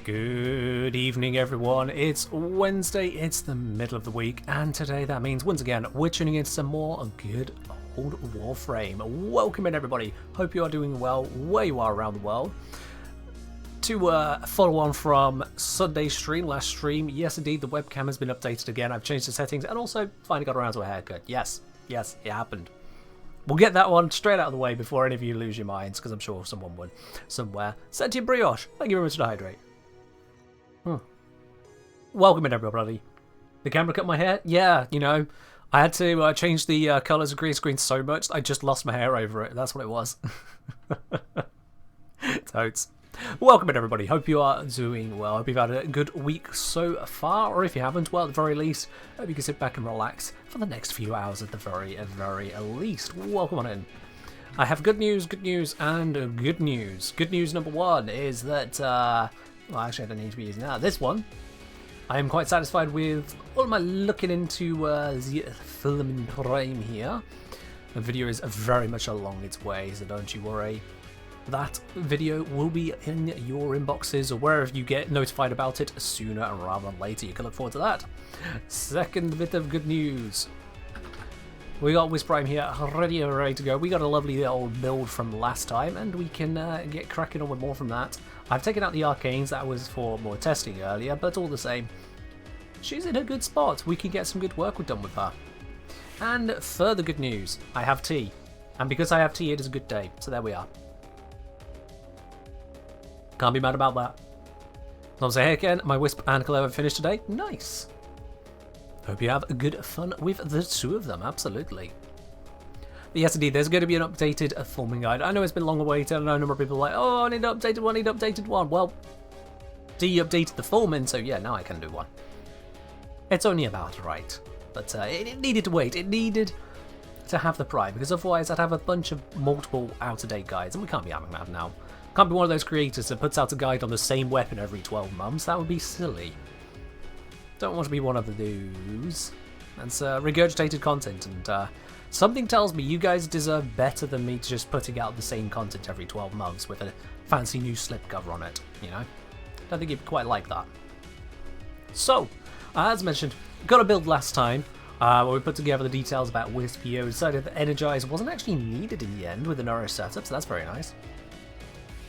Good evening, everyone. It's Wednesday, it's the middle of the week, and today that means once again we're tuning in some more good old Warframe. Welcome in, everybody. Hope you are doing well where you are around the world. To follow on from Sunday's stream, last stream, yes indeed, the webcam has been updated again. I've changed the settings and also finally got around to a haircut. Yes, it happened. We'll get that one straight out of the way before any of you lose your minds, because I'm sure someone would somewhere. Sentient Brioche, thank you very much to Hydrate. Welcome in, everybody. The camera cut my hair? Yeah, you know, I had to change the colours of green screen so much I just lost my hair over it. That's what it was. Totes. Welcome in, everybody. Hope you are doing well. Hope you've had a good week so far, or if you haven't, well, at the very least, hope you can sit back and relax for the next few hours at the very least. Welcome on in. I have good news, and good news. Good news number one is that, well, actually I don't need to be using that. This one, I am quite satisfied with all my looking into the filming frame here. The video is very much along its way, so don't you worry. That video will be in your inboxes or wherever you get notified about it sooner rather than later. You can look forward to that. Second bit of good news. We got Wisp here ready to go. We got a lovely old build from last time, and we can get cracking on with more from that. I've taken out the arcanes, that was for more testing earlier, but all the same, she's in a good spot. We can get some good work done with her. And further good news, I have tea. And because I have tea, it is a good day. So there we are. Can't be mad about that. I'll say, hey again, my Wisp and Clever finished today. Nice. Hope you have good fun with the two of them, absolutely. But yes, indeed, there's going to be an updated forming guide. I know it's been long awaited. I know a number of people are like, oh, I need an updated one, Well, D updated the forming, so yeah, now I can do one. It's only about right. But it needed to wait. It needed to have the pride, because otherwise I'd have a bunch of multiple out-of-date guides, and we can't be having that now. Can't be one of those creators that puts out a guide on the same weapon every 12 months. That would be silly. Don't want to be one of those. That's regurgitated content, and something tells me you guys deserve better than me just putting out the same content every 12 months with a fancy new slipcover on it, you know? Don't think you'd quite like that. So, as mentioned, got a build last time, where we put together the details about Wisp here. We decided that Energize wasn't actually needed in the end with the Nourish setup, so that's very nice.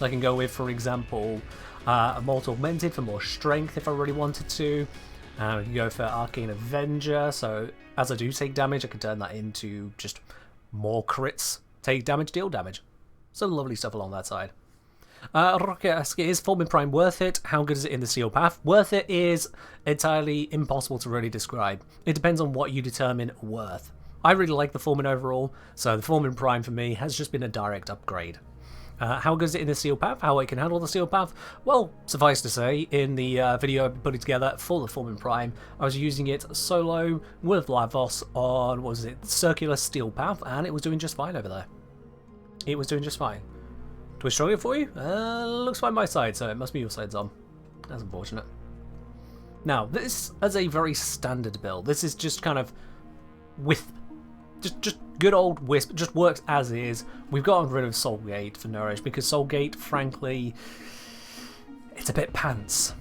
I can go with, for example, a Molt Augmented for more strength if I really wanted to. We can go for Arcane Avenger, so as I do take damage, I can turn that into just more crits, take damage, deal damage. Some lovely stuff along that side. Rocket asks, is Forming Prime worth it? How good is it in the Steel Path? Worth it is entirely impossible to really describe. It depends on what you determine worth. I really like the Forming overall, so the Forming Prime for me has just been a direct upgrade. How good is it in the Steel Path? How it can handle the Steel Path? Well, suffice to say, in the video I put it together for the Forming Prime, I was using it solo with Lavos on, what was it, Circular Steel Path, and it was doing just fine over there. It was doing just fine. Do I struggle for you? Looks fine my side, so it must be your side's on. That's unfortunate. Now, this is a very standard build. This is just kind of Wisp. Just good old Wisp, just works as is. We've gotten rid of Soulgate for Nourish because Soulgate, frankly, it's a bit pants.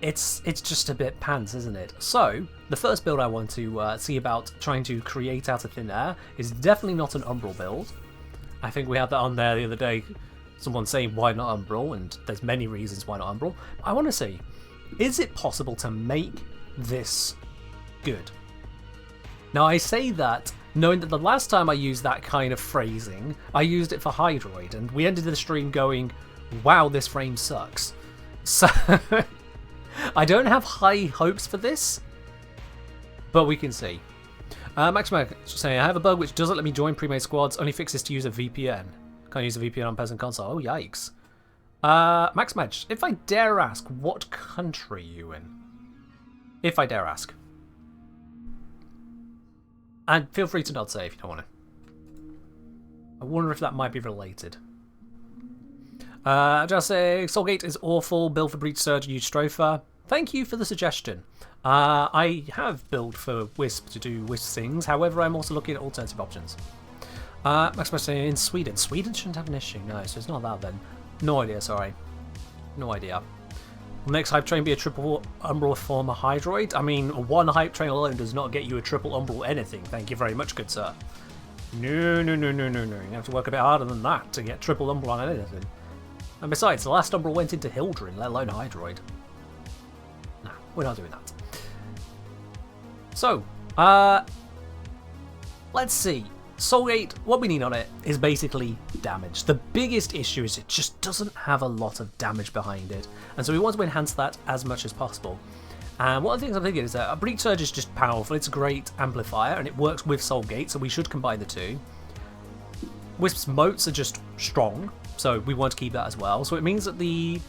It's just a bit pants, isn't it? So, the first build I want to see about trying to create out of thin air is definitely not an Umbral build. I think we had that on there the other day, someone saying why not Umbral, and there's many reasons why not Umbral. I want to see, is it possible to make this good? Now, I say that knowing that the last time I used that kind of phrasing, I used it for Hydroid, and we ended the stream going, wow, this frame sucks. So, I don't have high hopes for this, but we can see. Max saying, I have a bug which doesn't let me join pre-made squads, only fixes to use a VPN. Can't use a VPN on Peasant Console. Oh, yikes. Max Match, if I dare ask, what country are you in? If I dare ask. And feel free to not say if you don't want to. I wonder if that might be related. Just say, Soulgate is awful, build for Breach Surge, use Stropher. Thank you for the suggestion. I have built for Wisp to do Wisp things, however I'm also looking at alternative options. Max saying in Sweden. Sweden shouldn't have an issue, no, so it's not that then. No idea, sorry. No idea. Will next hype train be a triple umbral former hydroid? I mean, one hype train alone does not get you a triple umbral anything. Thank you very much, good sir. No. You have to work a bit harder than that to get triple umbral on anything. And besides, the last umbral went into Hildren, let alone hydroid. No, we're not doing that. So, let's see. Soulgate, what we need on it is basically damage. The biggest issue is it just doesn't have a lot of damage behind it, and so we want to enhance that as much as possible. And one of the things I'm thinking is that a Breach Surge is just powerful, it's a great amplifier, and it works with Soulgate, so we should combine the two. Wisp's moats are just strong, so we want to keep that as well. So it means that the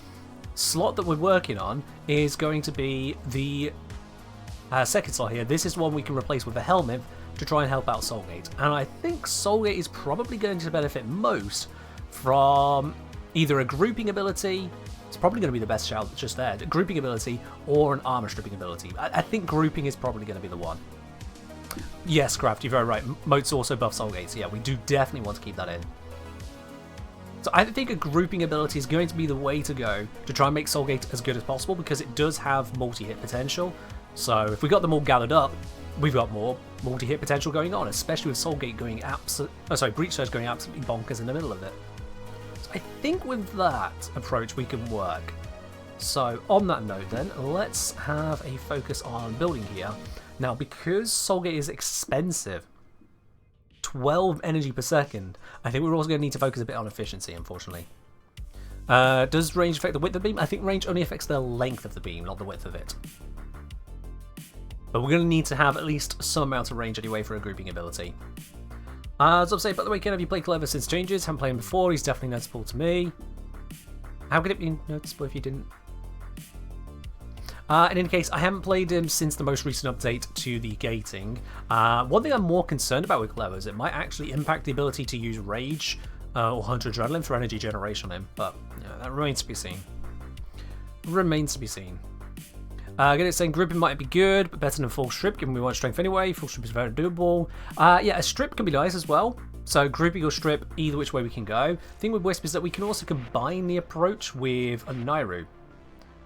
slot that we're working on is going to be the second slot here. This is one we can replace with a Helminth to try and help out Soulgate. And I think Soulgate is probably going to benefit most from either a grouping ability, it's probably going to be the best shout just there, a grouping ability or an armor stripping ability. I think grouping is probably going to be the one. Yes, Craft, you're very right. Moats also buff Soulgate, so yeah, we do definitely want to keep that in. So I think a grouping ability is going to be the way to go to try and make Soulgate as good as possible, because it does have multi-hit potential. So if we got them all gathered up, we've got more multi-hit potential going on, especially with Soulgate going Breach Surge going absolutely bonkers in the middle of it. So I think with that approach we can work. So on that note then, let's have a focus on building here. Now, because Soulgate is expensive, 12 energy per second, I think we're also going to need to focus a bit on efficiency, unfortunately. Does range affect the width of the beam? I think range only affects the length of the beam, not the width of it. But we're going to need to have at least some amount of range anyway for a grouping ability. As I've said, by the way, Ken, have you played Clever since changes? Haven't played him before, he's definitely noticeable to me. How could it be noticeable if you didn't? In any case, I haven't played him since the most recent update to the gating. One thing I'm more concerned about with Clever is it might actually impact the ability to use Rage or Hunter Adrenaline for energy generation on him, but that remains to be seen. Get it saying grouping might be good, but better than full strip, given we want strength anyway. Full strip is very doable. Yeah, a strip can be nice as well. So grouping or strip, either which way we can go. The thing with Wisp is that we can also combine the approach with a Nairu.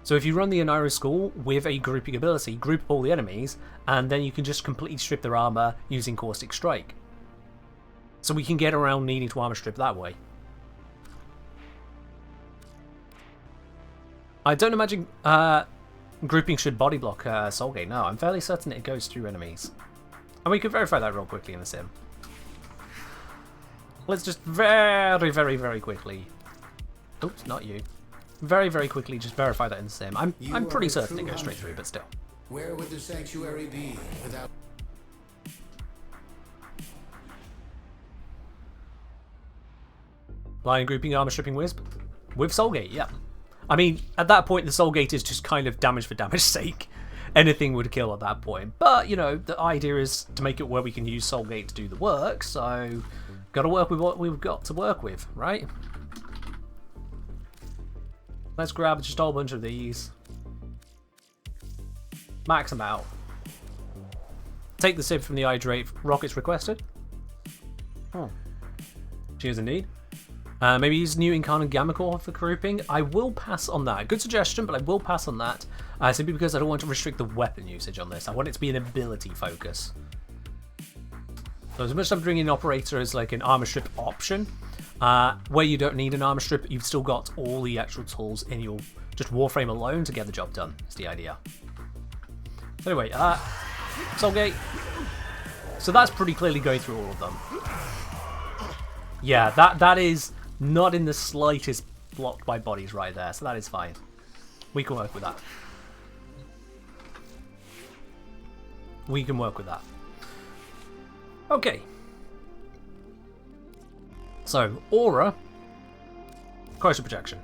So if you run the Nairu school with a grouping ability, group up all the enemies, and then you can just completely strip their armor using Caustic Strike. So we can get around needing to armor strip that way. I don't imagine grouping should body block Soulgate. No, I'm fairly certain it goes through enemies. And we can verify that real quickly in the sim. Let's just very quickly. Oops, not you. Very quickly just verify that in the sim. I'm pretty certain it goes straight through, but still. Where would the sanctuary be without... Lion grouping armor stripping Wisp? With Soulgate, yeah. I mean, at that point, the Soulgate is just kind of damage for damage's sake. Anything would kill at that point. But, you know, the idea is to make it where we can use Soulgate to do the work, so gotta work with what we've got to work with, right? Let's grab just a whole bunch of these. Max them out. Take the Sib from the Hydrate rockets requested. Cheers indeed. Maybe use new Incarnate Gamma Core for grouping. I will pass on that. Good suggestion, but I will pass on that. Simply because I don't want to restrict the weapon usage on this. I want it to be an ability focus. So as much as I'm bringing Operator as like an armor strip option, where you don't need an armor strip, you've still got all the actual tools in your just Warframe alone to get the job done. Is the idea. Anyway, Soulgate. So that's pretty clearly going through all of them. Yeah, that is not in the slightest blocked by bodies right there, so that is fine. We can work with that. We can work with that. Okay. So, Aura, Corrosive Protection.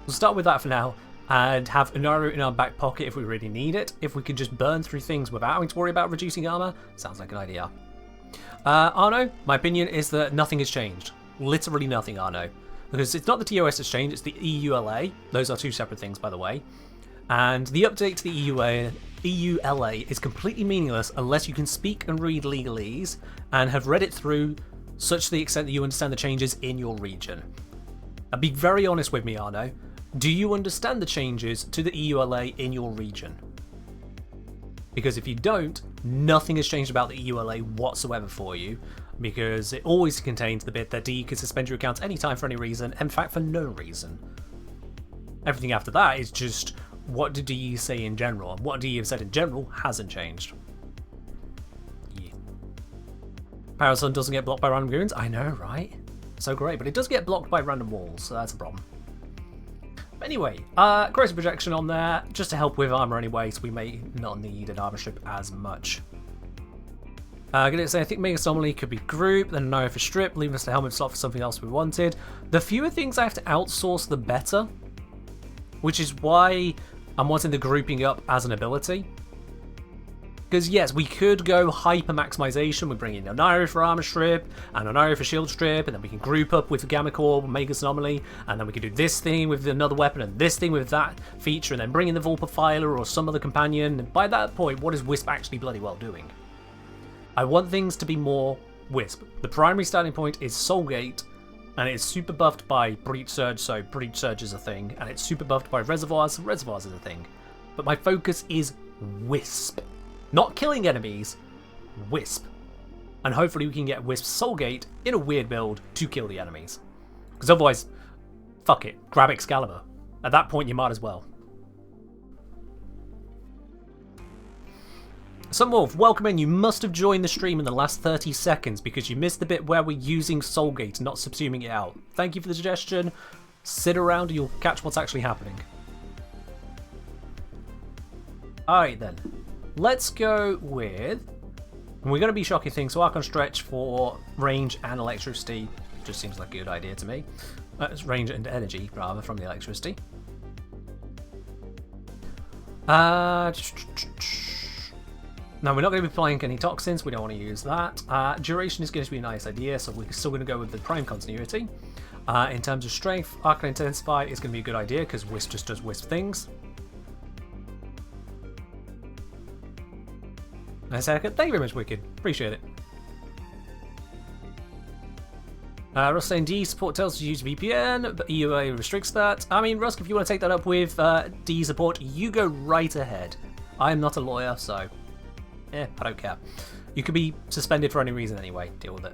We'll start with that for now, and have Unaru in our back pocket if we really need it. If we can just burn through things without having to worry about reducing armor, sounds like an idea. Arno, my opinion is that nothing has changed. Literally nothing, Arno. Because it's not the TOS that's changed, it's the EULA. Those are two separate things, by the way. And the update to the EULA is completely meaningless unless you can speak and read legalese and have read it through such to the extent that you understand the changes in your region. Now, be very honest with me, Arno. Do you understand the changes to the EULA in your region? Because if you don't, nothing has changed about the EULA whatsoever for you, because it always contains the bit that DE can suspend your account anytime for any reason, in fact for no reason. Everything after that is just what did DE say in general, and what DE have said in general hasn't changed. Yeah. Parasun doesn't get blocked by random goons? I know, right? So great, but it does get blocked by random walls, so that's a problem. But anyway, corrosive projection on there, just to help with armor anyway, so we may not need an armor strip as much. Gonna say, I think Mega Anomaly could be group, then no for strip, leaving us the helmet slot for something else we wanted. The fewer things I have to outsource, the better. Which is why I'm wanting the grouping up as an ability. Because yes, we could go hyper maximization. We bring in Onairo for armor strip, and Onairo for shield strip, and then we can group up with Gamma Core, Mega Anomaly, and then we can do this thing with another weapon, and this thing with that feature, and then bring in the Vulpifiler or some other companion. And by that point, what is Wisp actually bloody well doing? I want things to be more Wisp. The primary starting point is Soulgate, and it's super buffed by Breach Surge, so Breach Surge is a thing, and it's super buffed by Reservoirs, so Reservoirs is a thing. But my focus is Wisp. Not killing enemies, Wisp. And hopefully we can get Wisp Soulgate in a weird build to kill the enemies. Because otherwise, fuck it, grab Excalibur. At that point you might as well. Sunwolf, welcome in. You must have joined the stream in the last 30 seconds because you missed the bit where we're using Soulgate, not subsuming it out. Thank you for the suggestion. Sit around and you'll catch what's actually happening. Alright then. Let's go with... And we're going to be shocking things, so Archon Stretch for range and electricity. Just seems like a good idea to me. It's range and energy, rather, from the electricity. No, we're not going to be applying any toxins. We don't want to use that. Duration is going to be a nice idea, so we're still going to go with the prime continuity. In terms of strength, Arcane Intensify is going to be a good idea because Wisp just does Wisp things. Nice haircut. Thank you very much, Wicked. Appreciate it. Russ saying D support tells us to use VPN, but EUA restricts that. I mean, Rusk, if you want to take that up with D support, you go right ahead. I am not a lawyer, so... I don't care. You could be suspended for any reason anyway. Deal with it.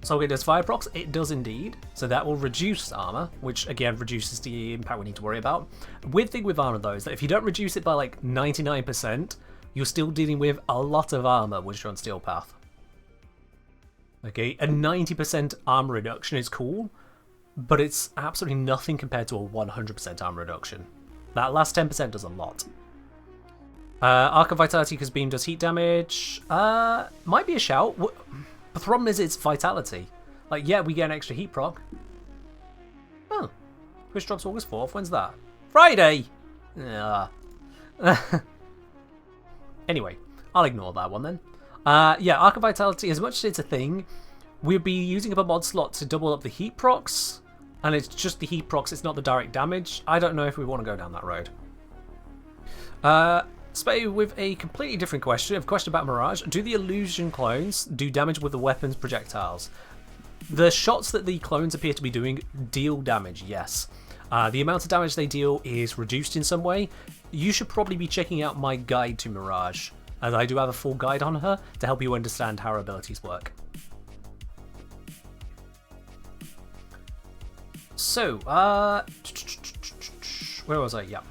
Soulgate does fire procs. It does indeed. So that will reduce armor, which again reduces the impact we need to worry about. Weird thing with armor though is that if you don't reduce it by like 99%, you're still dealing with a lot of armor once you're on Steel Path. Okay, a 90% armor reduction is cool, but it's absolutely nothing compared to a 100% armor reduction. That last 10% does a lot. Arc of Vitality because Beam does heat damage. Might be a shout. The problem is it's Vitality. Like, yeah, we get an extra heat proc. Oh. Which drops August 4th? When's that? Friday! Anyway, I'll ignore that one then. Yeah, Arc of Vitality, as much as it's a thing, we'll be using up a mod slot to double up the heat procs. And it's just the heat procs, it's not the direct damage. I don't know if we want to go down that road. Spay with a completely different question. A question about Mirage. Do the illusion clones do damage with the weapons projectiles? The shots that the clones appear to be doing deal damage, yes. The amount of damage they deal is reduced in some way. You should probably be checking out my guide to Mirage, as I do have a full guide on her to help you understand how her abilities work. So, where was I? Yeah.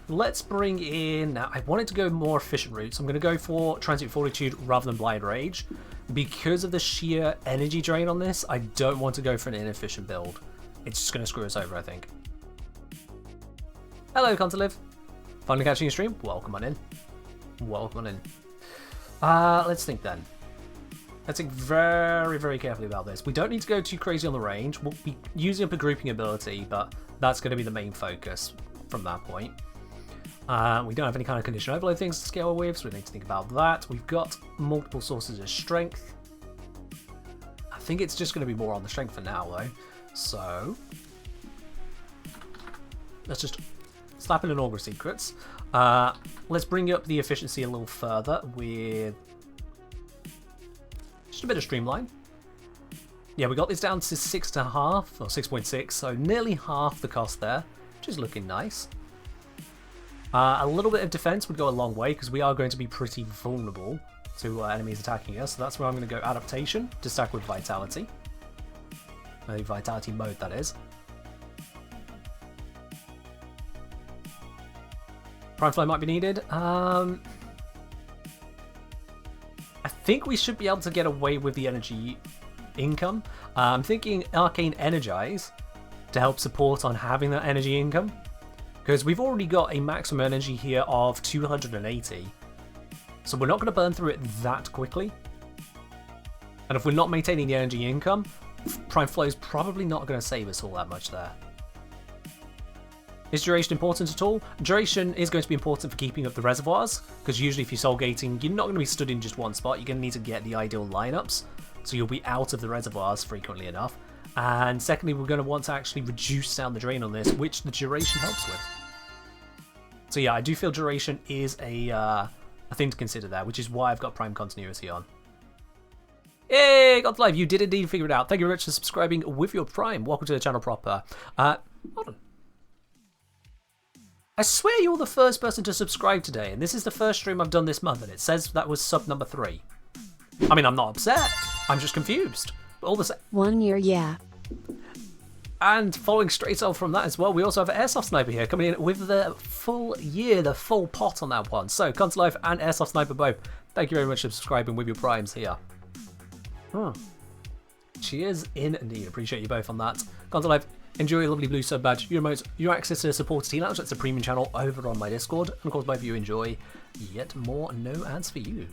Let's bring in... Now, I wanted to go more efficient routes. I'm going to go for Transient Fortitude rather than Blind Rage. Because of the sheer energy drain on this, I don't want to go for an inefficient build. It's just going to screw us over, I think. Hello, Contolive. Finally catching your stream? Welcome on in. Welcome on in. Let's think then. Let's think very, very carefully about this. We don't need to go too crazy on the range. We'll be using up a grouping ability, but that's going to be the main focus from that point. We don't have any kind of condition overload things to scale with, so we need to think about that. We've got multiple sources of strength. I think it's just going to be more on the strength for now, though. So let's just slap in an Augur Secrets. Let's bring up the efficiency a little further with just a bit of Streamline. Yeah, we got this down to 6.5 or 6.6, so nearly half the cost there, which is looking nice. A little bit of defense would go a long way because we are going to be pretty vulnerable to enemies attacking us, so that's where I'm going to go adaptation to stack with vitality. The vitality mode, that is. Prime Flow might be needed. I think we should be able to get away with the energy income. I'm thinking Arcane Energize to help support on having that energy income, because we've already got a maximum energy here of 280, so we're not going to burn through it that quickly. And if we're not maintaining the energy income, Prime Flow is probably not going to save us all that much there. Is duration important at all? Duration is going to be important for keeping up the reservoirs, because usually if you're soul gating, you're not going to be stood in just one spot. You're going to need to get the ideal lineups, so you'll be out of the reservoirs frequently enough. And secondly, we're going to want to actually reduce down the drain on this, which the duration helps with. So yeah, I do feel duration is a thing to consider there, which is why I've got Prime Continuity on. Hey, God Live, you did indeed figure it out. Thank you very much for subscribing with your Prime. Welcome to the channel proper. Hold on. I swear you're the first person to subscribe today, and this is the first stream I've done this month, and it says that was sub number 3. I mean, I'm not upset. I'm just confused. But all the same. 1 year, yeah. And following straight off from that as well, we also have Airsoft Sniper here coming in with the full year, the full pot on that one. So, Console Life and Airsoft Sniper both. Thank you very much for subscribing with your primes here. Cheers indeed. Appreciate you both on that. Console Life, enjoy your lovely blue sub badge, your emotes, your access to the supporter team lounge. That's a premium channel over on my Discord. And of course, both of you enjoy yet more no ads for you.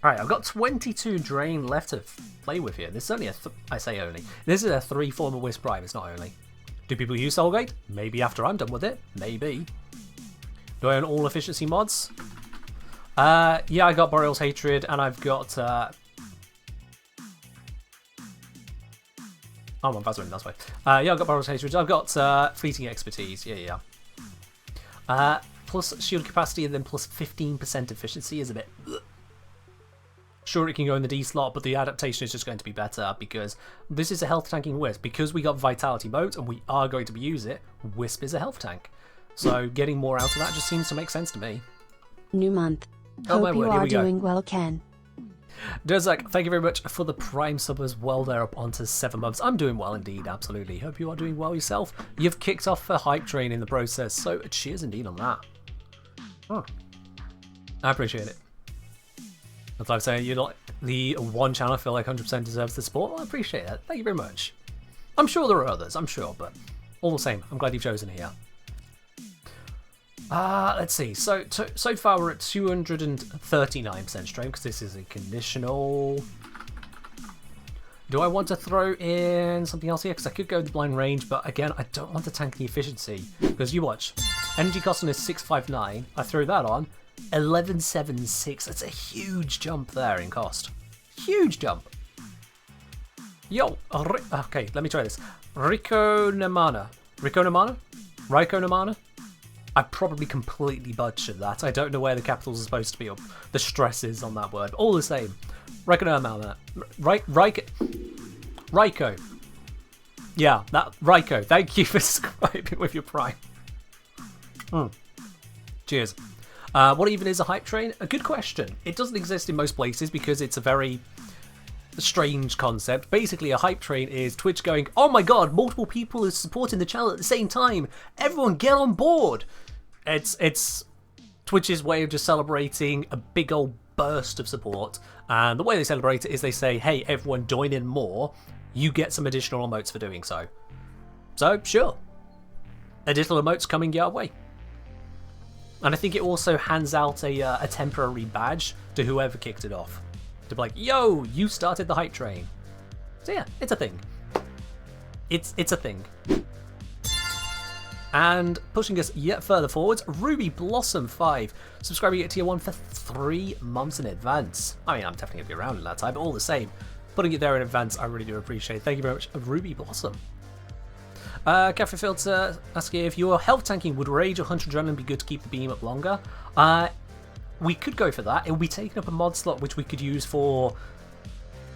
Alright, I've got 22 drain left to play with here. This is only I say only. This is a 3-former Wisp Prime, it's not only. Do people use Soulgate? Maybe after I'm done with it. Maybe. Do I own all efficiency mods? Yeah, I got Boreal's Hatred, and I've got... Oh, I'm on Vaseline, that's why. Yeah, I've got Boreal's Hatred. I've got Fleeting Expertise. Yeah. Plus shield capacity, and then plus 15% efficiency is a bit... Sure, it can go in the D slot, but the adaptation is just going to be better because this is a health tanking Wisp. Because we got Vitality mode and we are going to use it, Wisp is a health tank. So getting more out of that just seems to make sense to me. New month. Oh, Hope my you word, are doing well, Ken. Derzak, thank you very much for the Prime sub as well there up onto 7 months. I'm doing well indeed, absolutely. Hope you are doing well yourself. You've kicked off a hype train in the process, so cheers indeed on that. Oh, I appreciate it. As I was saying, you're like the one channel I feel like 100% deserves the support. Well, I appreciate that. Thank you very much. I'm sure there are others, I'm sure, but all the same, I'm glad you've chosen here. Let's see. So far we're at 239% strain because this is a conditional. Do I want to throw in something else here? Because I could go with the blind range, but again, I don't want to tank the efficiency. Because you watch, energy cost on is 659. I throw that on. 1176. That's a huge jump there in cost. Huge jump. Yo, okay, let me try this. Rico Namana. I probably completely butchered that. I don't know where the capitals are supposed to be or the stress is on that word. All the same. Rico Namana. Ryko. Yeah, that Ryko. Thank you for subscribing with your Prime. Cheers. What even is a hype train? A good question. It doesn't exist in most places because it's a very strange concept. Basically, a hype train is Twitch going, oh my god, multiple people are supporting the channel at the same time. Everyone get on board. It's Twitch's way of just celebrating a big old burst of support. And the way they celebrate it is they say, hey, everyone join in more. You get some additional emotes for doing so. So, sure. Additional emotes coming your way. And I think it also hands out a temporary badge to whoever kicked it off. To be like, yo, you started the hype train. So yeah, it's a thing. It's a thing. And pushing us yet further forwards, Ruby Blossom 5, subscribing at tier 1 for 3 months in advance. I mean, I'm definitely going to be around in that time, but all the same, putting it there in advance, I really do appreciate. Thank you very much, Ruby Blossom. Cafe Filter asking if your health tanking would rage or Hunter Adrenaline be good to keep the beam up longer. We could go for that. It will be taking up a mod slot which we could use for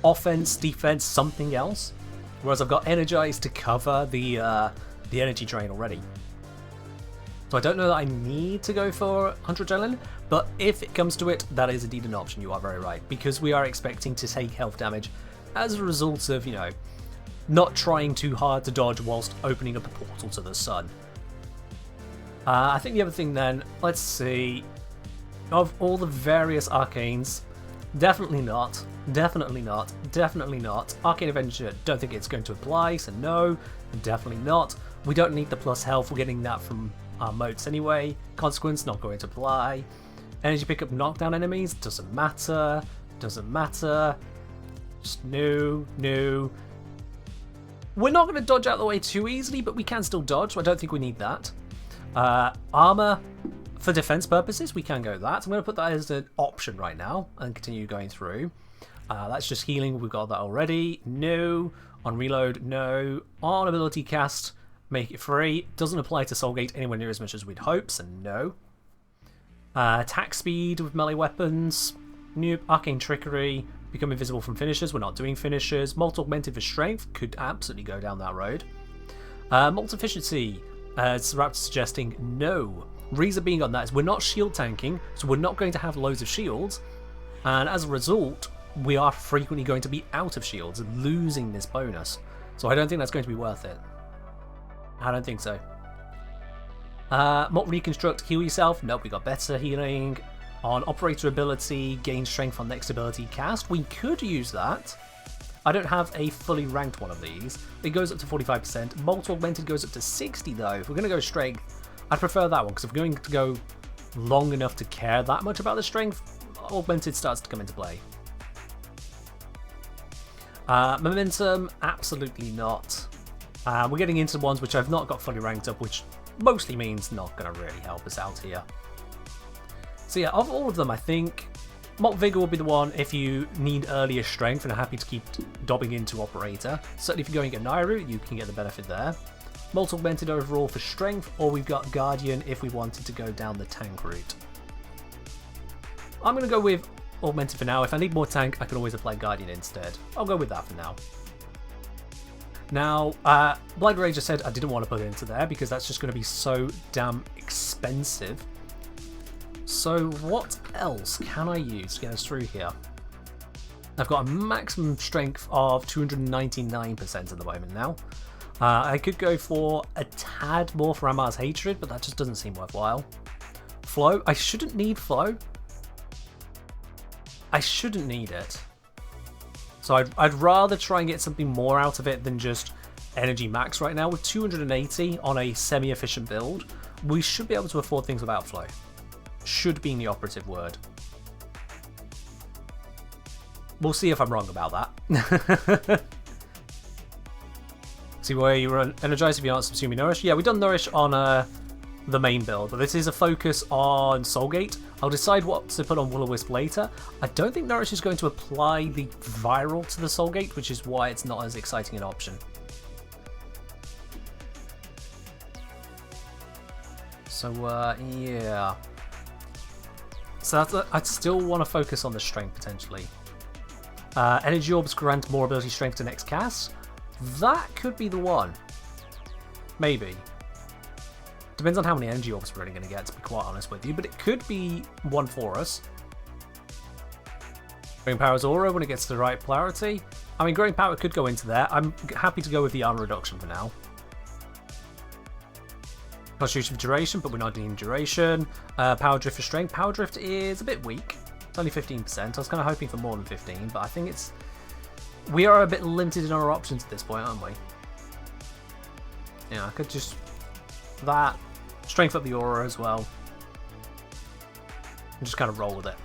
offense, defense, something else. Whereas I've got Energize to cover the energy drain already. So I don't know that I need to go for 100 Adrenaline, but if it comes to it, that is indeed an option. You are very right, because we are expecting to take health damage as a result of, you know, not trying too hard to dodge whilst opening up a portal to the sun. I think the other thing then, let's see, of all the various arcanes, definitely not, definitely not, definitely not. Arcane Avenger, don't think it's going to apply, so no, definitely not. We don't need the plus health, we're getting that from our moats anyway. Consequence, not going to apply. Energy pickup knockdown enemies, doesn't matter, doesn't matter. Just no, no. We're not going to dodge out of the way too easily, but we can still dodge, so I don't think we need that. Armor, for defense purposes, we can go that. I'm going to put that as an option right now and continue going through. That's just healing, we've got that already. No. On reload, no. On ability cast, make it free. Doesn't apply to Soulgate anywhere near as much as we'd hope, so no. Attack speed with melee weapons. New Arcane Trickery, become invisible from finishers. We're not doing finishers. Molt Augmented for strength, could absolutely go down that road. Molt Efficiency, as Raptor's suggesting, no. Reason being on that is we're not shield tanking, so we're not going to have loads of shields, and as a result, we are frequently going to be out of shields and losing this bonus. So I don't think that's going to be worth it. I don't think so. Molt Reconstruct, heal yourself. Nope, we got better healing. On operator ability, gain strength on next ability cast. We could use that. I don't have a fully ranked one of these. It goes up to 45%. Molt Augmented goes up to 60 though. If we're going to go strength, I'd prefer that one, because if we're going to go long enough to care that much about the strength, Augmented starts to come into play. Momentum, absolutely not. We're getting into ones which I've not got fully ranked up, which mostly means not going to really help us out here. So yeah, of all of them, I think Molt Vigor will be the one if you need earlier strength and are happy to keep dobbing into Operator. Certainly if you're going at Nairu, you can get the benefit there. Molt Augmented overall for strength, or we've got Guardian if we wanted to go down the tank route. I'm going to go with Augmented for now. If I need more tank, I can always apply Guardian instead. I'll go with that for now. Now, Blind Rager said I didn't want to put it into there because that's just going to be so damn expensive. So what else can I use to get us through here? I've got a maximum strength of 299% at the moment now. I could go for a tad more for Amar's Hatred, but that just doesn't seem worthwhile. Flow, I shouldn't need Flow. I shouldn't need it. So I'd rather try and get something more out of it than just energy max right now. With 280 on a semi-efficient build, we should be able to afford things without Flow. Should be the operative word. We'll see if I'm wrong about that. See where you run Energize if you aren't subsuming Nourish. Yeah, we've done Nourish on the main build, but this is a focus on Soulgate. I'll decide what to put on Will-O-Wisp later. I don't think Nourish is going to apply the viral to the Soulgate, which is why it's not as exciting an option. So, yeah. So I'd still want to focus on the strength, potentially. Energy Orbs grant more ability strength to next cast. That could be the one. Maybe. Depends on how many energy orbs we're really going to get, to be quite honest with you, but it could be one for us. Growing Power's Aura when it gets to the right polarity. I mean, Growing Power could go into there. I'm happy to go with the armor reduction for now. Constitution for duration, but we're not doing duration. Power Drift for strength. Power Drift is a bit weak. It's only 15%. I was kind of hoping for more than 15, but I think it's... We are a bit limited in our options at this point, aren't we? Yeah, I could just... That. Strength up the aura as well. And just kind of roll with it.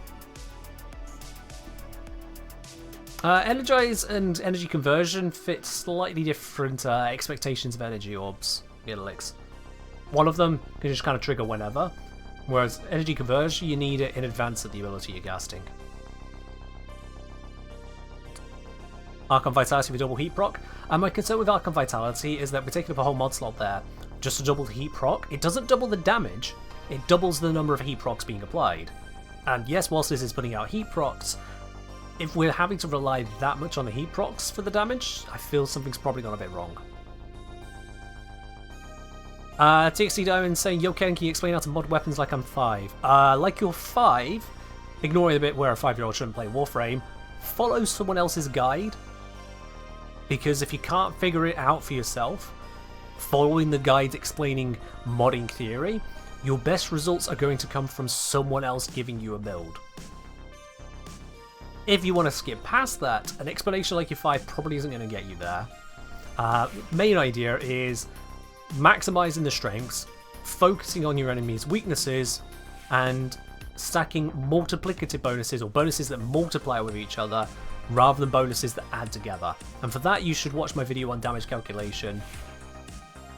Energize and energy conversion fit slightly different expectations of energy orbs. Elix. One of them can just kind of trigger whenever, whereas energy conversion, you need it in advance of the ability you're casting. Archon Vitality for double heat proc. And my concern with Archon Vitality is that we're taking up a whole mod slot there just to double the heat proc. It doesn't double the damage, it doubles the number of heat procs being applied. And yes, whilst this is putting out heat procs, if we're having to rely that much on the heat procs for the damage, I feel something's probably gone a bit wrong. TXT Diamond saying, "Yo Ken, can you explain how to mod weapons like I'm 5? Like you're 5, ignoring the bit where a 5-year-old shouldn't play Warframe, follow someone else's guide. Because if you can't figure it out for yourself, following the guides explaining modding theory, your best results are going to come from someone else giving you a build. If you want to skip past that, an explanation like your 5 probably isn't going to get you there. Main idea is maximizing the strengths, focusing on your enemy's weaknesses, and stacking multiplicative bonuses, or bonuses that multiply with each other, rather than bonuses that add together. And for that, you should watch my video on damage calculation.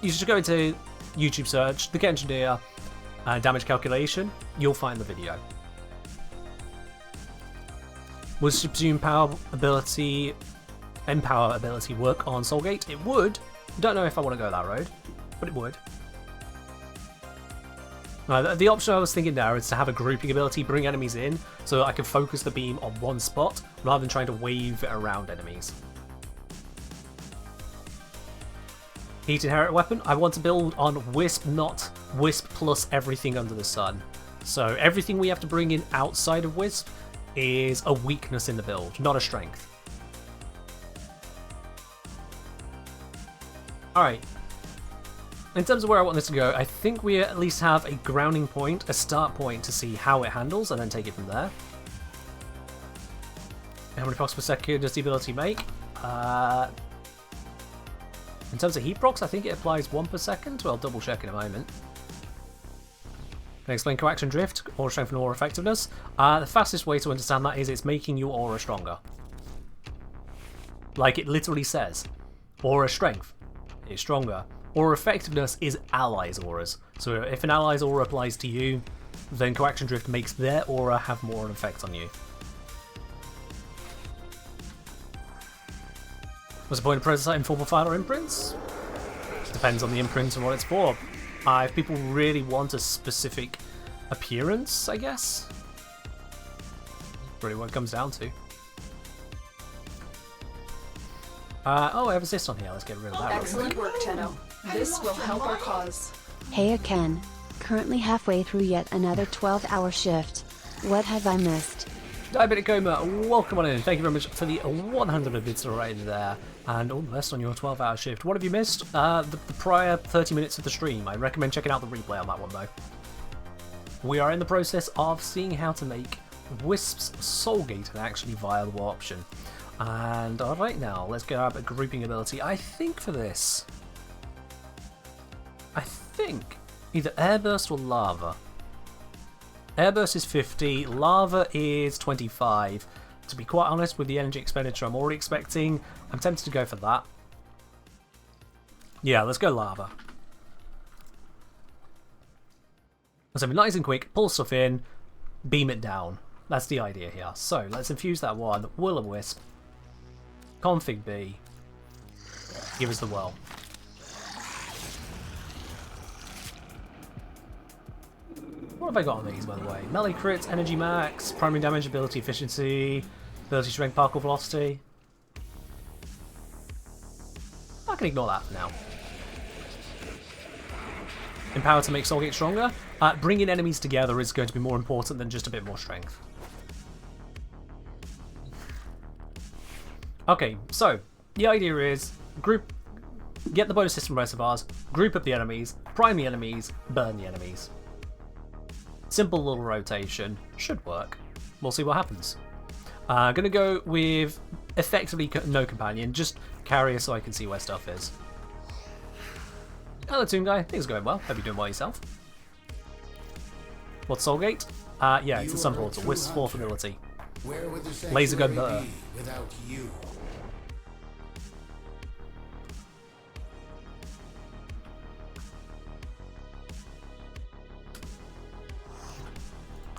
You should go into YouTube search, The Engineer, damage calculation, you'll find the video. Would Supreme Power ability, Empower ability work on Soulgate? It would. Don't know if I want to go that road, but it would. The option I was thinking there is to have a grouping ability, bring enemies in, so that I can focus the beam on one spot, rather than trying to wave it around enemies. Heat Inherit Weapon, I want to build on Wisp, not Wisp plus everything under the sun. So everything we have to bring in outside of Wisp is a weakness in the build, not a strength. Alright. In terms of where I want this to go, I think we at least have a grounding point, a start point to see how it handles, and then take it from there. How many procs per second does the ability make? In terms of heat procs, I think it applies 1 per second. Well, I'll double check in a moment. Can I explain Coaction Drift, Aura Strength and Aura Effectiveness? The fastest way to understand that is it's making your aura stronger. Like it literally says. Aura Strength is stronger. Aura Effectiveness is allies' auras. So if an ally's aura applies to you, then Coaction Drift makes their aura have more an effect on you. What's the point of prototyping formal file or imprints? Depends on the imprint and what it's for. If people really want a specific appearance, I guess. Really what it comes down to. Oh, I have assist on here. Let's get rid of that. Excellent work, Tenno. This will help our cause. Hey Ken. Currently halfway through yet another 12-hour shift. What have I missed? Diabetic Coma, welcome on in. Thank you very much for the 100 bits right there. And all the best on your 12-hour shift. What have you missed? The prior 30 minutes of the stream. I recommend checking out the replay on that one though. We are in the process of seeing how to make Wisp's Soulgate an actually viable option. And alright now, let's grab a grouping ability. I think for this, either Airburst or Lava. Airburst is 50, Lava is 25. To be quite honest, with the energy expenditure I'm already expecting, I'm tempted to go for that. Yeah, let's go Lava. So nice and quick, pull stuff in, beam it down. That's the idea here. So let's infuse that one. Will-o-wisp. Config B. Give us the whirl. What have I got on these, by the way? Melee crit, energy max, primary damage, ability efficiency, ability strength, parkour velocity. I can ignore that for now. Empower to make Soulgate stronger. Bringing enemies together is going to be more important than just a bit more strength. Okay, so the idea is get the bonus system reservoirs, group up the enemies, prime the enemies, burn the enemies. Simple little rotation, should work. We'll see what happens. Gonna go with effectively no companion, just carrier so I can see where stuff is. Hello Toon Guy, things are going well, hope you're doing well yourself. What's Soulgate? Yeah, it's a Sun Portal, Wisp's 4th ability. Where would the Laser gun sanctuary butter. be without you?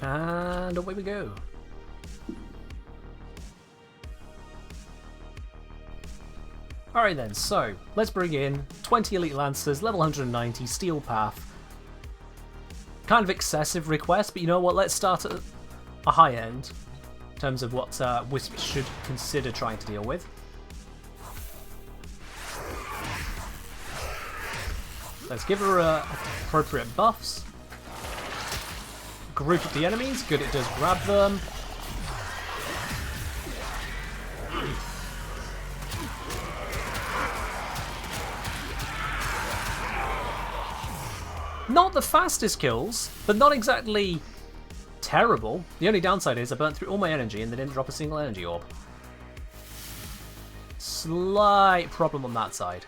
And away we go. Alright then, so let's bring in 20 Elite Lancers, level 190, Steel Path. Kind of excessive request, but you know what, let's start at a high end. terms of what Wisp should consider trying to deal with. Let's give her appropriate buffs. Group up the enemies. Good, it does grab them. Not the fastest kills, but not exactly terrible. The only downside is I burnt through all my energy and they didn't drop a single energy orb. Slight problem on that side.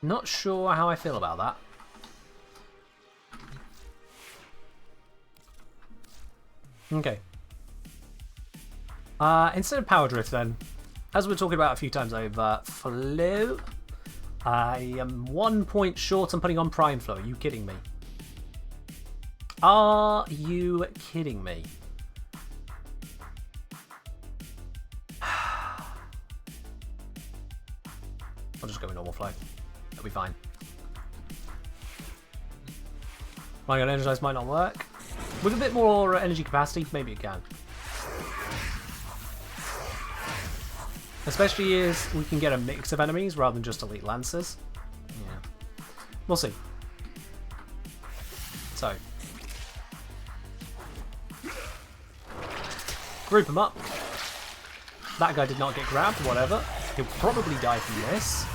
Not sure how I feel about that. Okay. Instead of Power Drift then, as we're talking about a few times over, Flow. I am 1 point short on putting on Prime Flow. Are you kidding me? Are you kidding me? I'll just go with normal flow. That'll be fine. Running on Energize might not work. With a bit more energy capacity, maybe it can. Especially as we can get a mix of enemies rather than just elite lancers. Yeah. We'll see. So. Group them up. That guy did not get grabbed, whatever. He'll probably die from this.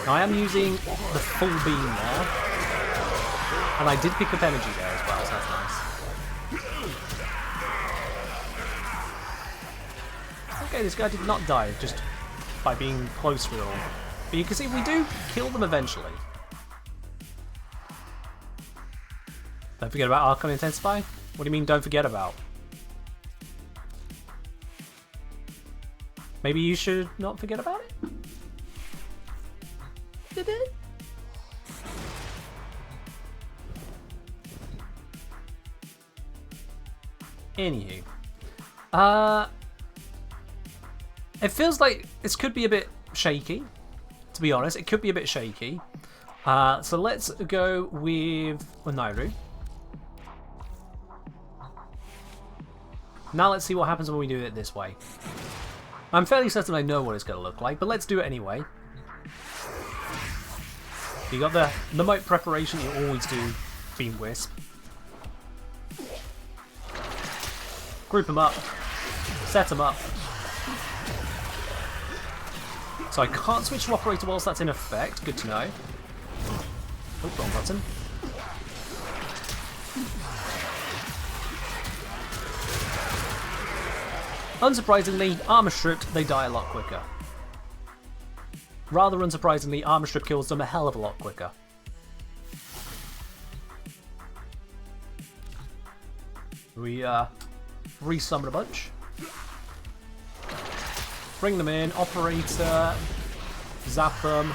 Now I am using the full beam there. And I did pick up energy there as well, so that's nice. Okay, this guy did not die just by being close with it all. But you can see we do kill them eventually. Don't forget about Archon Intensify? What do you mean don't forget about? Maybe you should not forget about it? Did it? Anywho. It feels like this could be a bit shaky, to be honest. It could be a bit shaky. So let's go with Nairu. Now let's see what happens when we do it this way. I'm fairly certain I know what it's going to look like, but let's do it anyway. You got the moat preparation you always do, being Wisp. Group them up. Set them up. So I can't switch to operator whilst that's in effect. Good to know. Oh, wrong button. Unsurprisingly, armor stripped, they die a lot quicker. Rather unsurprisingly, armor strip kills them a hell of a lot quicker. We resummon a bunch. Bring them in, operator, zap them.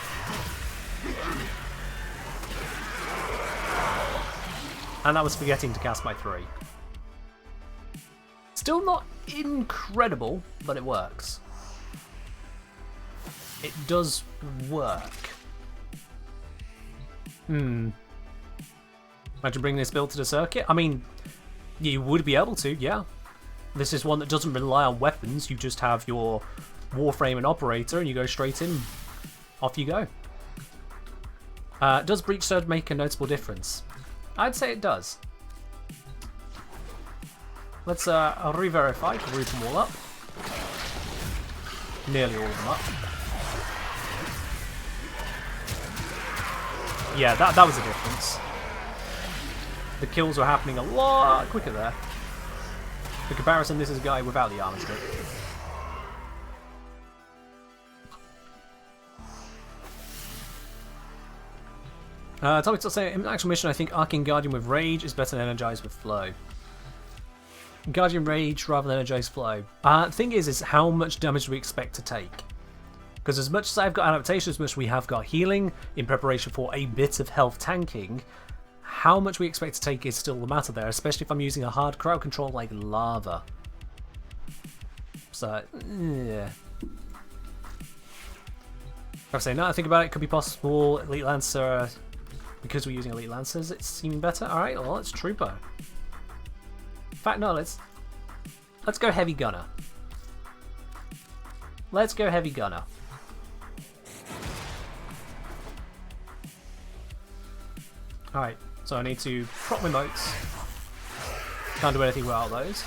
And I was forgetting to cast my 3. Still not incredible, but it works. It does work. Imagine bringing this build to the circuit. I mean, you would be able to, yeah. This is one that doesn't rely on weapons. You just have your Warframe and operator and you go straight in. Off you go. Does Breach Surge make a noticeable difference? I'd say it does. Let's re-verify, group them all up. Nearly all of them up. Yeah, that was a difference. The kills were happening a lot quicker there. For comparison, this is a guy without the armor strip. Tommy's still saying, in actual mission, I think Arcane Guardian with Rage is better than Energize with Flow. Guardian Rage rather than Energize Flow. Thing is how much damage do we expect to take? Because as much as I've got adaptation, as much as we have got healing in preparation for a bit of health tanking, how much we expect to take is still the matter there, especially if I'm using a hard crowd control like Lava. So, yeah. I say, now I think about it, could be possible Elite Lancer, because we're using Elite Lancers, it's seeming better. Alright, well, it's Trooper. In fact, no, let's go Heavy Gunner. Let's go Heavy Gunner. Alright, so I need to prop my moats. Can't do anything without those.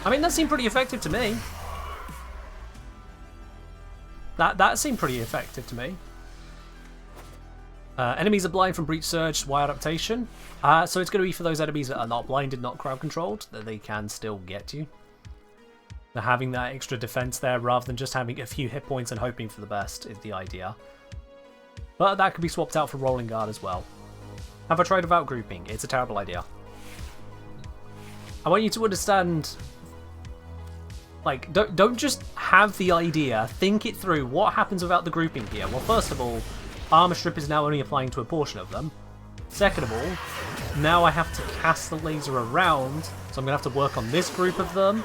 I mean, that seemed pretty effective to me. That seemed pretty effective to me. Enemies are blind from Breach Surge, Y adaptation. So it's going to be for those enemies that are not blinded, not crowd controlled, that they can still get you. They're having that extra defense there rather than just having a few hit points and hoping for the best is the idea. But that could be swapped out for Rolling Guard as well. Have I tried without grouping? It's a terrible idea. I want you to understand, like, don't just have the idea, think it through. What happens without the grouping here? Well, first of all, Armor Strip is now only applying to a portion of them. Second of all, now I have to cast the laser around, so I'm going to have to work on this group of them.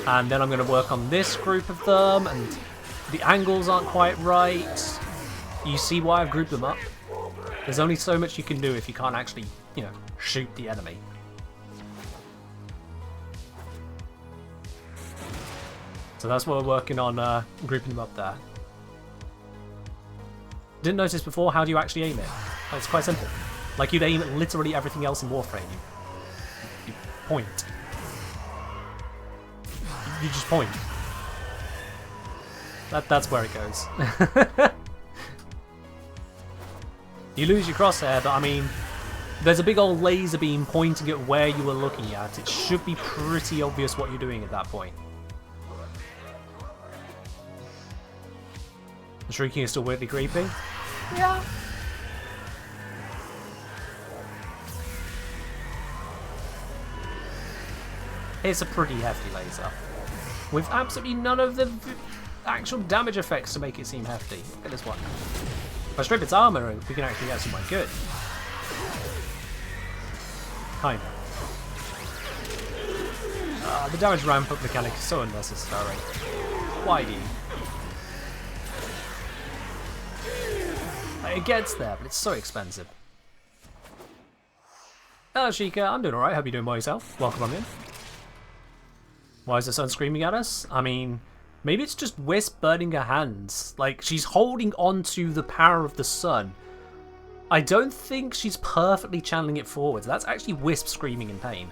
And then I'm going to work on this group of them, and the angles aren't quite right. You see why I've grouped them up? There's only so much you can do if you can't actually, you know, shoot the enemy. So that's what we're working on, grouping them up there. Didn't notice before, how do you actually aim it? It's quite simple. Like you'd aim at literally everything else in Warframe. You point. You just point. That's where it goes. You lose your crosshair, but I mean, there's a big old laser beam pointing at where you were looking at. It should be pretty obvious what you're doing at that point. The shrieking is still weirdly creepy. Yeah. It's a pretty hefty laser, with absolutely none of the actual damage effects to make it seem hefty. Look at this one. If I strip its armor, we can actually get somewhere good. Kind of. The damage ramp up mechanic is so unnecessary. Why do you? It gets there, but it's so expensive. Hello, Sheikah. I'm doing alright. Hope you're doing well yourself. Welcome on in. Why is the sun screaming at us? I mean, maybe it's just Wisp burning her hands. Like, she's holding on to the power of the sun. I don't think she's perfectly channeling it forwards. That's actually Wisp screaming in pain.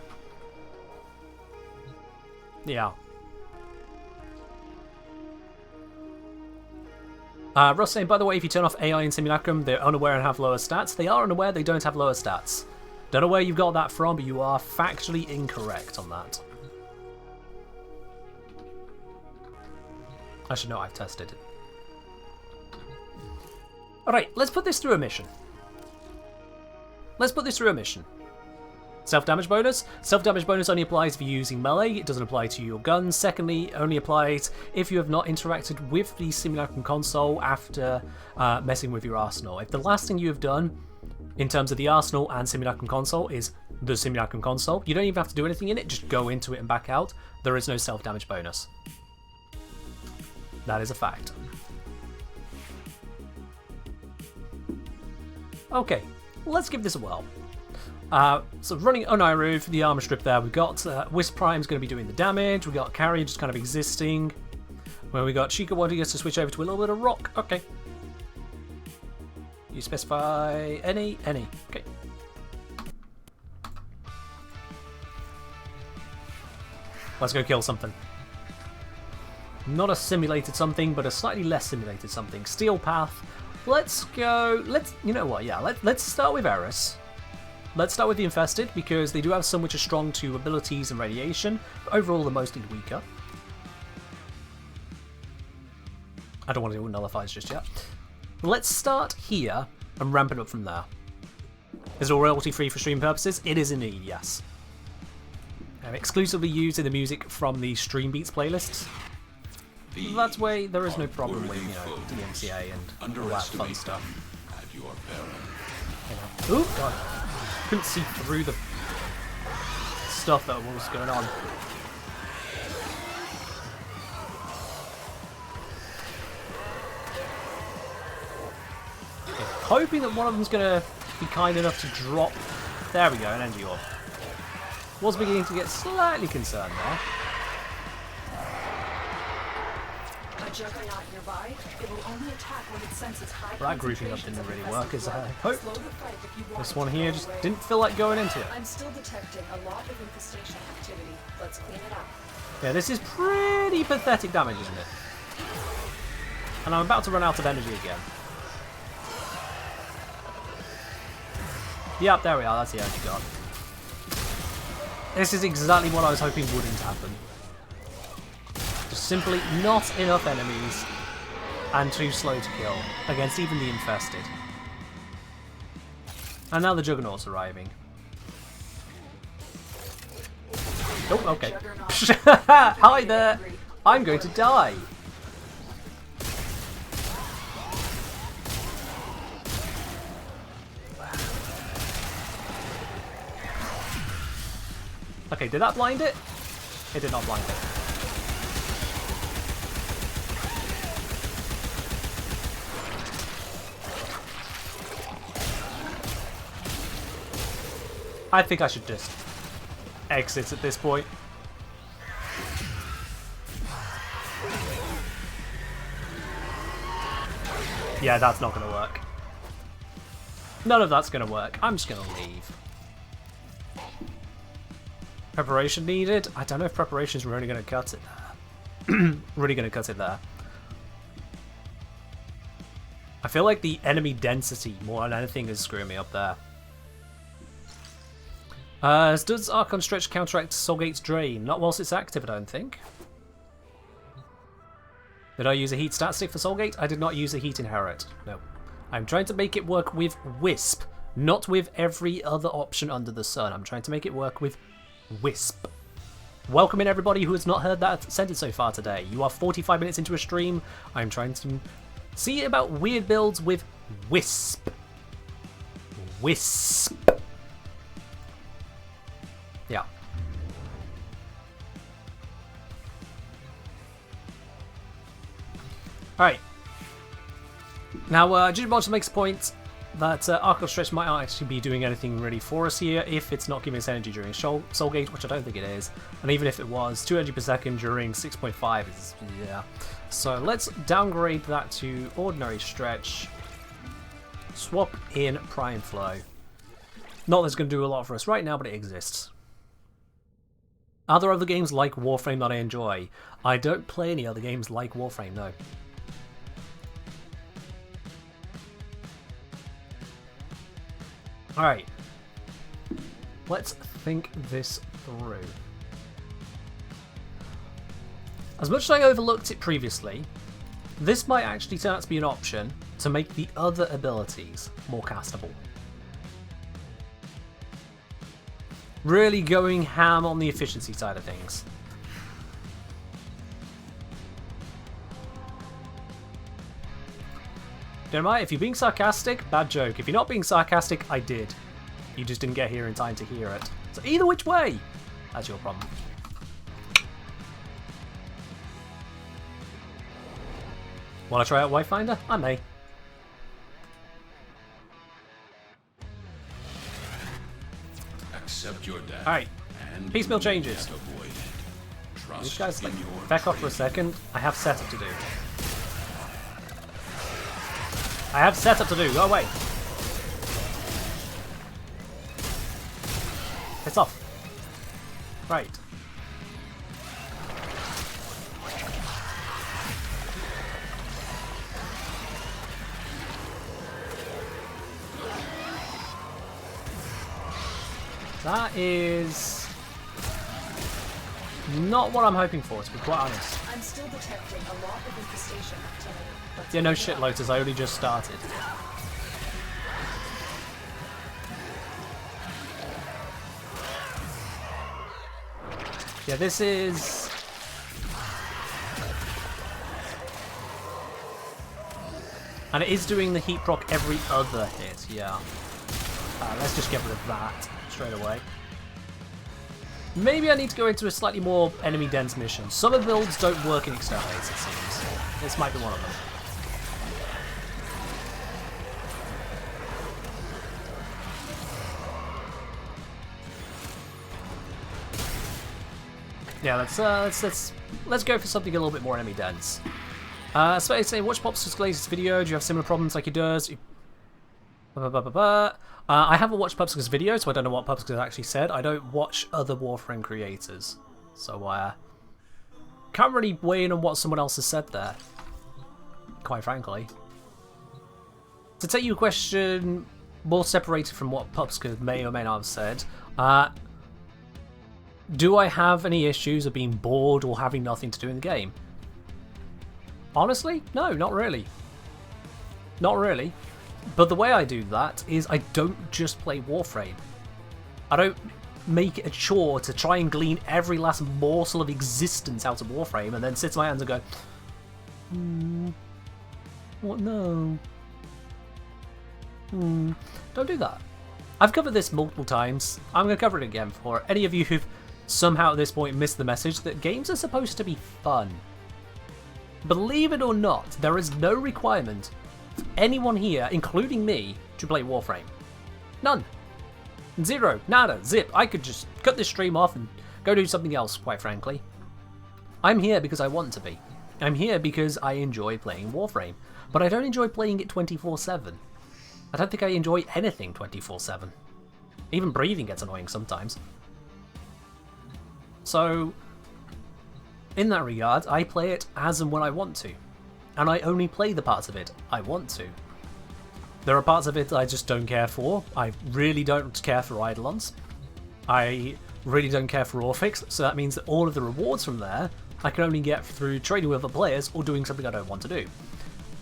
Yeah. Ross saying, by the way, if you turn off AI in Simulacrum, they're unaware and have lower stats. They are unaware, they don't have lower stats. Don't know where you've got that from, but you are factually incorrect on that. Actually, no, I've tested it. Alright, let's put this through a mission. Self-damage bonus. Self-damage bonus only applies if you're using melee. It doesn't apply to your guns. Secondly, it only applies if you have not interacted with the Simulacrum console after messing with your arsenal. If the last thing you have done in terms of the arsenal and Simulacrum console is the Simulacrum console, you don't even have to do anything in it. Just go into it and back out. There is no self-damage bonus. That is a fact. Okay, let's give this a whirl. So running Onairu for the armor strip there, we've got Wisp Prime's going to be doing the damage, we've got Carrier just kind of existing, where we got Sheikah wanting us to switch over to a little bit of rock. Okay. You specify any. Okay. Let's go kill something. Not a simulated something, but a slightly less simulated something. Steel Path. Let's go. You know what? Yeah. Let's start with Eris. Let's start with the Infested, because they do have some which are strong to abilities and radiation, but overall they're mostly weaker. I don't want to do nullifiers just yet. Let's start here and ramp it up from there. Is it all royalty free for stream purposes? It is indeed, yes. I'm exclusively using the music from the Stream Beats playlists. That way there is no problem with, you know, DMCA and all that fun stuff. At your peril. You know. Ooh, God. Couldn't see through the stuff that was going on. Okay, hoping that one of them's going to be kind enough to drop. There we go, an energy orb. Was beginning to get slightly concerned there. A juggernaut nearby. It will only attack when it senses high That grouping up didn't really work as I hoped. Slow the fight if you want This it one to here go just away. didn't feel like going into it. I'm still detecting a lot of infestation activity. Let's clean it up. Yeah, this is pretty pathetic damage, isn't it? And I'm about to run out of energy again. Yep, there we are, that's the energy gone. This is exactly what I was hoping wouldn't happen. Just simply not enough enemies and too slow to kill against even the infested. And now the Juggernaut's arriving. Oh, okay. Hi there! I'm going to die! Okay, did that blind it? It did not blind it. I think I should just exit at this point. Yeah, that's not going to work. None of that's going to work. I'm just going to leave. Preparation needed? I don't know if preparation's really going to cut it there. Really going to cut it there. I feel like the enemy density more than anything is screwing me up there. Does Archon Stretch counteract Soulgate's Drain? Not whilst it's active, I don't think. Did I use a heat stat stick for Soulgate? I did not use a heat inherit. No. I'm trying to make it work with Wisp, not with every other option under the sun. I'm trying to make it work with Wisp. Welcome in everybody who has not heard that sentence so far today. You are 45 minutes into a stream. I'm trying to see about weird builds with Wisp. Wisp. Yeah. Alright. Now, Jitterbotch makes a point that Archon Stretch might not actually be doing anything really for us here if it's not giving us energy during Soulgate, which I don't think it is. And even if it was, 2 energy per second during 6.5 is, yeah. So let's downgrade that to Ordinary Stretch. Swap in Prime Flow. Not that it's going to do a lot for us right now, but it exists. Are there other games like Warframe that I enjoy? I don't play any other games like Warframe, no. Alright. Let's think this through. As much as I overlooked it previously, this might actually turn out to be an option to make the other abilities more castable. Really going ham on the efficiency side of things. Don't mind, if you're being sarcastic, bad joke. If you're not being sarcastic, I did. You just didn't get here in time to hear it. So either which way, that's your problem. Want to try out Wayfinder? I may. Accept your death. Alright, and piecemeal you changes. can't avoid it. Trust These guys, like, in your back off for a second. I have setup to do. I have setup to do. Go away. Piss off. Right. That is not what I'm hoping for, to be quite honest. I'm still detecting a lot of infestation activity. Let's Yeah, no clean it shit, up. Lotus. I only just started. Yeah, this is... And it is doing the heat proc every other hit, yeah. Let's just get rid of that straight away. Maybe I need to go into a slightly more enemy dense mission. Some of the builds don't work in Exterminates, it seems. This might be one of them. Yeah, let's go for something a little bit more enemy dense. So I say, watch Pops's latest video. Do you have similar problems like he does? I haven't watched Pops's video, so I don't know what Pops's actually said. I don't watch other Warframe creators, so can't really weigh in on what someone else has said there. Quite frankly, to take your question more separated from what Pops's may or may not have said. Do I have any issues of being bored or having nothing to do in the game? Honestly, no, not really. Not really. But the way I do that is I don't just play Warframe. I don't make it a chore to try and glean every last morsel of existence out of Warframe and then sit to my hands and go, what? No. Don't do that. I've covered this multiple times. I'm going to cover it again for any of you who've somehow at this point missed the message that games are supposed to be fun. Believe it or not, there is no requirement for anyone here, including me, to play Warframe. None. Zero. Nada. Zip. I could just cut this stream off and go do something else, quite frankly. I'm here because I want to be. I'm here because I enjoy playing Warframe. But I don't enjoy playing it 24/7. I don't think I enjoy anything 24/7. Even breathing gets annoying sometimes. So, in that regard, I play it as and when I want to. And I only play the parts of it I want to. There are parts of it I just don't care for. I really don't care for Eidolons. I really don't care for Orphics, so that means that all of the rewards from there I can only get through trading with other players or doing something I don't want to do.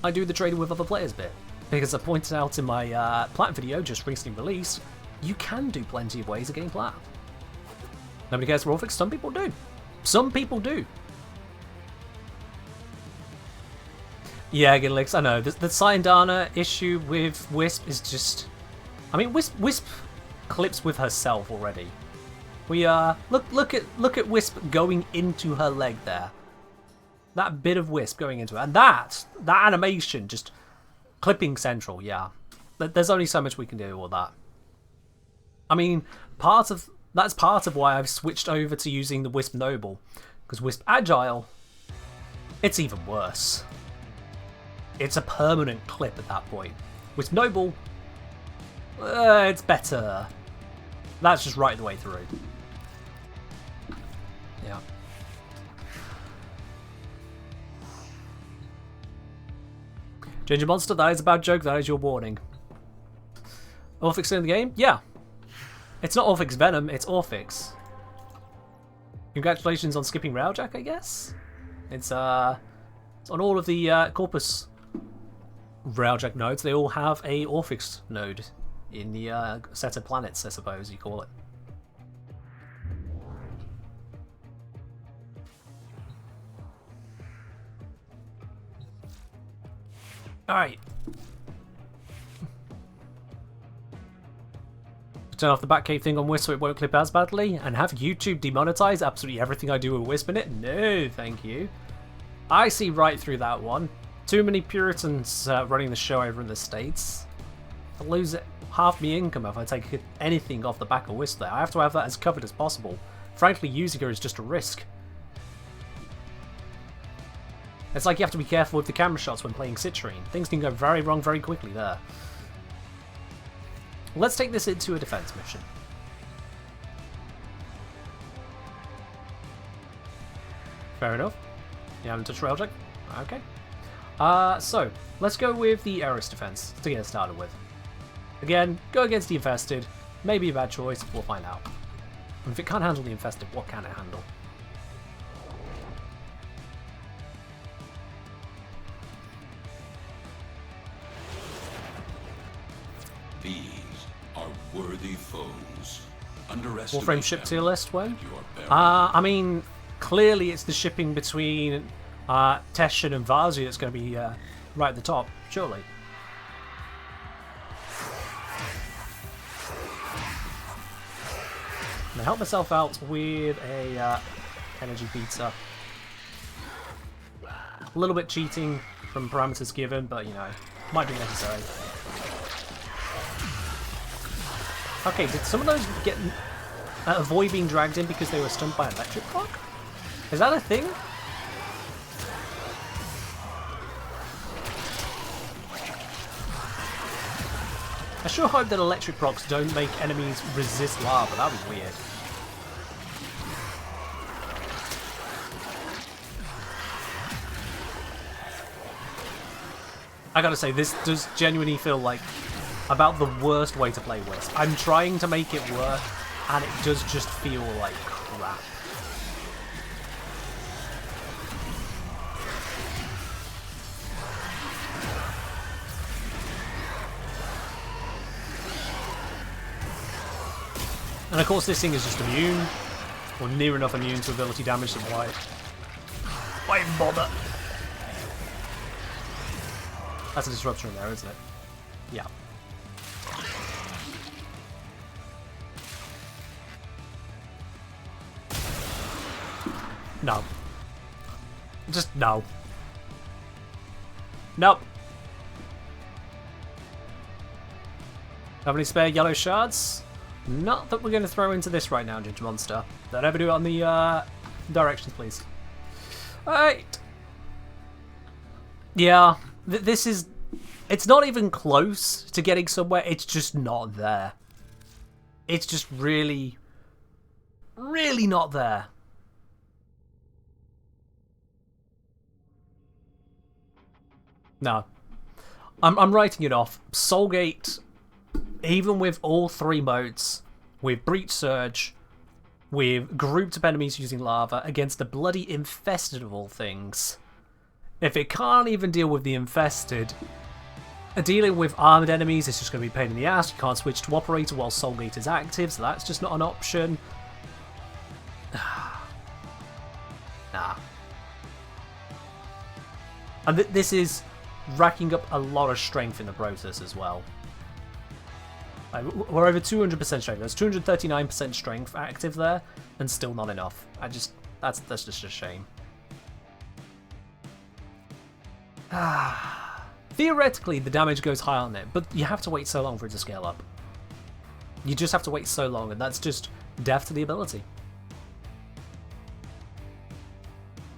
I do the trading with other players bit, because I pointed out in my plat video just recently released, you can do plenty of ways of getting plat. Nobody cares for Orphics? Some people do. Some people do. Yeah, Gilix, I know. The Syndana issue with Wisp is just... I mean, Wisp clips with herself already. We look at Wisp going into her leg there. That bit of Wisp going into it. And that animation just clipping central, yeah. There's only so much we can do with that. I mean, that's part of why I've switched over to using the Wisp Noble. Because Wisp Agile, it's even worse. It's a permanent clip at that point. Wisp Noble, it's better. That's just right the way through. Yeah. Ginger Monster, that is a bad joke, that is your warning. Orphics in the game? Yeah. It's not Orphics Venom, it's Orphics. Congratulations on skipping Railjack, I guess? It's on all of the Corpus Railjack nodes, they all have a Orphics node in the set of planets, I suppose you call it. Alright. Turn off the Batcave thing on Wisp so it won't clip as badly, and have YouTube demonetize absolutely everything I do with Wisp in it? No, thank you. I see right through that one. Too many Puritans running the show over in the States. I'll lose half my income if I take anything off the back of Wisp there. I have to have that as covered as possible. Frankly, using her is just a risk. It's like you have to be careful with the camera shots when playing Citrine. Things can go very wrong very quickly there. Let's take this into a defense mission. Fair enough. You haven't touched Railjack? Okay. So, let's go with the Eris defense to get started with. Again, go against the Infested. Maybe a bad choice, we'll find out. And if it can't handle the Infested, what can it handle? These are worthy foes. Warframe ship tier list, when? I mean, clearly it's the shipping between Teshin and Vazi that's going to be right at the top, surely. gonna help myself out with a energy pizza. A little bit cheating from parameters given, but you know, might be necessary. Okay, did some of those get avoid being dragged in because they were stunned by electric rock? Is that a thing? I sure hope that electric rocks don't make enemies resist lava. That'd be weird. I gotta say, this does genuinely feel like about the worst way to play Wisp. I'm trying to make it work, and it does just feel like crap. And of course this thing is just immune, or near enough immune to ability damage, so why even bother? That's a disruption in there, isn't it? Yeah. No. Just no. Nope. Have any spare yellow shards? Not that we're going to throw into this right now, Ginger Monster. Don't ever do it on the directions, please. Alright. Yeah, this is... It's not even close to getting somewhere, it's just not there. It's just really, really not there. No. I'm writing it off. Soulgate, even with all three modes, with Breach Surge, with grouped up enemies using lava, against the bloody infested of all things. If it can't even deal with the infested, dealing with armoured enemies is just going to be a pain in the ass. You can't switch to operator while Soulgate is active, so that's just not an option. Nah. And this is racking up a lot of strength in the process as well. We're over 200% strength. There's 239% strength active there, and still not enough. That's just a shame. Theoretically, the damage goes high on it, but you have to wait so long for it to scale up. You just have to wait so long, and that's just death to the ability.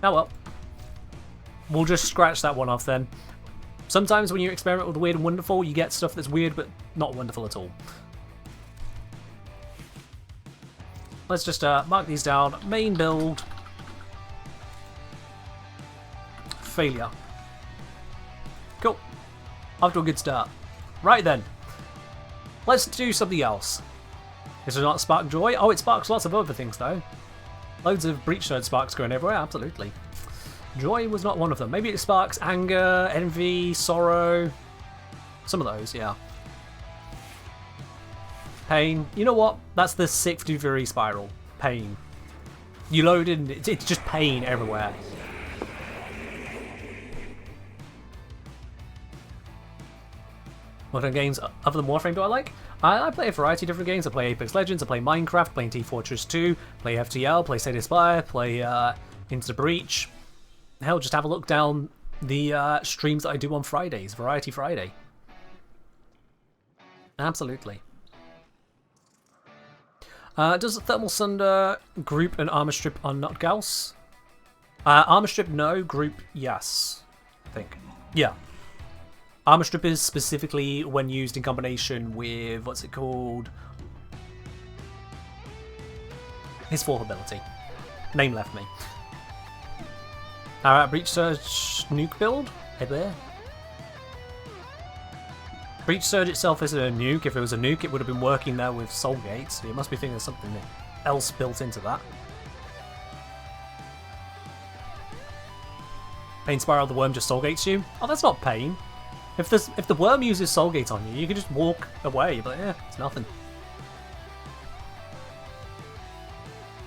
Oh well. We'll just scratch that one off then. Sometimes when you experiment with weird and wonderful, you get stuff that's weird but not wonderful at all. Let's just mark these down. Main build. Failure. Cool. Off to a good start. Right then. Let's do something else. This is not Spark Joy. Oh, it sparks lots of other things though. Loads of Breach Surge sparks going everywhere, absolutely. Joy was not one of them. Maybe it sparks anger, envy, sorrow. Some of those, yeah. Pain. You know what? That's the 6th Duviri spiral. Pain. You load in, it's just pain everywhere. What kind of games other than Warframe do I like? I play a variety of different games. I play Apex Legends, I play Minecraft, play Team Fortress 2, play FTL, play Slay the Spire, play Into the Breach. Hell, just have a look down the streams that I do on Fridays, Variety Friday. Absolutely. Does Thermal Sunder group and Armor Strip on not Gauss? Armor Strip no, group yes. I think. Yeah. Armor Strip is specifically when used in combination with, what's it called? His 4th ability. Name left me. Breach Surge nuke build? Hey there. Breach Surge itself isn't a nuke. If it was a nuke, it would have been working there with Soulgate, so you must be thinking there's something else built into that. Pain Spiral, the worm just Soulgates you? Oh, that's not pain. If the worm uses Soulgate on you, you can just walk away, but yeah, it's nothing.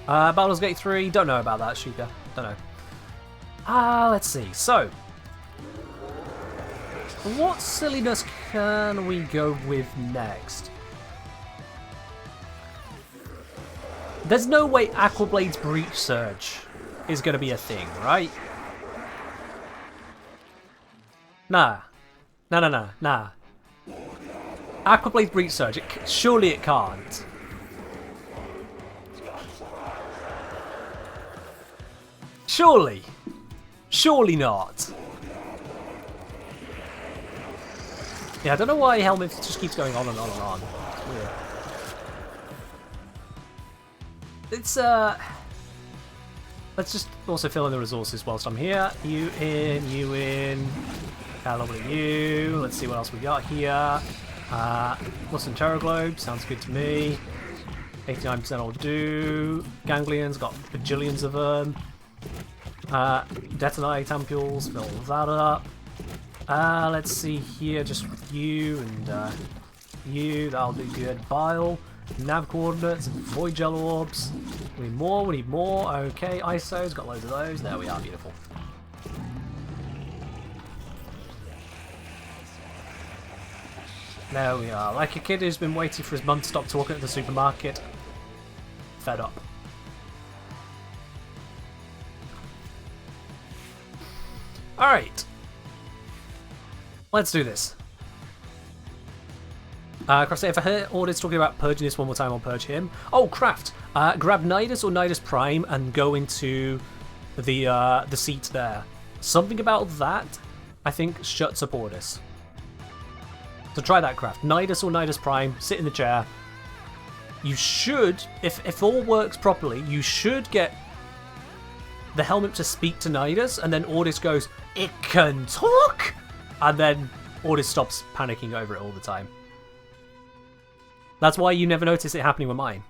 Baldur's Gate 3, don't know about that, Sheikah. Don't know. Let's see. So, what silliness can we go with next? There's no way Aquablade's Breach Surge is going to be a thing, right? Nah. Nah. Aquablade's Breach Surge, surely it can't. Surely. Surely not. Yeah, I don't know why Helmet just keeps going on and on and on. It's weird. It's, let's just also fill in the resources whilst I'm here. You in. Calibrate you. Let's see what else we got here. What's in Terror Globe? Sounds good to me. 89% will do. Ganglions, got bajillions of them. Detonite ampules, fill that up. Let's see here, just you and you, that'll do good. Bile, nav coordinates, void gel orbs. We need more. Okay, ISOs, got loads of those. There we are, beautiful. There we are. Like a kid who's been waiting for his mum to stop talking at the supermarket. Fed up. Alright. Let's do this. Crosshair, if I hear orders talking about purging this one more time, I'll purge him. Oh, craft! Grab Nidus or Nidus Prime and go into the seat there. Something about that, I think, shuts up orders. So try that craft. Nidus or Nidus Prime, sit in the chair. You should, if all works properly, you should get the helmet to speak to Nidus, and then Ordis goes, "It can talk!" And then Ordis stops panicking over it all the time. That's why you never notice it happening with mine.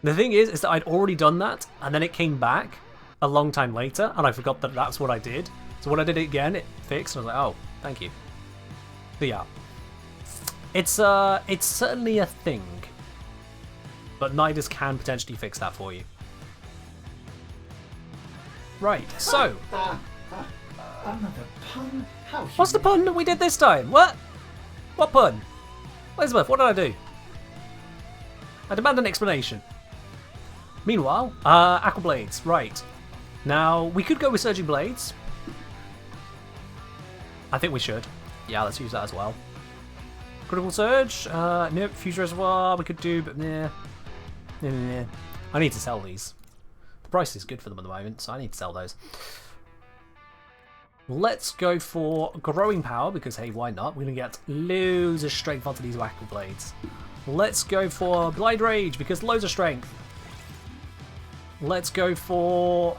The thing is that I'd already done that, and then it came back a long time later, and I forgot that that's what I did. So when I did it again, it fixed, and I was like, oh, thank you. But yeah. It's certainly a thing. But Nidus can potentially fix that for you. Right, so... Another pun? How What's the pun that we did this time? What? What pun? Elizabeth, what did I do? I demand an explanation. Meanwhile, Aqua Blades, right. Now, we could go with Surging Blades. I think we should. Yeah, let's use that as well. Critical Surge, nope, Fuse Reservoir, we could do, but nah. I need to sell these. The price is good for them at the moment, so I need to sell those. Let's go for Growing Power, because hey, why not? We're going to get loads of strength onto these Aqua Blades. Let's go for Blind Rage, because loads of strength. Let's go for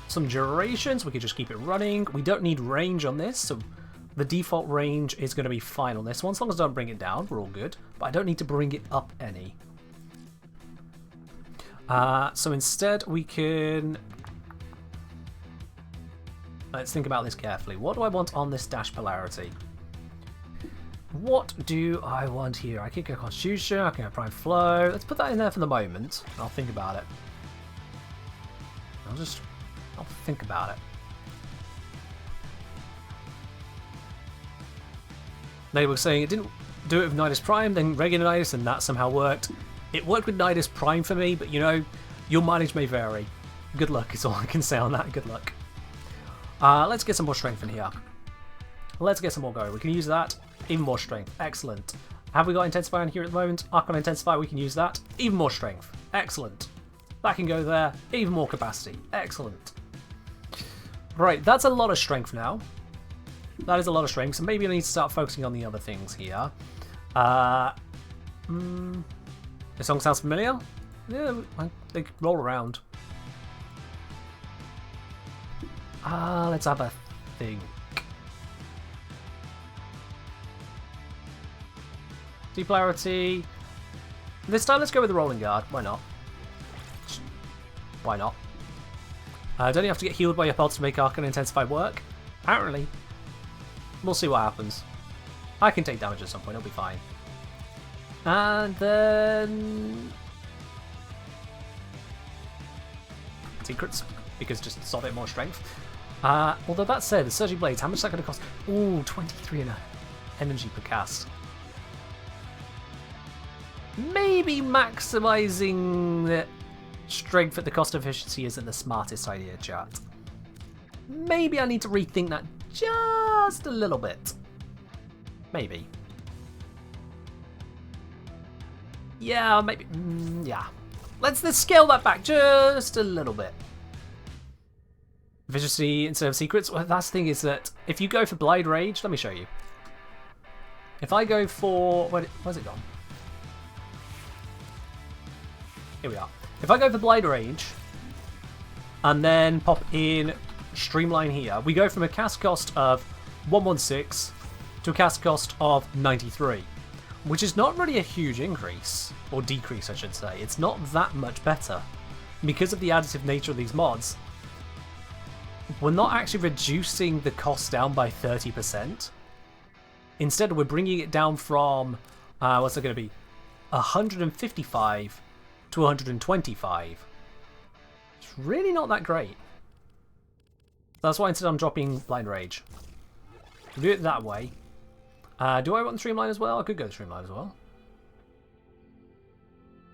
some duration, so we can just keep it running. We don't need range on this, so the default range is going to be fine on this one. As long as I don't bring it down, we're all good. But I don't need to bring it up any. So instead we can... Let's think about this carefully. What do I want on this dash polarity? What do I want here? I could go Constitution, I can go Prime Flow. Let's put that in there for the moment. I'll think about it. I'll think about it. They were saying it didn't do it with Nidus Prime, then regular Nidus, and that somehow worked. It worked with Nidus Prime for me, but you know, your mileage may vary. Good luck is all I can say on that. Good luck. Let's get some more strength in here. Let's get some more going. We can use that. Even more strength. Excellent. Have we got Intensify on here at the moment? Archon Intensify, we can use that. Even more strength. Excellent. That can go there. Even more capacity. Excellent. Right, that's a lot of strength now. That is a lot of strength, so maybe I need to start focusing on the other things here. This song sounds familiar? Yeah, they roll around. Let's have a think. Deep polarity. This time, let's go with the Rolling Guard. Why not? Why not? Don't you have to get healed by your pulse to make Arcane Intensify work? Apparently. We'll see what happens. I can take damage at some point, it'll be fine. And then... Secrets, because just sort of more strength. Although that said, the Surging Blades, how much is that going to cost? Ooh, 23 energy per cast. maybe maximizing the strength at the cost of efficiency isn't the smartest idea, chat. Maybe I need to rethink that just a little bit. Maybe. Yeah, maybe. Yeah. Let's scale that back just a little bit. Efficiency instead of secrets. Well, that's the thing is that if you go for Blind Rage, let me show you. If I go for... Where's it gone? Here we are. If I go for Blind Rage and then pop in Streamline here, we go from a cast cost of 116 to a cast cost of 93, which is not really a huge increase, or decrease I should say. It's not that much better. Because of the additive nature of these mods, we're not actually reducing the cost down by 30%. Instead, we're bringing it down from, what's it going to be, 155 to 125. It's really not that great. That's why instead I'm dropping Blind Rage. Do it that way. Do I want the Streamline as well? I could go the Streamline as well.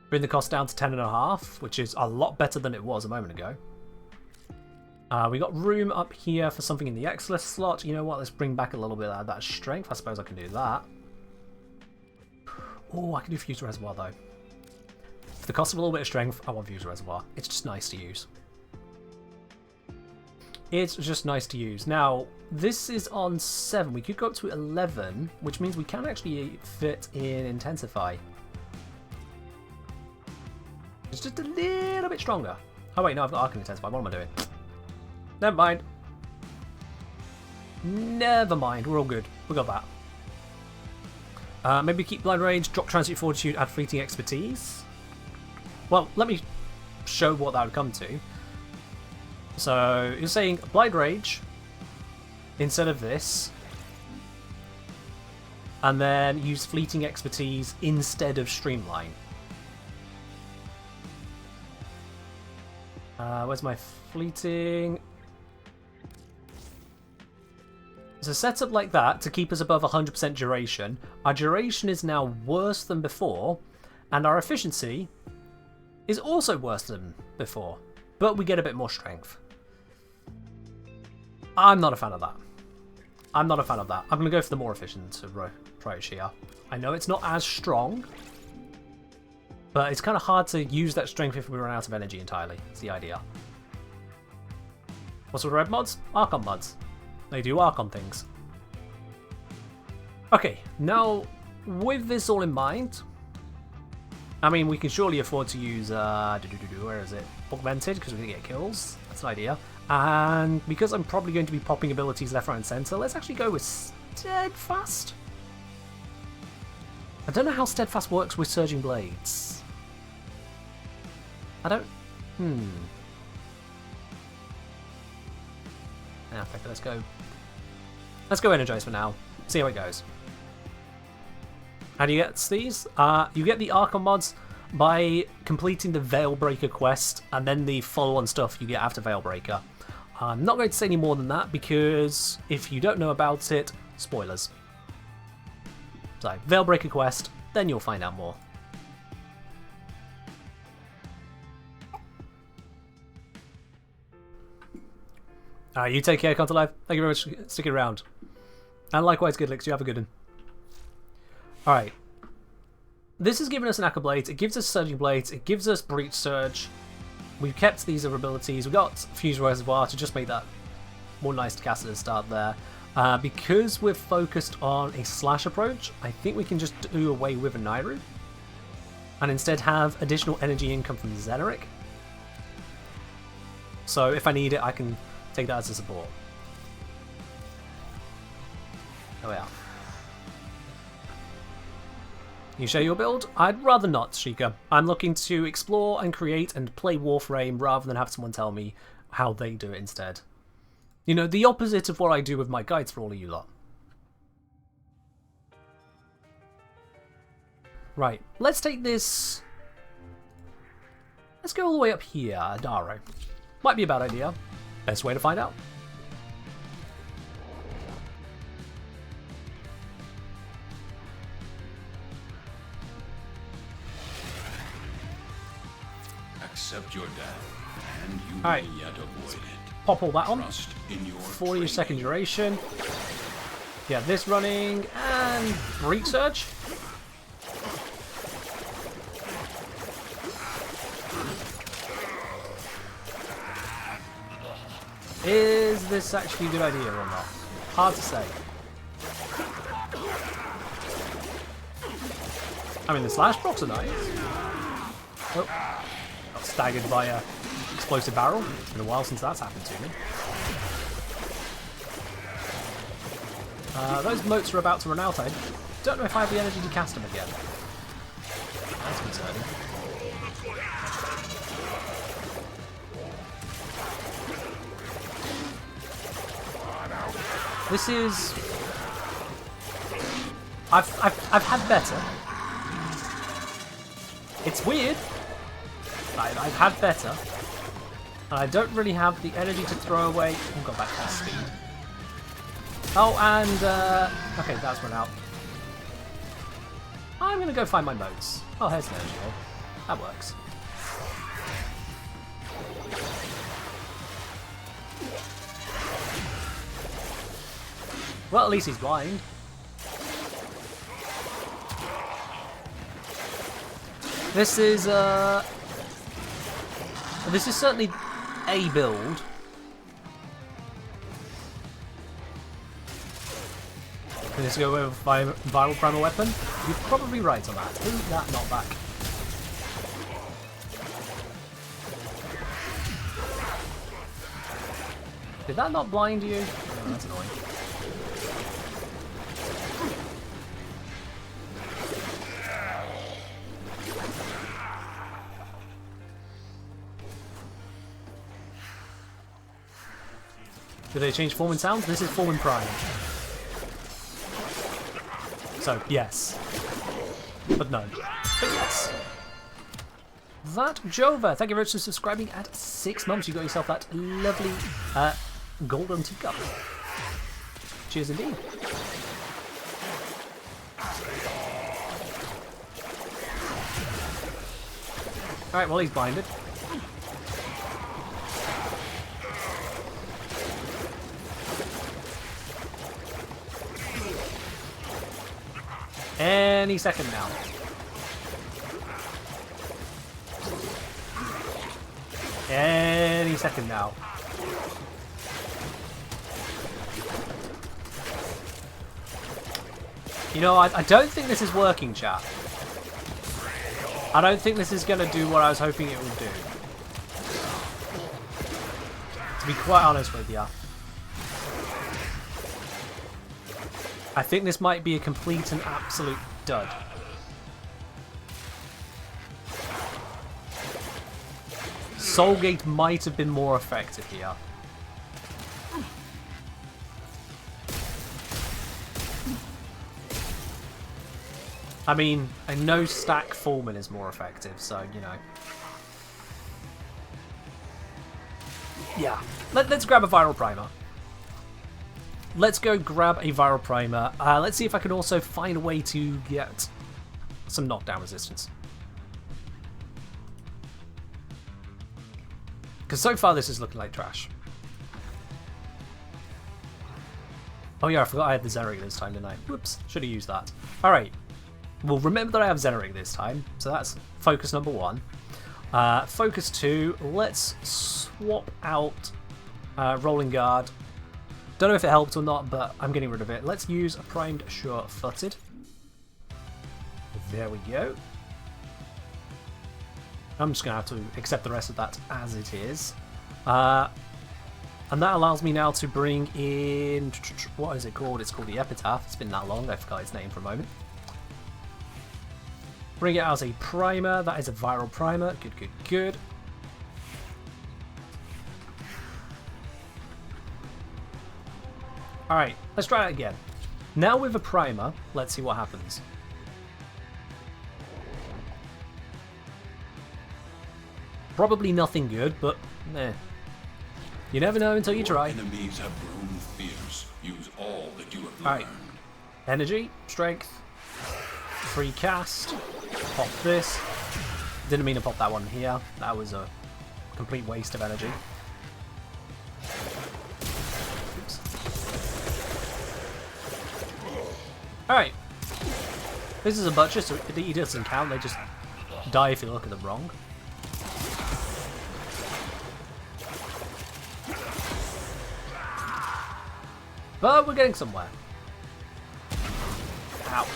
Bring the cost down to 10.5, which is a lot better than it was a moment ago. We got room up here for something in the X-list slot. You know what? Let's bring back a little bit of that strength. I suppose I can do that. Oh, I can do Fuse Reservoir though. For the cost of a little bit of strength, I want Fuse Reservoir. It's just nice to use. It's just nice to use. Now, this is on 7. We could go up to 11, which means we can actually fit in Intensify. It's just a little bit stronger. Oh wait, no, I've got Arc and Intensify. What am I doing? Never mind. Never mind. We're all good. We got that. Maybe keep Blind Rage, drop Transient Fortitude, add Fleeting Expertise. Well, let me show what that would come to. So, you're saying Blind Rage instead of this, and then use Fleeting Expertise instead of Streamline. Where's my Fleeting? So set up like that to keep us above 100% duration. Our duration is now worse than before, and our efficiency is also worse than before, but we get a bit more strength. I'm not a fan of that. I'm not a fan of that. I'm going to go for the more efficient approach here. I know it's not as strong, but it's kind of hard to use that strength if we run out of energy entirely. It's the idea. What's with red mods? Archon mods. They do Archon things. Okay, now with this all in mind, I mean, we can surely afford to use, where is it? Augmented, because we're going to get kills. That's an idea. And because I'm probably going to be popping abilities left, right, and centre, let's actually go with Steadfast. I don't know how Steadfast works with Surging Blades. I don't... Yeah, okay, let's go. Let's go Energize for now. See how it goes. How do you get these? You get the Archon mods by completing the Veilbreaker quest, and then the follow-on stuff you get after Veilbreaker. I'm not going to say any more than that, because if you don't know about it, spoilers. So, Veilbreaker quest, then you'll find out more. You take care, Counter Live. Thank you very much for sticking around. And likewise, Good Licks, you have a good one. Alright. This has given us an Accolade, it gives us Surging Blades, it gives us Breach Surge. We've kept these other abilities, we've got Fuse Reservoir to just make that more nice to cast at the start there. Because we're focused on a slash approach, I think we can just do away with a Nairu. And instead have additional energy income from Zeneric. So if I need it, I can take that as a support. There we are. You share your build? I'd rather not, Sheikah. I'm looking to explore and create and play Warframe rather than have someone tell me how they do it instead. You know, the opposite of what I do with my guides for all of you lot. Right, let's take this... Let's go all the way up here, Daro. Might be a bad idea. Best way to find out. Accept your death, and you Alright. may yet avoid it. Pop all that on. Trust in your 40 second training. duration. Yeah, this running and Breach Surge. Is this actually a good idea or not? Hard to say. I mean, the slash procs are nice. Oh, got staggered by a explosive barrel. It's been a while since that's happened to me. Those motes are about to run out. I don't know if I have the energy to cast them again. That's concerning. This is... I've had better. It's weird. I've had better. And I don't really have the energy to throw away. I've got back fast speed. Oh, and, okay, that's run out. I'm gonna go find my motes. Oh, here's an energy hole. That works. Well, at least he's blind. This is certainly a build. Can this go with viral primal weapon? You're probably right on that. Ooh, that knockback. Did that not blind you? Oh, that's annoying. Do they change form and sounds? This is form and prime. So, yes. But no. But yes. That Jova, thank you very much for subscribing at 6 months. You got yourself that lovely golden teacup. Cheers indeed. Alright, well, he's blinded. Any second now. Any second now. You know, I don't think this is working, chat. I don't think this is going to do what I was hoping it would do. To be quite honest with you. I think this might be a complete and absolute dud. Soulgate might have been more effective here. I mean, a no-stack Foreman is more effective, so, you know. Yeah. Let's grab a Viral Primer. Let's go grab a Viral Primer. Let's see if I can also find a way to get some knockdown resistance. Because so far this is looking like trash. Oh yeah, I forgot I had the Zerig this time, didn't I? Whoops, should have used that. Alright. Well, remember that I have Zerig this time, so that's focus number 1. Focus 2, let's swap out Rolling Guard. Don't know if it helped or not, but I'm getting rid of it. Let's use a Primed Sure-Footed. There we go. I'm just going to have to accept the rest of that as it is. And that allows me now to bring in... What is it called? It's called the Epitaph. It's been that long, I forgot its name for a moment. Bring it as a primer. That is a viral primer. Good, good, good. Alright, let's try it again. Now with a primer, let's see what happens. Probably nothing good, but eh. You never know until you try. Enemies have grown fierce. Use all that you have learned. Alright. Energy, strength, free cast, pop this, Didn't mean to pop that one here. That was a complete waste of energy. Oops. Alright. This is a butcher, so he doesn't count. They just die if you look at them wrong. But we're getting somewhere. Ow.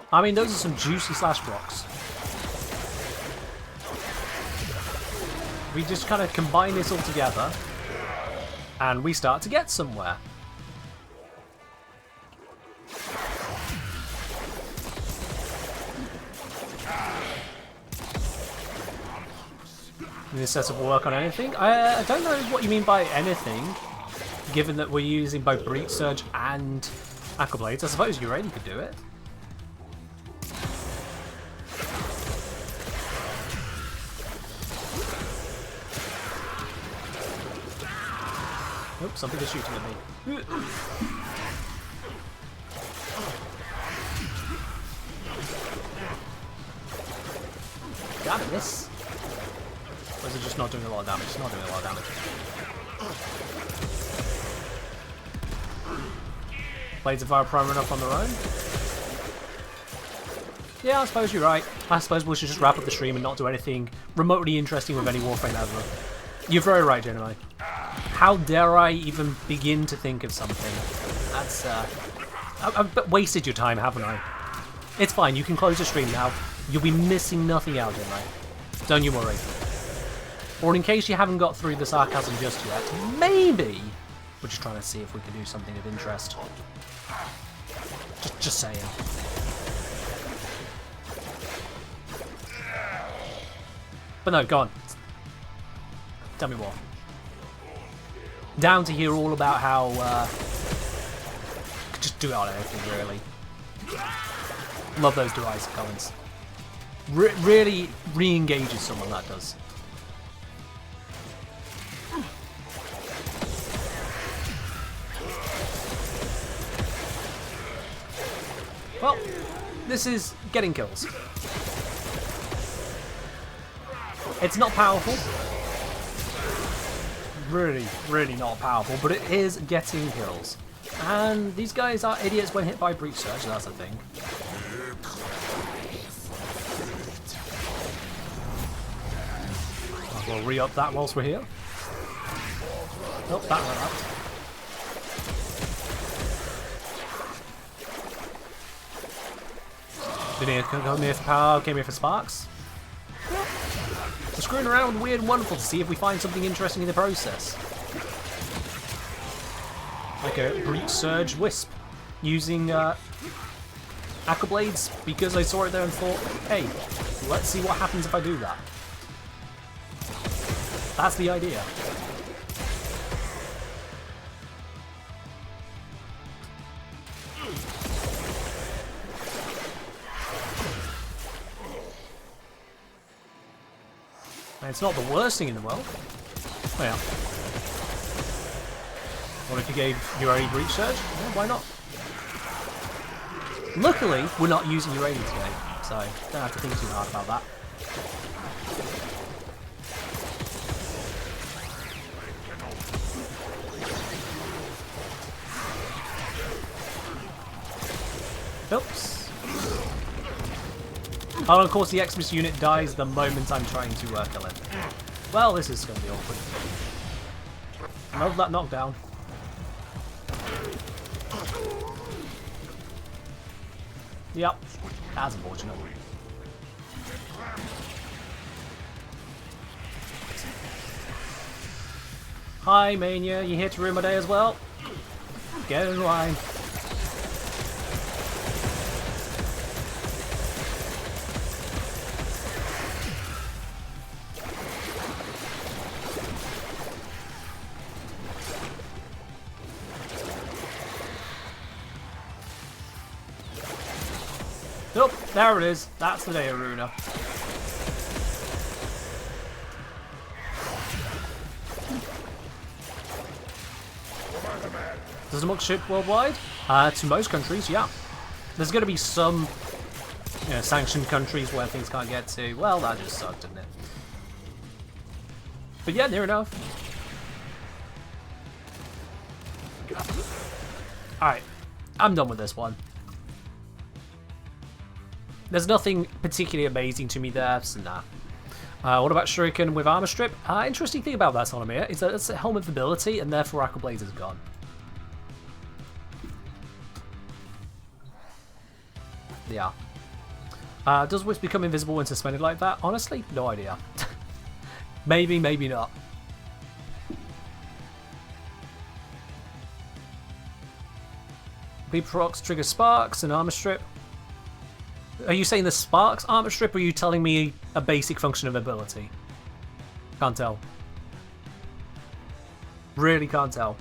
I mean, those are some juicy slash blocks. We just kind of combine this all together, and we start to get somewhere. This setup will work on anything? I don't know what you mean by anything, given that we're using both Breach Surge and Aqua Blades. I suppose Uranium could do it. Oops, something is shooting at me. Damn it, miss. Or is it just not doing a lot of damage? It's not doing a lot of damage. Blades of Fire prime enough on their own. Yeah, I suppose you're right. I suppose we should just wrap up the stream and not do anything remotely interesting with any Warframe Asma. You're very right, Gemini. How dare I even begin to think of something? That's, I've wasted your time, haven't I? It's fine, you can close the stream now. You'll be missing nothing out, Gemini. Don't you worry. Or in case you haven't got through the sarcasm just yet, maybe we're just trying to see if we can do something of interest. Just saying. But no, go on. Tell me more. Down to hear all about how just do it on anything, really. Love those derisive comments. Really re-engages someone, that does. Well, this is getting kills. It's not powerful. Really not powerful, but it is getting kills. And these guys are idiots when hit by Breach Surge, that's the thing. We'll re-up that whilst we're here. Oh, that went up. Didn't he come here for power, came here for sparks? We're screwing around weird and wonderful to see if we find something interesting in the process. Like a Breach Surge Wisp. Using Aqua Blades because I saw it there and thought, hey, let's see what happens if I do that. That's the idea. And it's not the worst thing in the world. Well, what if you gave your only Breach Surge? Yeah, why not? Luckily, we're not using uranium today, so don't have to think too hard about that. Oops. Oh, and of course the Xmas unit dies the moment I'm trying to kill it. Well, this is going to be awkward. Love that knockdown. Yep, that's unfortunate. Hi, Mania, you here to ruin my day as well? Get in line. Oh, there it is. That's the day, Aruna. Does the mug ship worldwide? To most countries, yeah. There's going to be some sanctioned countries where things can't get to. Well, that just sucked, didn't it? But yeah, near enough. Alright, I'm done with this one. There's nothing particularly amazing to me there, so nah. What about Shuriken with Armor Strip? Interesting thing about that Sonomir is that it's a helmet ability, and therefore Aqua Blades is gone. Yeah. Does Wisp become invisible when suspended like that? Honestly, no idea. Maybe, maybe not. Beep Rocks trigger Sparks and Armor Strip. Are you saying the Sparks Armor Strip, or are you telling me a basic function of ability? Can't tell. Really can't tell.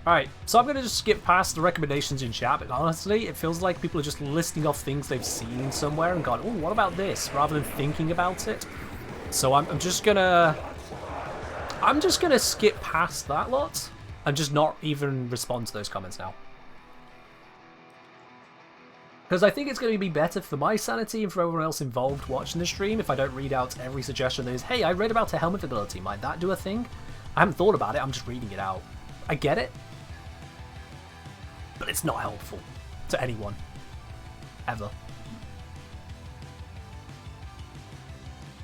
Alright, so I'm going to just skip past the recommendations in chat, but honestly, it feels like people are just listing off things they've seen somewhere and gone, oh, what about this? Rather than thinking about it. So I'm just gonna skip past that lot and just not even respond to those comments now. Because I think it's going to be better for my sanity and for everyone else involved watching the stream if I don't read out every suggestion that is, hey, I read about a helmet ability, might that do a thing? I haven't thought about it, I'm just reading it out. I get it, but it's not helpful to anyone. Ever.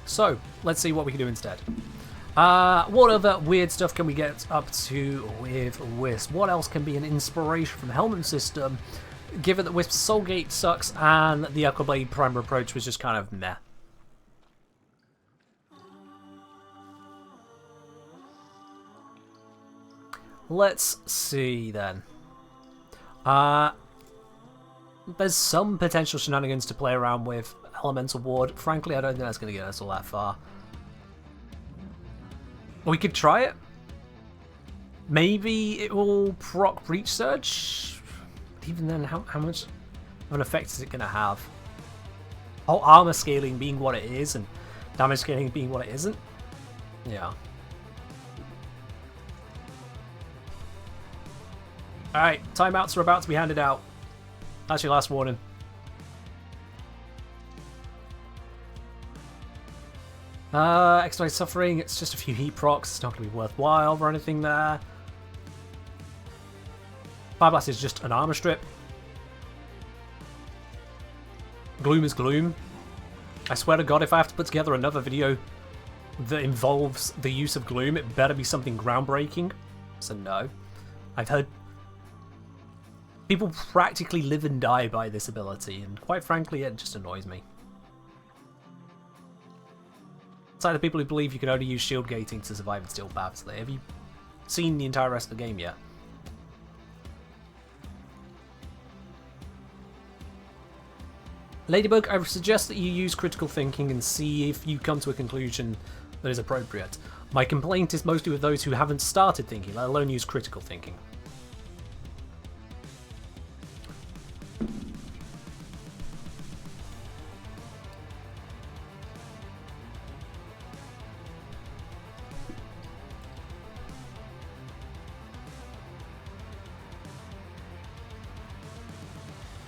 So, let's see what we can do instead. What other weird stuff can we get up to with Wisp? What else can be an inspiration from the helmet system, given that Wisp's Soulgate sucks and the Aquablade Primer approach was just kind of meh? Let's see then. There's some potential shenanigans to play around with Elemental Ward. Frankly, I don't think that's going to get us all that far. We could try it. Maybe it will proc Breach Surge. Even then, how much of an effect is it going to have? Oh, armor scaling being what it is and damage scaling being what it isn't? Yeah. Alright, timeouts are about to be handed out. That's your last warning. Expedite Suffering, it's just a few heat procs, it's not going to be worthwhile or anything there. Fire Blast is just an armor strip. Gloom is gloom. I swear to God, if I have to put together another video that involves the use of gloom, it better be something groundbreaking. So no. I've heard people practically live and die by this ability, and quite frankly, it just annoys me. It's like the people who believe you can only use shield gating to survive in steel paths. Have you seen the entire rest of the game yet? Ladybug, I would suggest that you use critical thinking and see if you come to a conclusion that is appropriate. My complaint is mostly with those who haven't started thinking, let alone use critical thinking.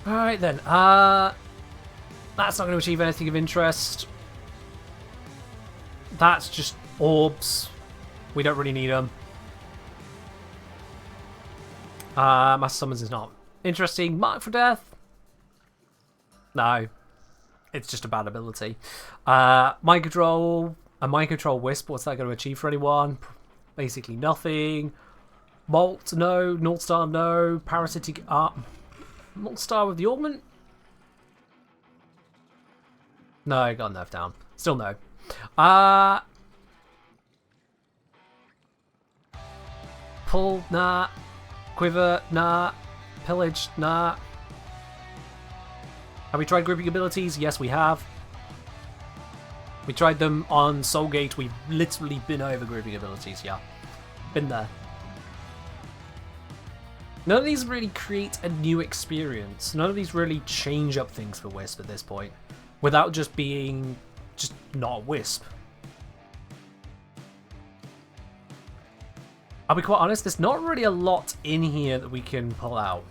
Alright then, that's not going to achieve anything of interest. That's just orbs. We don't really need them. Master Summons is not interesting. Mark for Death? No. It's just a bad ability. Mind Control. A Mind Control Wisp, what's that going to achieve for anyone? Basically nothing. Molt, no. North Star, no. Parasitic Molt Star with the Augment? No, I got nerfed down. Still no. Pull, nah. Quiver, nah. Pillage, nah. Have we tried grouping abilities? Yes, we have. We tried them on Soulgate. We've literally been over grouping abilities, yeah. Been there. None of these really create a new experience. None of these really change up things for Wisp at this point. Without just being not Wisp. I'll be quite honest, there's not really a lot in here that we can pull out.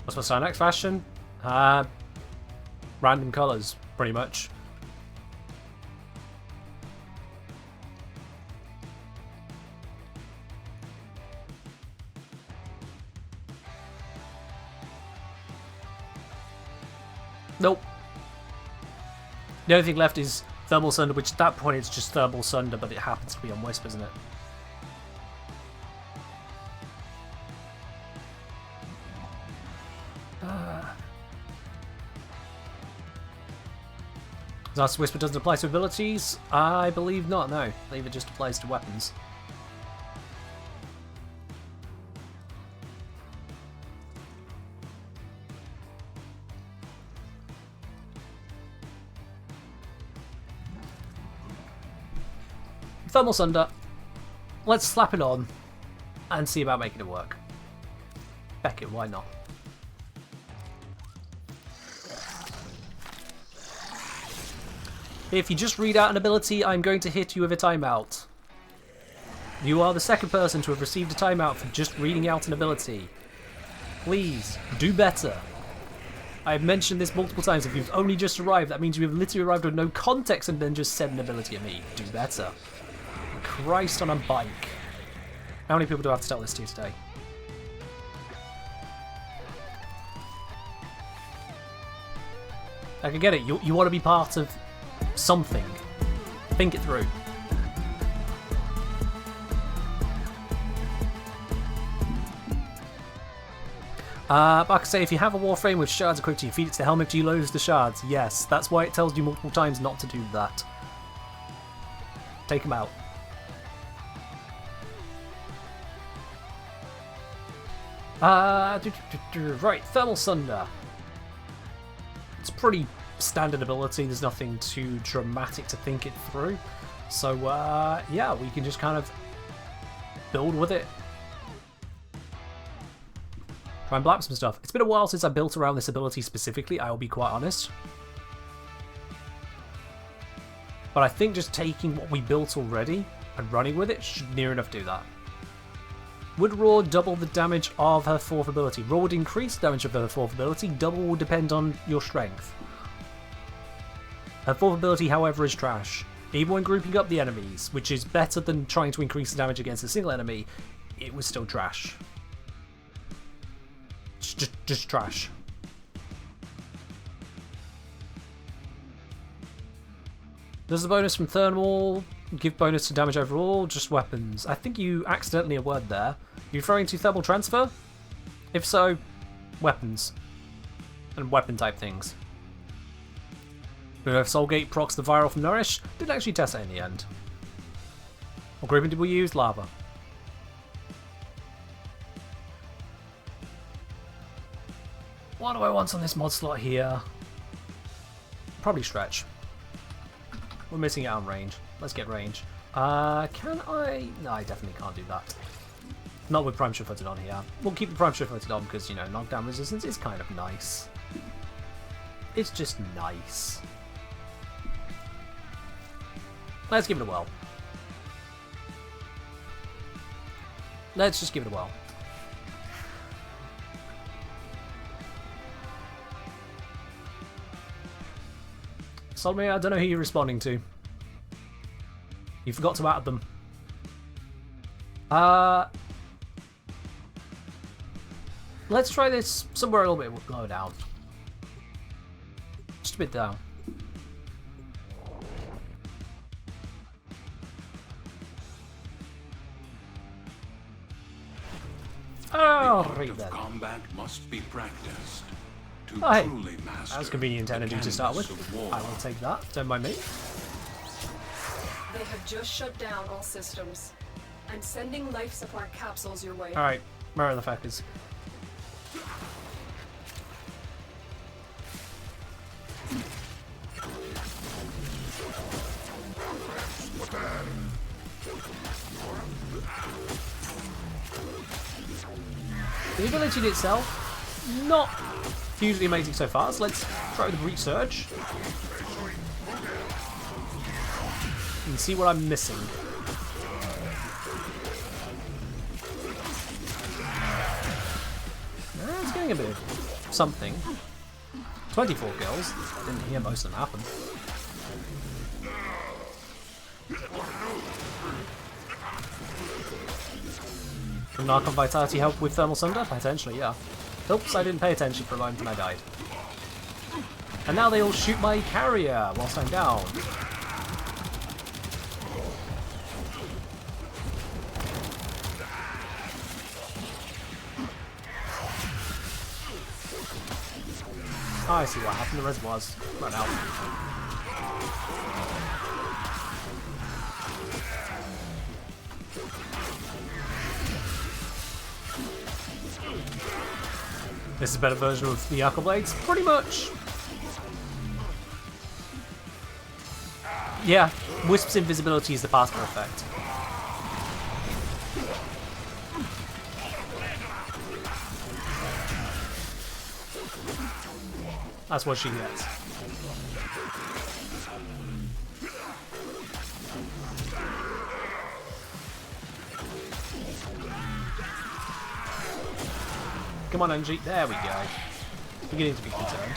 What's my next fashion? Random colours, pretty much. Nope. The only thing left is Thermal Sunder, which at that point it's just Thermal Sunder, but it happens to be on Wisp, isn't it? Last Whisper doesn't apply to abilities? I believe not, no. I believe it just applies to weapons. Thermal Sunder. Let's slap it on and see about making it work. Heck it, why not? If you just read out an ability, I'm going to hit you with a timeout. You are the second person to have received a timeout for just reading out an ability. Please, do better. I've mentioned this multiple times. If you've only just arrived, that means you have literally arrived with no context and then just said an ability at me. Do better. Christ on a bike. How many people do I have to tell this to today? I can get it. You want to be part of something. Think it through. But I can say, if you have a Warframe with shards equipped to you, feed it to the helmet, do you lose the shards? Yes, that's why it tells you multiple times not to do that. Take them out. Right, Thermal Sunder. It's pretty standard ability, there's nothing too dramatic to think it through. So, yeah, we can just kind of build with it. Try and blap some stuff. It's been a while since I built around this ability specifically, I will be quite honest. But I think just taking what we built already and running with it should near enough do that. Would Roar double the damage of her 4th ability? Roar would increase the damage of her 4th ability, double will depend on your strength. Her 4th ability, however, is trash. Even when grouping up the enemies, which is better than trying to increase the damage against a single enemy, it was still trash. Just trash. Does the bonus from Thermal give bonus to damage overall? Just weapons. I think you accidentally a word there. You referring to Thermal Transfer? If so, weapons. And weapon type things. If Soulgate procs the viral from Nourish, didn't actually test it in the end. What grouping did we use? Lava. What do I want on this mod slot here? Probably Stretch. We're missing out on range. Let's get range. Can I? No, I definitely can't do that. Not with Prime Sure-Footed on here. We'll keep the Prime Sure-Footed on because, you know, knockdown resistance is kind of nice. It's just nice. Let's give it a whirl. Let's just give it a whirl. Solomon, I don't know who you're responding to. You forgot to add them. Let's try this somewhere a little bit lower down. Just a bit down. Oh, The read art of that. combat must be practiced to Oh, hey. truly master. That was convenient energy to start with. mechanics of war. I will take that. Don't mind me. They have just shut down all systems. I'm sending life support capsules your way. Alright, where are the fuckers? The ability in itself, not hugely amazing so far, so let's try the Breach Surge. and see what I'm missing. It's getting a bit of something. 24 kills. Didn't hear most of them happen. Can Narcon Vitality help with Thermal Sunder? Potentially, yeah. Oops, I didn't pay attention for a moment and I died. And now they all shoot my carrier whilst I'm down. Oh, I see what happened. The reservoirs run out. This is a better version of the Arco Blades? Pretty much. Yeah, Wisp's invisibility is the pass-through effect. That's what she gets. Come on, NG. There we go. Beginning to be concerned.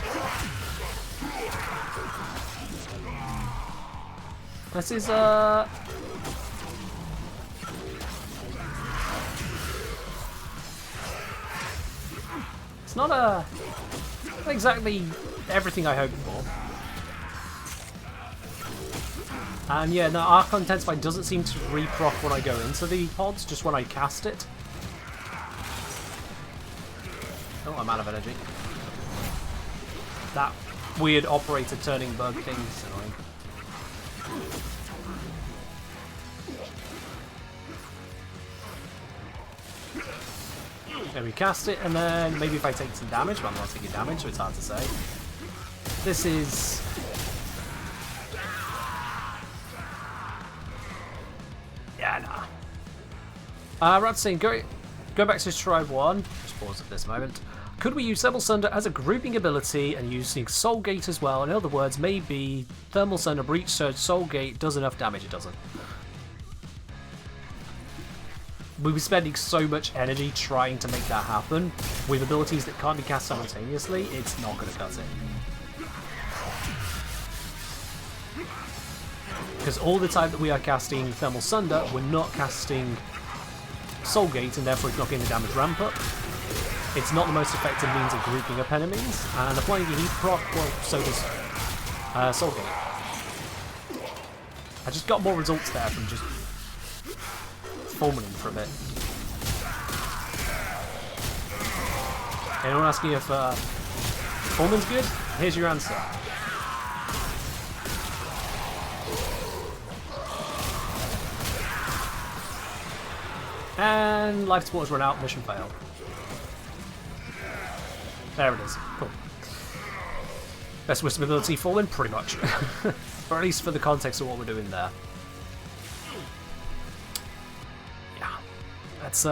This is, it's not exactly everything I hoped for. And yeah, no, Archon Intensify doesn't seem to re-proc when I go into the pods, just when I cast it. Oh, I'm out of energy. That weird operator turning bug thing is annoying. Maybe cast it, and then maybe if I take some damage, but I'm not taking damage, so it's hard to say. This is... yeah, nah. Rat's saying, go back to Tribe 1. Just pause at this moment. Could we use Thermal Sunder as a grouping ability and using Soul Gate as well? In other words, maybe Thermal Sunder, Breach Surge, Soul Gate does enough damage, it doesn't. We'll be spending so much energy trying to make that happen. With abilities that can't be cast simultaneously, it's not going to cut it. Because all the time that we are casting Thermal Sunder, we're not casting Soul Gate, and therefore it's not getting the damage ramp up. It's not the most effective means of grouping up enemies, and applying the heat proc, well, so does Soul Gate. I just got more results there from just fulminating for a bit. Anyone asking if Fulmin's good? Here's your answer. And life support's run out, mission failed. There it is. Cool. Best Wisp ability, Fulmin? Pretty much. Or at least for the context of what we're doing there. Yeah. That's,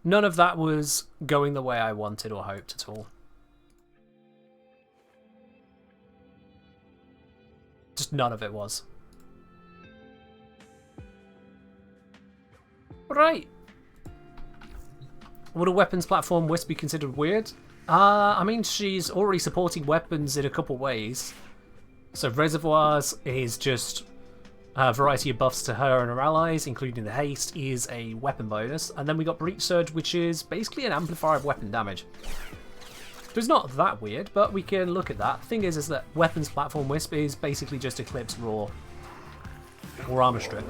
none of that was going the way I wanted or hoped at all. Just none of it was. Right. Would a weapons platform Wisp be considered weird? I mean, she's already supporting weapons in a couple ways. So Reservoirs is just a variety of buffs to her and her allies, including the haste, is a weapon bonus. And then we got Breach Surge, which is basically an amplifier of weapon damage. So it's not that weird, but we can look at that. Thing is that weapons platform Wisp is basically just Eclipse Raw or Armor Strip.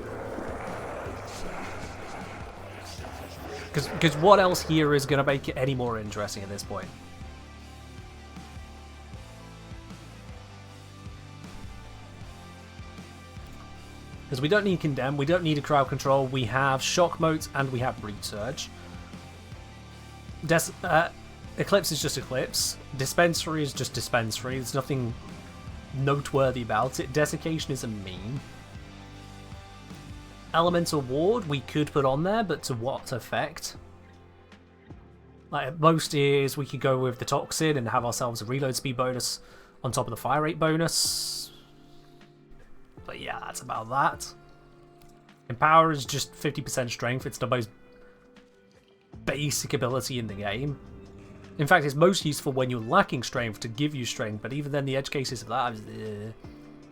Because what else here is going to make it any more interesting at this point? Because we don't need Condemn, we don't need a Crowd Control, we have Shock Motes, and we have Breach Surge. Eclipse is just Eclipse. Dispensary is just Dispensary, there's nothing noteworthy about it. Desiccation is a meme. Elemental Ward we could put on there, but to what effect? Like, at most is we could go with the Toxin and have ourselves a reload speed bonus on top of the fire rate bonus. But yeah, that's about that. Empower is just 50% strength. It's the most basic ability in the game. In fact, it's most useful when you're lacking strength to give you strength, but even then the edge cases of that,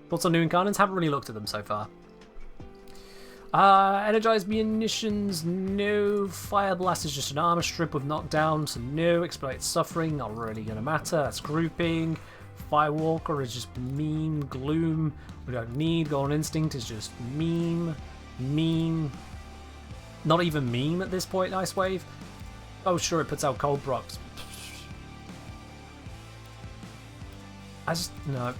thoughts on new incarnates? Haven't really looked at them so far. Energized munitions, no. Fire blast is just an armor strip with knockdown, so no. Expedite suffering, not really gonna matter. That's grouping. Firewalker is just meme. Gloom, we don't need. Golden Instinct is just meme. Meme. Not even meme at this point, Ice Wave. Oh, sure, it puts out cold procs. No.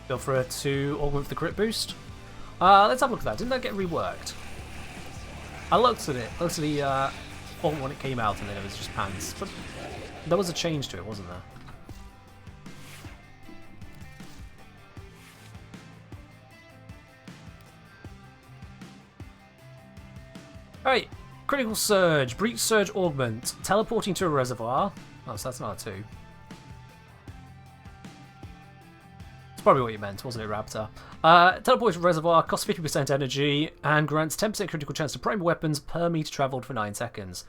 Feel free to augment the crit boost. Let's have a look at that. Didn't that get reworked? I looked at it. Looked at the font when it came out, and then it was just pants. But there was a change to it, wasn't there? Alright, Critical Surge, Breach Surge Augment, teleporting to a reservoir. Oh, so that's not a 2. It's probably what you meant, wasn't it, Raptor? Teleport to a reservoir, costs 50% energy, and grants 10% critical chance to prime weapons per meter travelled for 9 seconds.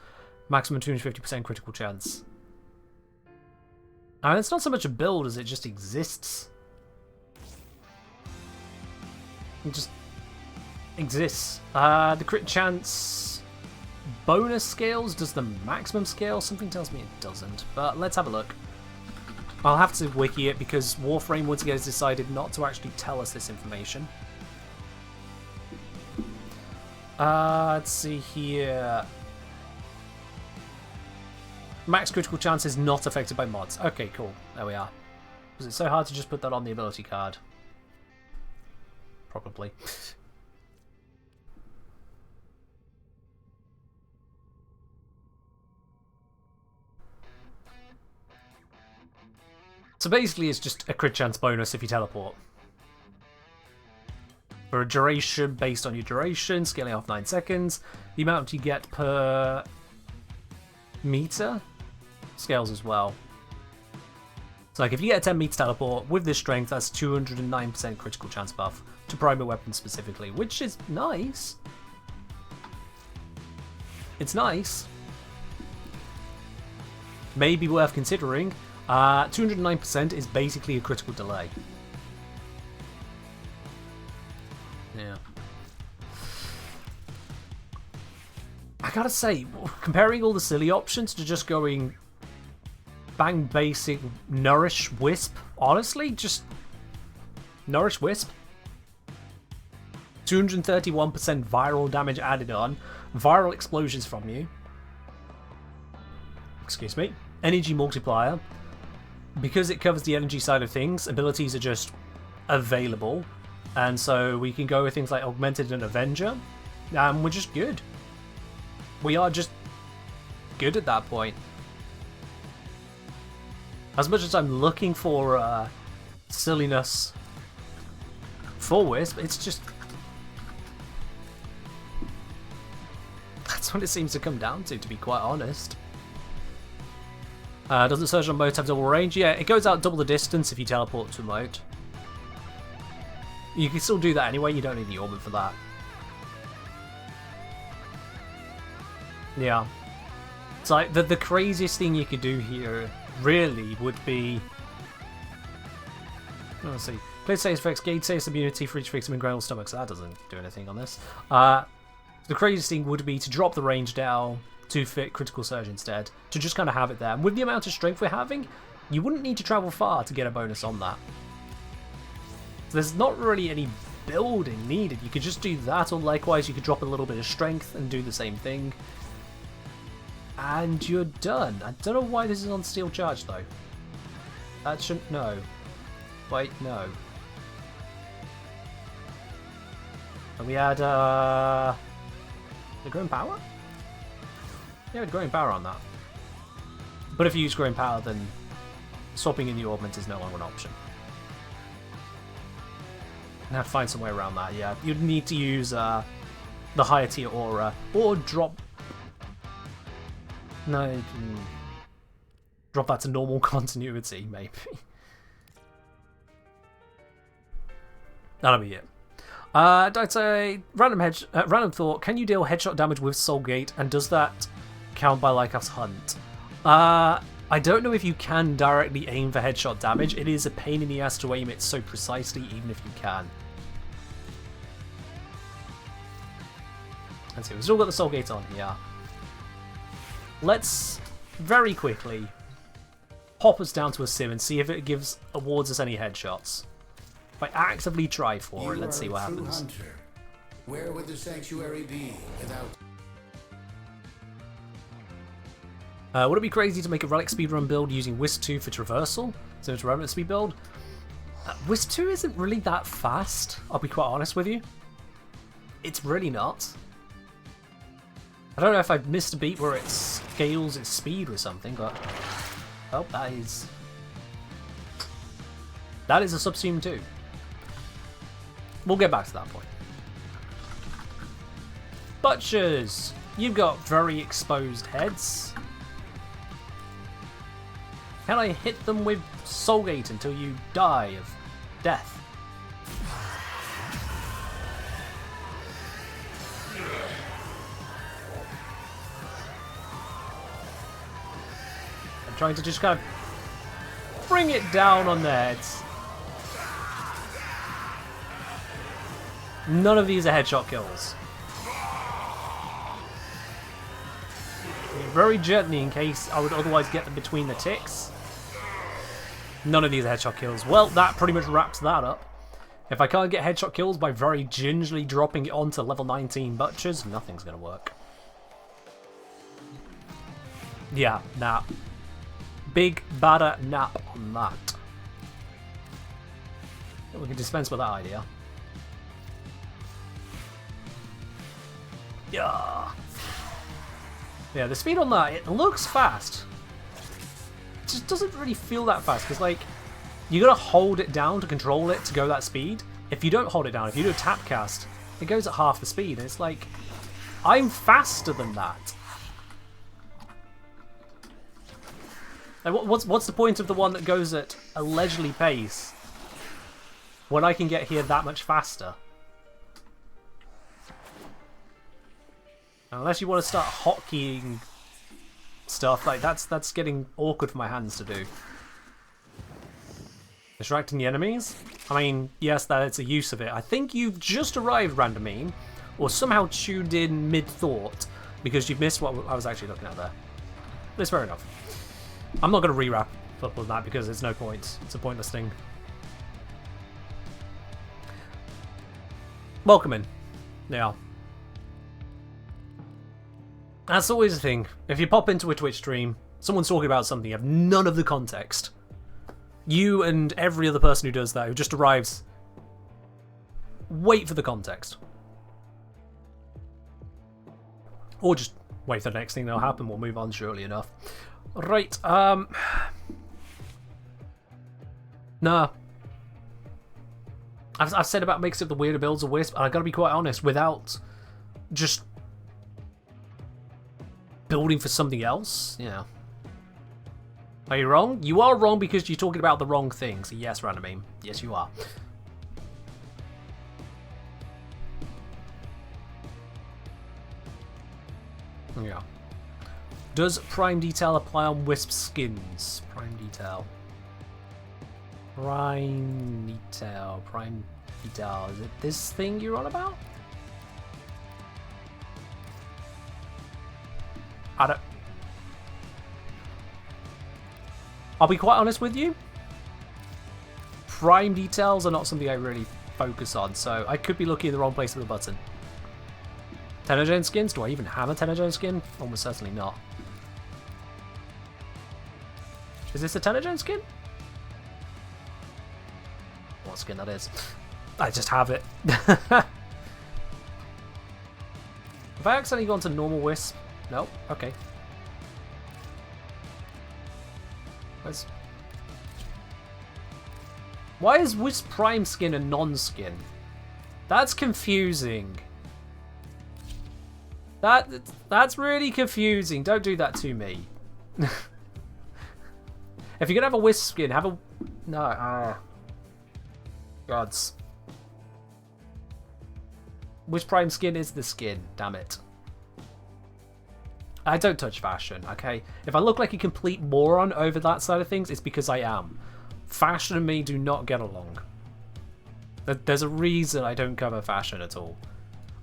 Maximum 250% critical chance. And it's not so much a build as it just exists. It just exists. The crit chance bonus scales, does the maximum scale? Something tells me it doesn't, but let's have a look. I'll have to wiki it because Warframe once again has decided not to actually tell us this information. Let's see here. Max critical chance is not affected by mods. Okay, cool. There we are. Was it so hard to just put that on the ability card? Probably. So basically it's just a crit chance bonus if you teleport. For a duration based on your duration, scaling off 9 seconds, the amount you get per meter scales as well. So like if you get a 10 meter teleport with this strength, that's 209% critical chance buff to primary weapons specifically, which is nice. It's nice. Maybe worth considering. 209% is basically a critical delay. Yeah. I gotta say, comparing all the silly options to just going bang basic Nourish Wisp, honestly, just Nourish Wisp. 231% viral damage added on, viral explosions from you. Excuse me. Energy multiplier. Because it covers the energy side of things, abilities are just available. And so we can go with things like Augmented and Avenger. And we're just good. We are just good at that point. As much as I'm looking for silliness for Wisp, it's just... that's what it seems to come down to be quite honest. Doesn't Surge on moat have double range? Yeah, it goes out double the distance if you teleport to a moat. You can still do that anyway, you don't need the orbit for that. Yeah. It's like, the craziest thing you could do here, really, would be... let's see. Play safe effects, gauge safe immunity for each victim in ground stomachs. That doesn't do anything on this. The craziest thing would be to drop the range down to fit Critical Surge instead, to just kind of have it there. And with the amount of strength we're having, you wouldn't need to travel far to get a bonus on that. So there's not really any building needed. You could just do that, or likewise you could drop a little bit of strength and do the same thing. And you're done. I don't know why this is on steel charge though. That shouldn't... no. Wait, no. And we had the growing power? Yeah, with growing power on that. But if you use growing power, then swapping in the augment is no longer an option. And have to find some way around that, yeah. You'd need to use the higher tier aura, or drop... no, drop that to normal continuity, maybe. That'll be it. I'd say random thought. Can you deal headshot damage with Soulgate, and does that count by Lycos Hunt? I don't know if you can directly aim for headshot damage. It is a pain in the ass to aim it so precisely, even if you can. Let's see, we've still got the Soulgate on here. Let's very quickly pop us down to a sim and see if it awards us any headshots. If I actively try for it, let's see what happens. Hunter. Where would the sanctuary be without... Would it be crazy to make a relic speedrun build using Wisp 2 for traversal? So it's a remnant speed build? Wisp 2 isn't really that fast, I'll be quite honest with you. It's really not. I don't know if I've missed a beat where it scales its speed or something, but... Oh, that is a subsume too. We'll get back to that point. Butchers! You've got very exposed heads. Can I hit them with Soulgate until you die of death? I'm trying to just kind of bring it down on their heads. None of these are headshot kills. Very gently in case I would otherwise get them between the ticks. None of these are headshot kills. Well, that pretty much wraps that up. If I can't get headshot kills by very gingerly dropping it onto level 19 Butchers, nothing's going to work. Yeah, nah. Big badder nap on that. We can dispense with that idea. Yeah. Yeah, the speed on that, it looks fast. It just doesn't really feel that fast, because, like, you gotta hold it down to control it to go that speed. If you don't hold it down, if you do a tap cast, it goes at half the speed, and it's like, I'm faster than that. And what's the point of the one that goes at a leisurely pace when I can get here that much faster? Unless you want to start hotkeying stuff, like that's getting awkward for my hands to do. Distracting the enemies? I mean, yes, that's a use of it. I think you've just arrived, Randomine, or somehow tuned in mid-thought, because you've missed what I was actually looking at there. That's fair enough. I'm not going to re-wrap up on that because there's no point. It's a pointless thing. Welcome in. Yeah. That's always the thing. If you pop into a Twitch stream, someone's talking about something, you have none of the context. You and every other person who does that, who just arrives, wait for the context. Or just wait for the next thing that'll happen, we'll move on shortly enough. Right, nah. I've said about mixing up the weirder builds of Wisp, and I gotta be quite honest, without just building for something else, yeah. Are you wrong? You are wrong because you're talking about the wrong things. Yes, Randomine. Yes, you are. Yeah. Does Prime Detail apply on Wisp skins? Prime Detail. Prime Detail. Prime Detail. Is it this thing you're on about? I'll be quite honest with you. Prime details are not something I really focus on, so I could be looking in the wrong place with the button. Tenogen skins? Do I even have a Tenogen skin? Almost certainly not. Is this a Tenogen skin? What skin that is? I just have it. Have I accidentally gone to normal Wisp? Nope. Okay. Why is Wisp Prime skin a non-skin? That's confusing. That's really confusing. Don't do that to me. If you're gonna have a Wisp skin, have a... No, gods. Wisp Prime skin is the skin, damn it. I don't touch fashion, okay? If I look like a complete moron over that side of things, it's because I am. Fashion and me do not get along. There's a reason I don't cover fashion at all.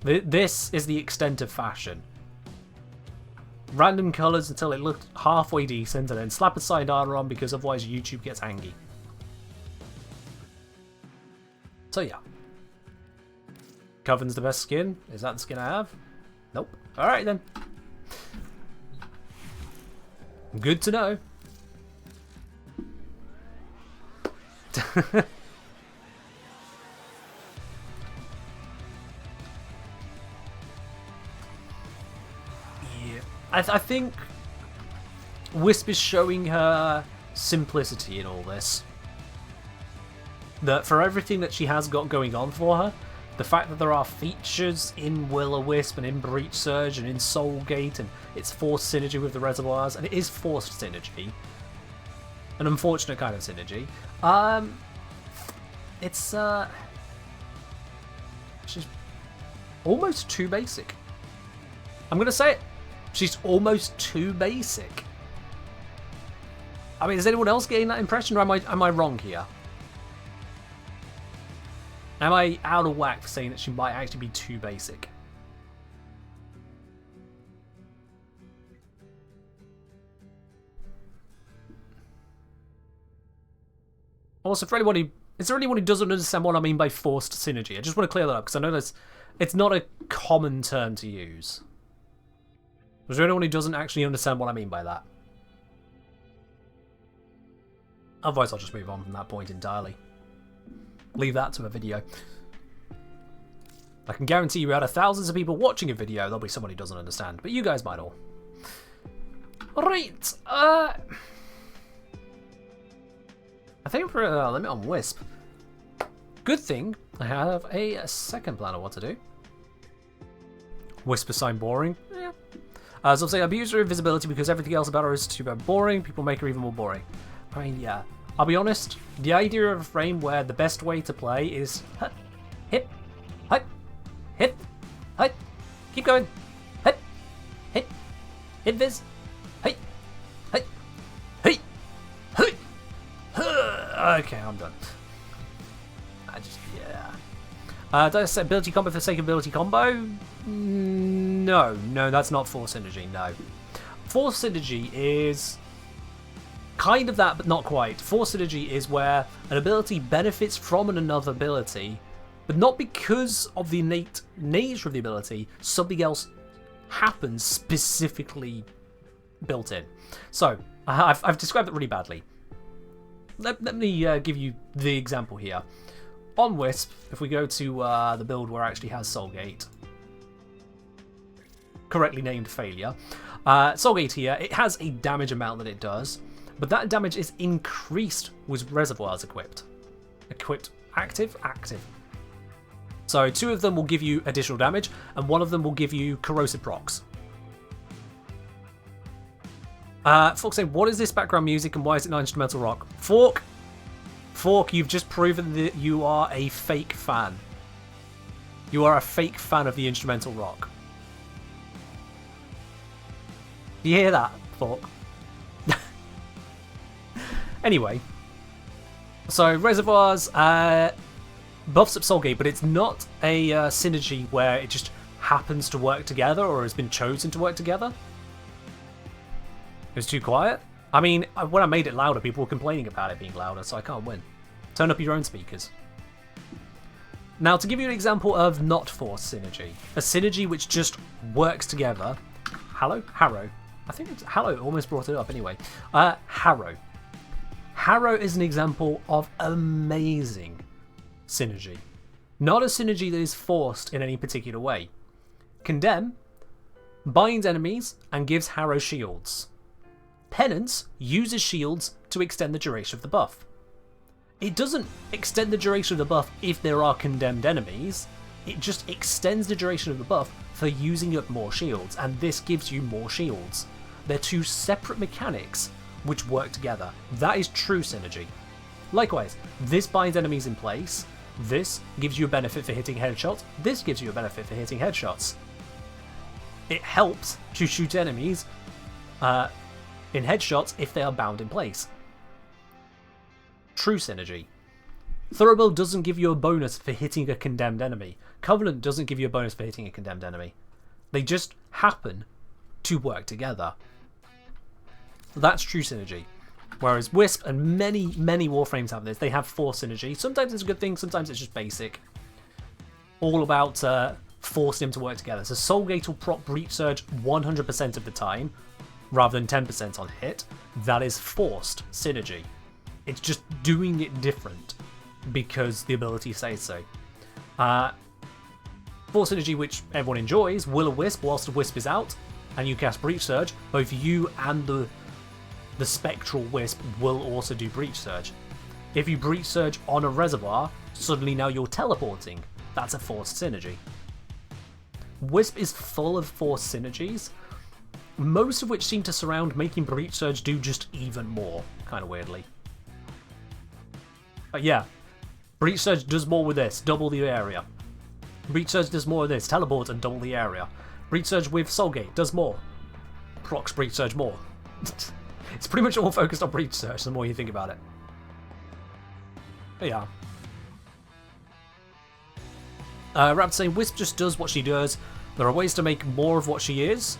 This is the extent of fashion. Random colours until it looked halfway decent, and then slap a side armor on because otherwise YouTube gets angry. So yeah. Coven's the best skin? Is that the skin I have? Nope. Alright then. Good to know. I think Wisp is showing her simplicity in all this. That for everything that she has got going on for her, the fact that there are features in Will-O-Wisp and in Breach Surge and in Soulgate, and it's forced synergy with the reservoirs, and it is forced synergy. An unfortunate kind of synergy. She's almost too basic. I'm gonna say it. She's almost too basic. I mean, is anyone else getting that impression, or am I wrong here? Am I out of whack for saying that she might actually be too basic? Also, for anyone who... Is there anyone who doesn't understand what I mean by forced synergy? I just want to clear that up, because I know it's not a common term to use. Is there anyone who doesn't actually understand what I mean by that? Otherwise, I'll just move on from that point entirely. Leave that to a video. I can guarantee you out of thousands of people watching a video, there'll be someone who doesn't understand. But you guys might all. Right. I think we're at a limit on Wisp. Good thing I have a second plan of what to do. Wisp assign boring. Yeah. As I'll say, abuse her invisibility because everything else about her is too boring. People make her even more boring. I mean, yeah. I'll be honest, the idea of a frame where the best way to play is hit, hit, keep going, hit, viz, hit. Okay, I'm done. Yeah. Did I say ability combo for the sake of ability combo? No, that's not force synergy, no. Force synergy is kind of that, but not quite. Force synergy is where an ability benefits from another ability, but not because of the innate nature of the ability, something else happens specifically built in. So, I've described it really badly. Let me give you the example here. On Wisp, if we go to the build where it actually has Soulgate, correctly named Failure, Soulgate here, it has a damage amount that it does, but that damage is increased with reservoirs equipped. Active. So 2 of them will give you additional damage, and 1 of them will give you corrosive procs. Fork say, what is this background music and why is it not instrumental rock? Fork, you've just proven that you are a fake fan. You are a fake fan of the instrumental rock. Do you hear that, Fork? Anyway, so reservoirs buffs up Soulgate, but it's not a synergy where it just happens to work together or has been chosen to work together. It was too quiet. I mean, when I made it louder, people were complaining about it being louder, so I can't win. Turn up your own speakers. Now, to give you an example of not forced synergy, a synergy which just works together. Harrow? I think it's Harrow almost brought it up anyway. Harrow. Harrow is an example of amazing synergy. Not a synergy that is forced in any particular way. Condemn binds enemies and gives Harrow shields. Penance uses shields to extend the duration of the buff. It doesn't extend the duration of the buff if there are condemned enemies, it just extends the duration of the buff for using up more shields, and this gives you more shields. They're 2 separate mechanics which work together. That is true synergy. Likewise, this binds enemies in place, This gives you a benefit for hitting headshots. This gives you a benefit for hitting headshots. It helps to shoot enemies in headshots if they are bound in place. True synergy. Thoroughbow doesn't give you a bonus for hitting a condemned enemy. Covenant doesn't give you a bonus for hitting a condemned enemy. They just happen to work together. That's true synergy. Whereas Wisp and many Warframes have this. They have force synergy. Sometimes it's a good thing, sometimes it's just basic. All about forcing them to work together. So Soulgate will proc Breach Surge 100% of the time, rather than 10% on hit. That is forced synergy. It's just doing it different because the ability says so. Force synergy, which everyone enjoys, Will-O-Wisp whilst the Wisp is out, and you cast Breach Surge, both you and the Spectral Wisp will also do Breach Surge. If you Breach Surge on a reservoir, suddenly now you're teleporting. That's a forced synergy. Wisp is full of forced synergies, most of which seem to surround making Breach Surge do just even more, kind of weirdly. But yeah, Breach Surge does more with this, double the area. Breach Surge does more of this, teleport and double the area. Breach Surge with Soulgate does more, procs Breach Surge more. It's pretty much all focused on Breach Surge the more you think about it. But yeah. Raptor saying Wisp just does what she does. There are ways to make more of what she is.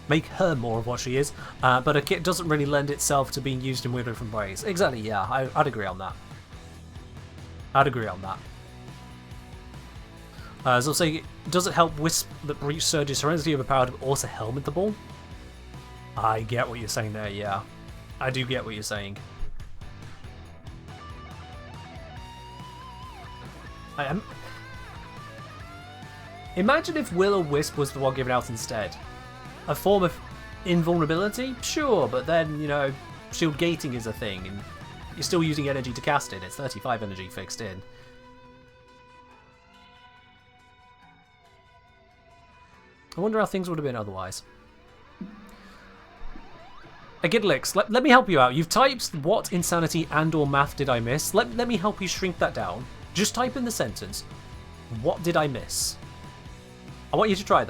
Make her more of what she is. But a kit doesn't really lend itself to being used in weird different ways. Exactly, yeah. I'd agree on that. I'd agree on that. As I'll say, does it help Wisp that Breach Surge is horrendously overpowered but also helmetable? I get what you're saying there, yeah. I do get what you're saying. I am. Imagine if Will-O-Wisp was the one given out instead. A form of invulnerability? Sure, but then, you know, shield gating is a thing, and you're still using energy to cast it. It's 35 energy fixed in. I wonder how things would have been otherwise. Agidlix, let me help you out. You've typed what insanity and or math did I miss? Let me help you shrink that down. Just type in the sentence, what did I miss? I want you to try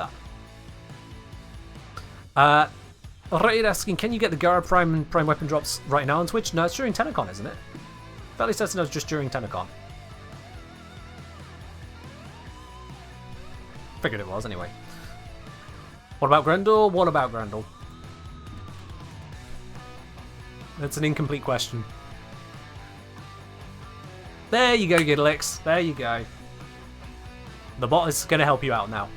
that. Raid asking, can you get the Gara Prime and Prime Weapon drops right now on Twitch? No, it's during TennoCon, isn't it? Fairly certain it's just during TennoCon. Figured it was, anyway. What about Grendel? What about Grendel? That's an incomplete question. There you go, Gidlix. There you go. The bot is going to help you out now.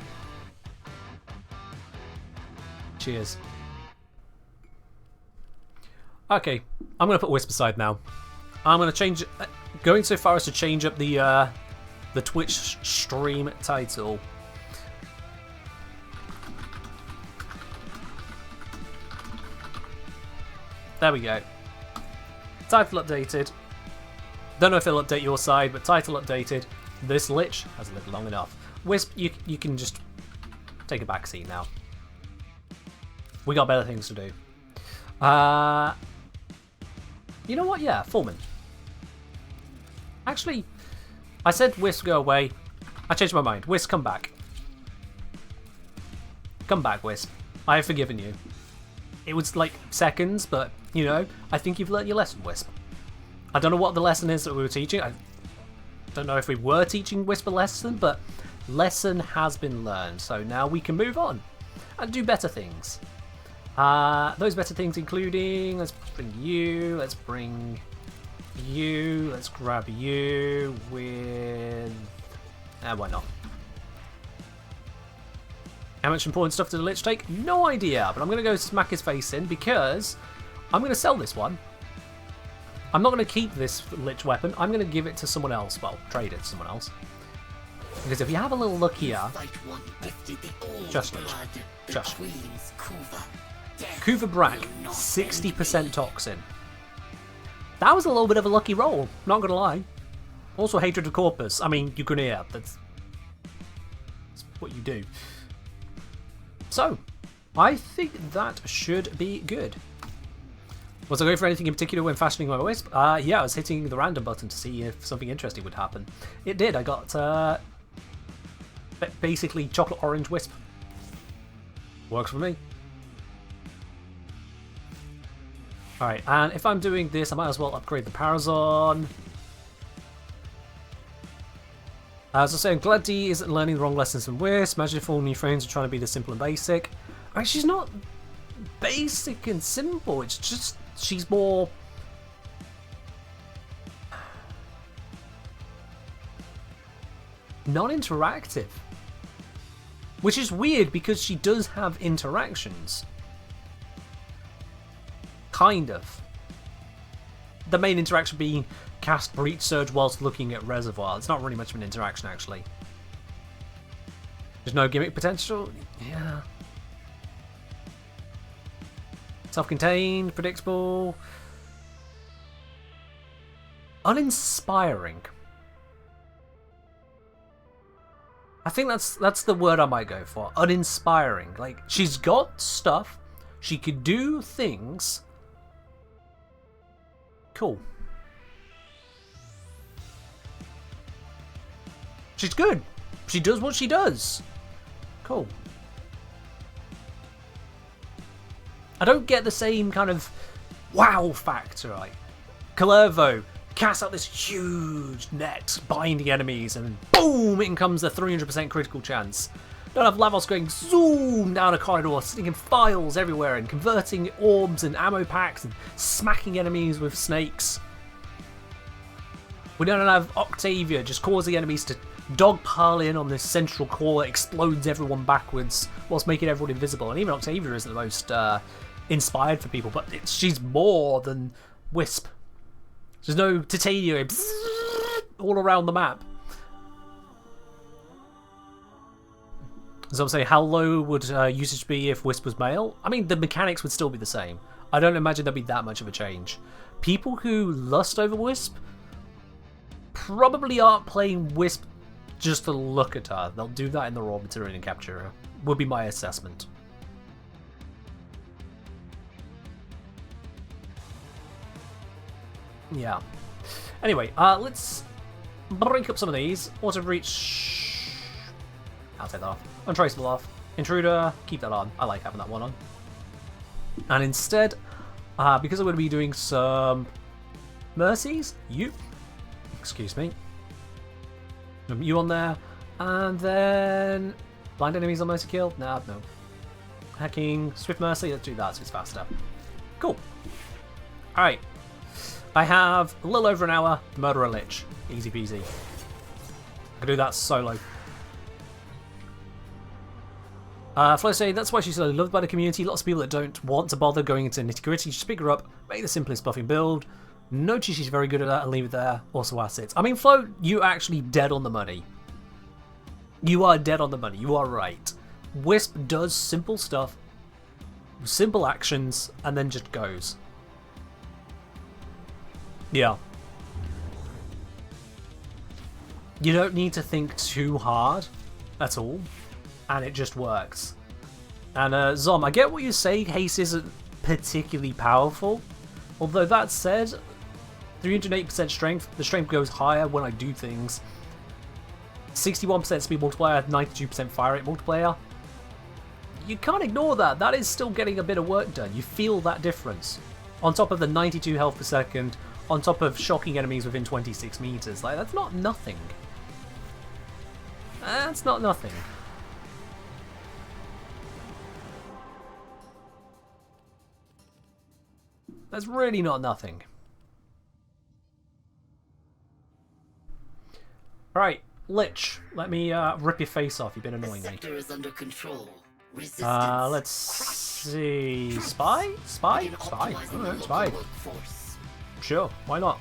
Cheers. Okay, I'm going to put Wisp aside now. I'm going to change... going so far as to change up the Twitch stream title. There we go. Title updated. Don't know if it'll update your side, but title updated. This Lich has lived long enough. Wisp, you can just take a back seat now. We got better things to do. You know what? Yeah, Foreman. Actually, I said Wisp go away. I changed my mind. Wisp, come back. Come back, Wisp. I have forgiven you. It was like seconds, but, you know, I think you've learnt your lesson, Wisp. I don't know what the lesson is that we were teaching. I don't know if we were teaching Wisp a lesson, but lesson has been learned. So now we can move on and do better things. Those better things including, let's bring you, let's bring you, let's grab you with... why not? How much important stuff did the Lich take? No idea, but I'm going to go smack his face in because I'm going to sell this one. I'm not going to keep this Lich weapon. I'm going to give it to someone else. Well, trade it to someone else. Because if you have a little look here... Just Lich. Just. Kuva Brack, 60% Toxin. That was a little bit of a lucky roll, not going to lie. Also Hatred of Corpus. I mean, you can hear. That's what you do. So, I think that should be good. Was I going for anything in particular when fashioning my Wisp? Yeah, I was hitting the random button to see if something interesting would happen. It did. I got basically chocolate orange Wisp. Works for me. Alright, and if I'm doing this, I might as well upgrade the Parazon. As I was saying, glad D isn't learning the wrong lessons from Wisp. Imagine if all new frames are trying to be the simple and basic. Alright, she's not basic and simple, it's just she's more non-interactive. Which is weird because she does have interactions. Kind of. The main interaction being cast Breach Surge whilst looking at Reservoir. It's not really much of an interaction actually. There's no gimmick potential? Yeah. Self-contained, predictable. Uninspiring. I think that's the word I might go for. Uninspiring. Like, she's got stuff. She could do things. Cool. She's good. She does what she does. Cool. I don't get the same kind of wow factor. Like, Calervo casts out this huge net, binding enemies, and boom, in comes the 300% critical chance. Don't have Lavos going zoom down a corridor, sitting in files everywhere, and converting orbs and ammo packs, and smacking enemies with snakes. We don't have Octavia just causing enemies to dogpile in on this central core that explodes everyone backwards, whilst making everyone invisible. And even Octavia isn't the most inspired for people, but she's more than Wisp. There's no Titania all around the map. So I'm saying, how low would usage be if Wisp was male? I mean, the mechanics would still be the same. I don't imagine there'd be that much of a change. People who lust over Wisp probably aren't playing Wisp just to look at her. They'll do that in the raw material and capture her, would be my assessment. Yeah. Anyway, let's break up some of these. Auto Breach. I'll take that off. Untraceable off. Intruder, keep that on. I like having that one on. And instead, because I'm going to be doing some mercies, excuse me. You on there, and then blind enemies on mercy kill. Nah, no. Hacking, swift mercy. Let's do that so it's faster. Cool. All right. I have a little over an hour to murder a Lich. Easy peasy. I can do that solo. Flo say that's why she's so loved by the community. Lots of people that don't want to bother going into nitty gritty just pick her up, make the simplest buffing build. Notice she's very good at that and leave it there. Also assets. I mean, Flo, you actually dead on the money. You are dead on the money. You are right. Wisp does simple stuff, simple actions, and then just goes. Yeah. You don't need to think too hard at all, and it just works. And Zom, I get what you say, haste isn't particularly powerful. Although that said, 308% strength, the strength goes higher when I do things. 61% speed multiplier, 92% fire rate multiplier. You can't ignore that, that is still getting a bit of work done. You feel that difference. On top of the 92 health per second, on top of shocking enemies within 26 meters. Like, that's not nothing. That's not nothing. That's really not nothing. Right, Lich, let me rip your face off. You've been annoying me. Is under control. Let's see. Spy? Spy? Spy. Alright, spy. Sure, why not?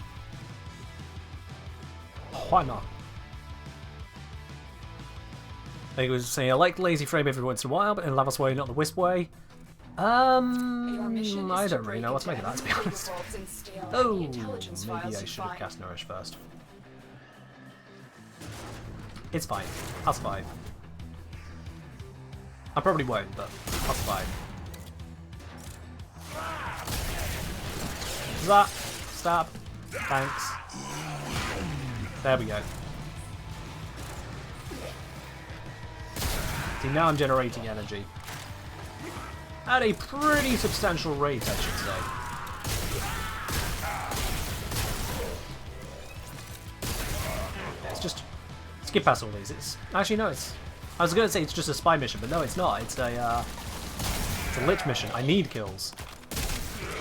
Why not? I was saying, I like lazy frame every once in a while, but in Lavos way, not the Wisp way. I don't really know what to make of that, to be honest. Oh, maybe I should have cast Nourish first. It's fine. I'll survive. I probably won't, but I'll survive. That. Stab. Thanks. There we go. See, now I'm generating energy. At a pretty substantial rate, I should say. Let's just skip past all these. It's actually no, it's. I was going to say it's just a spy mission, but no, it's not. It's a Lich mission. I need kills.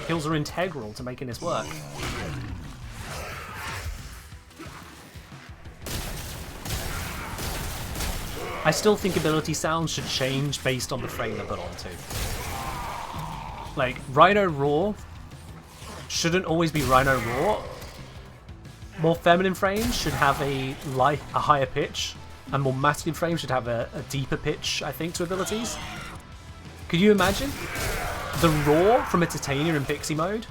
Kills are integral to making this work. I still think ability sounds should change based on the frame they're put onto. Like, Rhino Roar shouldn't always be Rhino Roar. More feminine frames should have a higher pitch, and more masculine frames should have a deeper pitch, I think, to abilities. Could you imagine the Roar from a Titania in Pixie mode?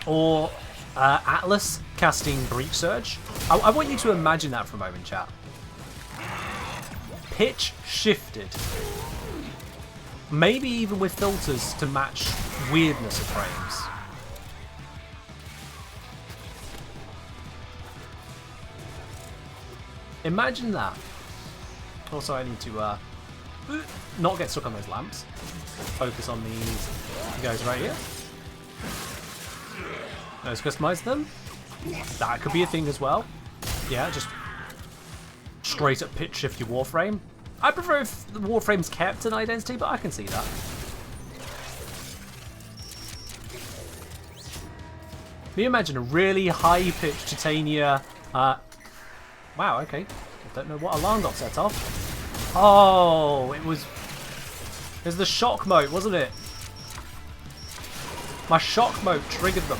Or Atlas casting Breach Surge. I want you to imagine that for a moment, chat. Pitch shifted. Maybe even with filters to match weirdness of frames. Imagine that. Also, I need to not get stuck on those lamps. Focus on these guys right here. Let's customize them. That could be a thing as well. Yeah, just straight up pitch shift your Warframe. I prefer if the Warframe's kept an identity, but I can see that. Can you imagine a really high pitched Titania? Wow, okay. I don't know what alarm got set off. Oh, it was the shock mode, wasn't it? My shock mode triggered them.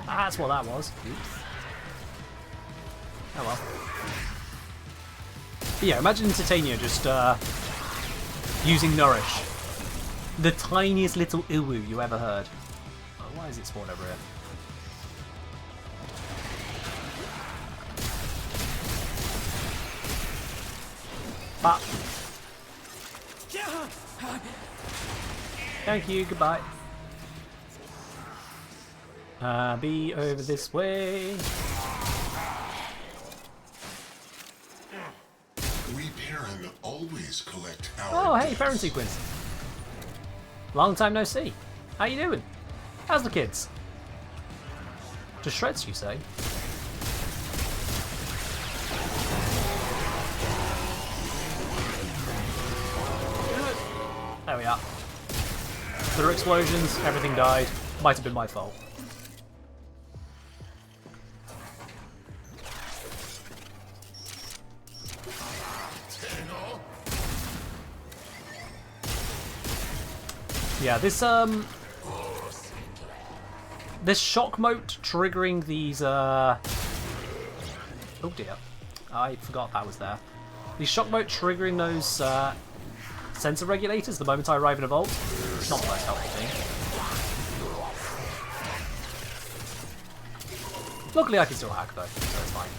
That's what that was. Oops. Oh well. But yeah, imagine Titania just using Nourish. The tiniest little Iwu you ever heard. Oh, why is it spawned over here? Bop. Thank you, goodbye. Be over this way. We Perrin always collect our Oh, hey, gifts. parent sequence. Long time no see. How you doing? How's the kids? To shreds, you say? There we are. There were explosions, everything died. Might have been my fault. Yeah, this shock mote triggering these oh dear. I forgot that was there. These shock mote triggering those sensor regulators the moment I arrive in a vault. It's not the most helpful thing. Luckily I can still hack though, so it's fine.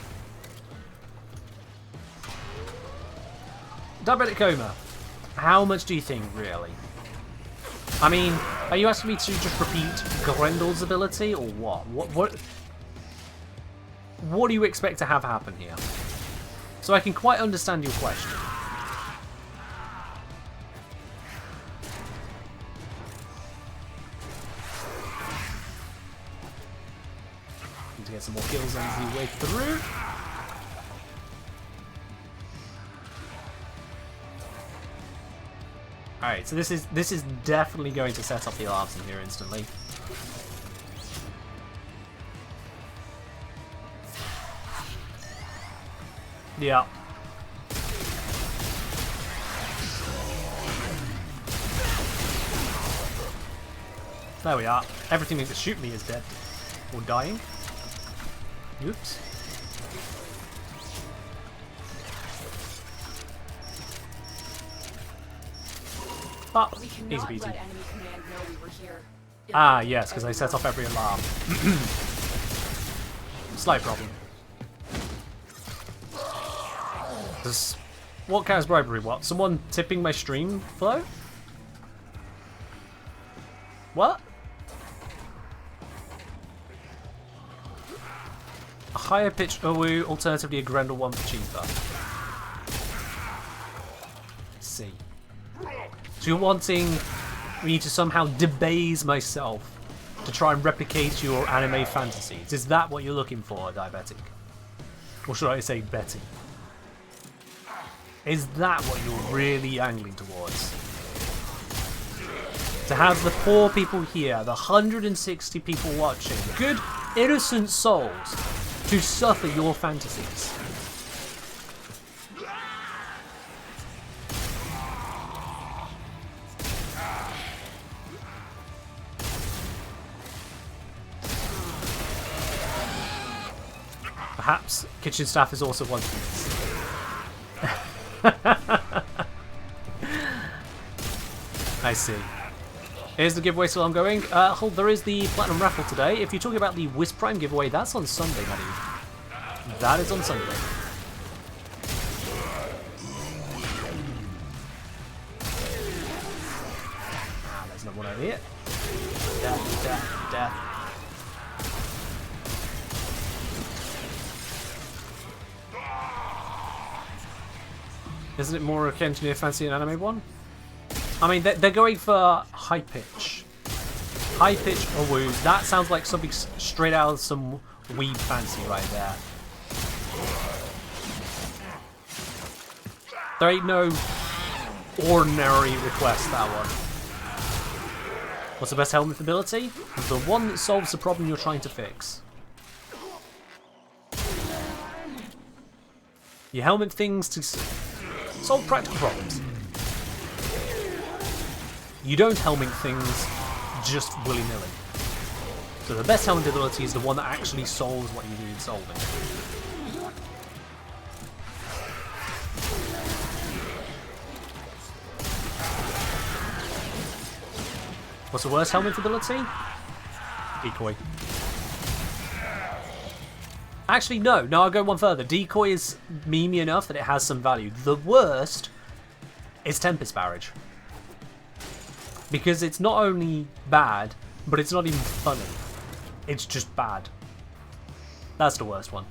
Diabetic Coma. How much do you think, really? I mean, are you asking me to just repeat Grendel's ability, or what? What do you expect to have happen here? So I can quite understand your question. Need to get some more kills on the way through. Alright, so this is definitely going to set up the alarms in here instantly. Yeah. There we are. Everything that can shoot me is dead. Or dying. Oops. Ah, We easy cannot peasy. let enemy command know we were here. Ah, yes, because I set off every alarm. Slight problem. What counts bribery? What? Someone tipping my stream flow? What? A higher pitch Uwu, alternatively a Grendel one for cheaper. Let's see. So you're wanting me to somehow debase myself to try and replicate your anime fantasies. Is that what you're looking for, Diabetic? Or should I say Betty? Is that what you're really angling towards? To have the poor people here, the 160 people watching, good innocent souls, to suffer your fantasies. Perhaps kitchen staff is also wanting this. I see. Here's the giveaway still ongoing. Hold, there is the Platinum Raffle today. If you're talking about the Wisp Prime giveaway, that's on Sunday, buddy. That is on Sunday. Ah, there's not one over here. Death, death, death. Isn't it more akin to Near Fantasy and Anime 1? I mean, they're going for high pitch. High pitch Uwu. That sounds like something straight out of some weeb fancy right there. There ain't no ordinary request, that one. What's the best helmet ability? The one that solves the problem you're trying to fix. You helmet things to solve practical problems. You don't helmet things just willy-nilly. So the best helmet ability is the one that actually solves what you need solving. What's the worst helmet ability? Decoy. Actually, no, I'll go one further. Decoy is memey enough that it has some value. The worst is Tempest Barrage. Because it's not only bad, but it's not even funny. It's just bad. That's the worst one.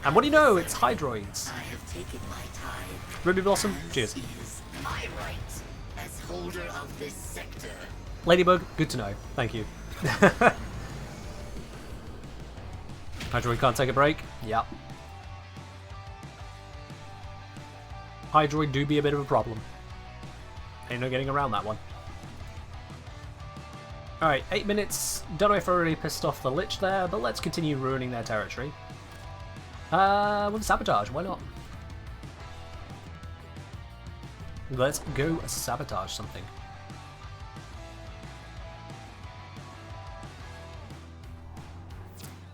And what do you know? It's Hydroids. I have taken my time. Ruby Blossom, cheers. It is my right as holder of this sector. Ladybug, good to know. Thank you. Hydroid can't take a break? Yep. Hydroid do be a bit of a problem. Ain't no getting around that one. Alright, 8 minutes. Don't know if I really pissed off the Lich there, but let's continue ruining their territory. With Sabotage, why not? Let's go sabotage something.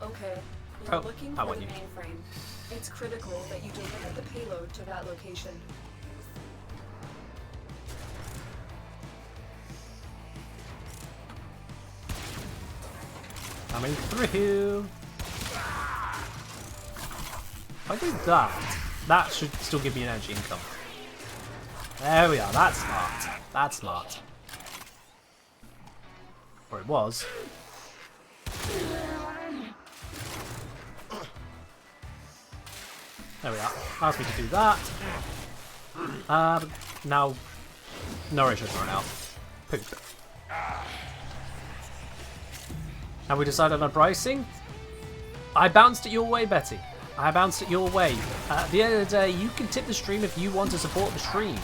Okay, you're looking I for want the you. mainframe. It's critical that you deliver the payload to that location. Coming through. If I do that, that should still give me an energy income. There we are, that's smart. That's smart. Or it was. There we are. Allows me to do that. But now, Nourish has run out. Poop. Have we decided on pricing? I bounced it your way, Betty. I bounced it your way. At the end of the day, you can tip the stream if you want to support the stream.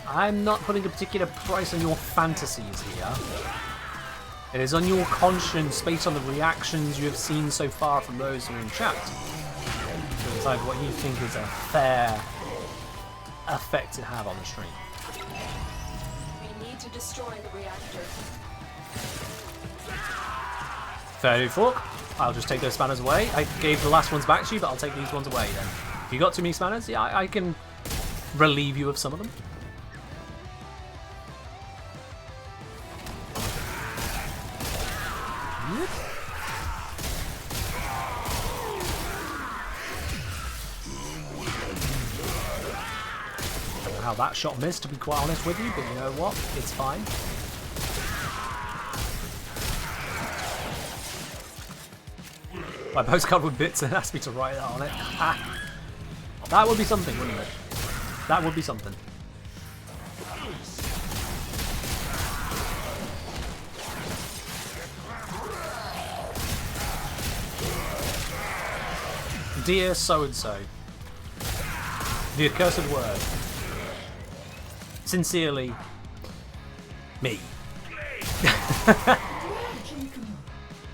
I'm not putting a particular price on your fantasies here. It is on your conscience, based on the reactions you have seen so far from those who are in chat, to decide what you think is a fair effect to have on the stream. We need to destroy the reactor. Fair fork. I'll just take those spanners away. I gave the last ones back to you, but I'll take these ones away then. If you got too many spanners, yeah, I can relieve you of some of them. Yep. How how that shot missed, to be quite honest with you, but you know what? It's fine. My postcard with bits and asked me to write that on it. Ah. That would be something, wouldn't it? That would be something. Dear so-and-so. The accursed word. Sincerely, me.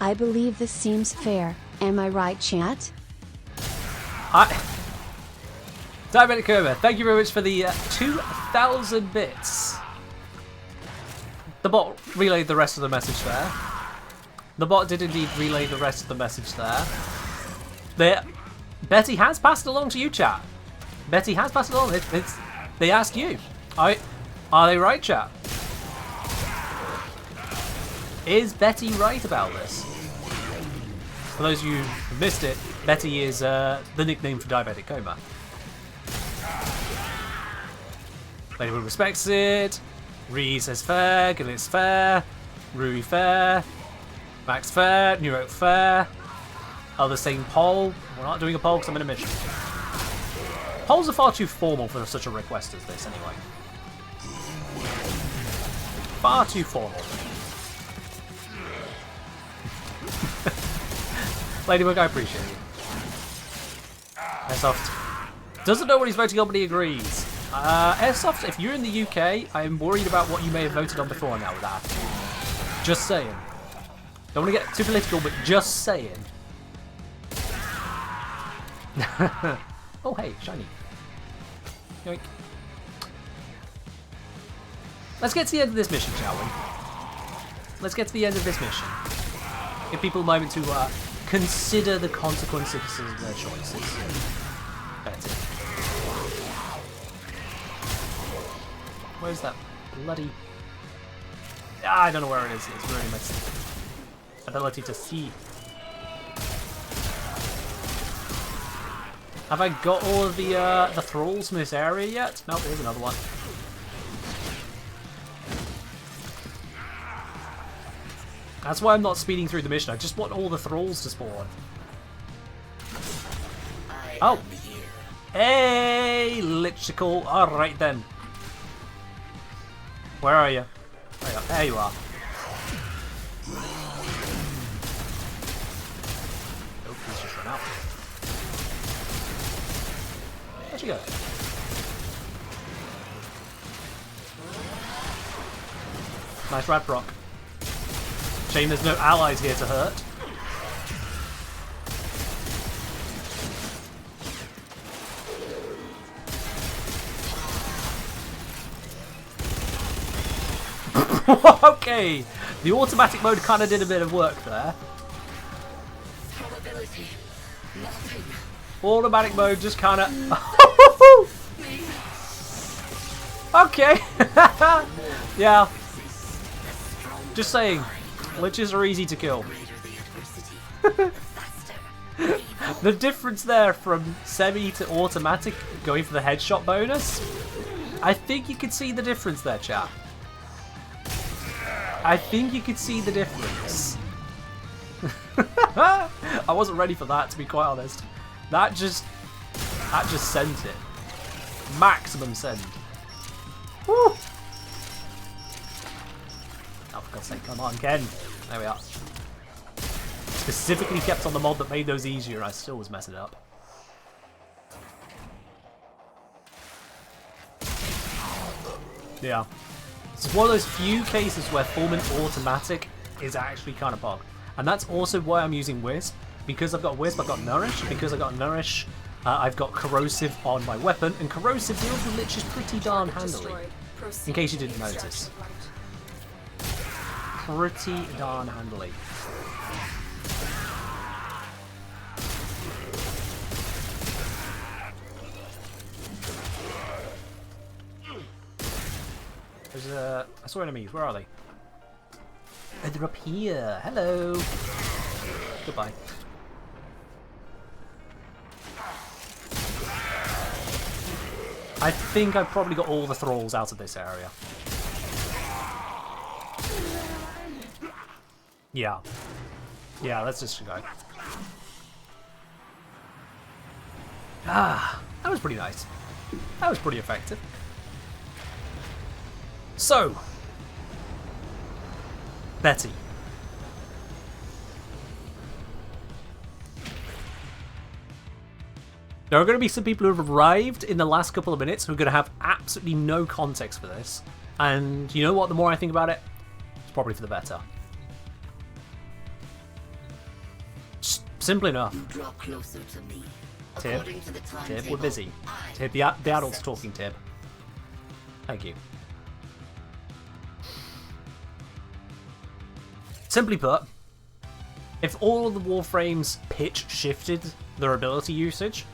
I believe this seems fair, am I right, chat? Diabetic Coma, thank you very much for the 2,000 bits. The bot relayed the rest of the message there. The bot did indeed relay the rest of the message there. Betty has passed it along to you, chat. Betty has passed it along. They asked you. Are they right, chat? Is Betty right about this? For those of you who missed it, Betty is the nickname for Diabetic Coma. Anyone respects it. Ree says fair, Gillis fair, Rui fair, Max fair, Neuro fair. Others saying poll. We're not doing a poll because I'm in a mission. Polls are far too formal for such a request as this, anyway. Far too formal. Ladybug, I appreciate you. Airsoft doesn't know what he's voting on, but he agrees. Airsoft, if you're in the UK, I'm worried about what you may have voted on before now with that. Just saying. Don't want to get too political, but just saying. Oh, hey, shiny. Yoink. Let's get to the end of this mission, shall we? Let's get to the end of this mission. Give people a moment to consider the consequences of their choices. That's it. Where's that bloody... I don't know where it is. It's really my ability to see. Have I got all of the thralls from this area yet? Nope, there's another one. That's why I'm not speeding through the mission. I just want all the thralls to spawn. Oh! Hey, Lichical. Alright then. Where are you? There you are. Oh, he's just run out. Where'd you go? Nice rad proc. Shame there's no allies here to hurt. Okay, the automatic mode kind of did a bit of work there. Automatic mode just kind of... Okay. Yeah. Just saying, Liches are easy to kill. The difference there from semi to automatic going for the headshot bonus, I think you could see the difference there, chat. I think you could see the difference. I wasn't ready for that, to be quite honest. That just sent it. Maximum send. Woo! Oh, for God's sake, come on, Ken. There we are. Specifically kept on the mod that made those easier, I still was messing it up. Yeah. It's one of those few cases where forming automatic is actually kind of bug. And that's also why I'm using Wisp. Because I've got Wisp, I've got Nourish. Because I've got Nourish, I've got Corrosive on my weapon. And Corrosive deals with Liches pretty darn handily. In case you didn't notice. Pretty darn handily. I saw enemies. Where are they? Oh, they're up here. Hello. Goodbye. I think I've probably got all the thralls out of this area. Yeah. Yeah, let's just go. Ah, that was pretty nice. That was pretty effective. So, Betty. There are going to be some people who have arrived in the last couple of minutes who are going to have absolutely no context for this. And you know what? The more I think about it, it's probably for the better. Just simple enough. You draw closer to me. Tib, According to the Tib, timetable, we're busy. I Tib, the adult's accept. talking, Tib. Thank you. Simply put, if all of the Warframes pitch shifted their ability usage,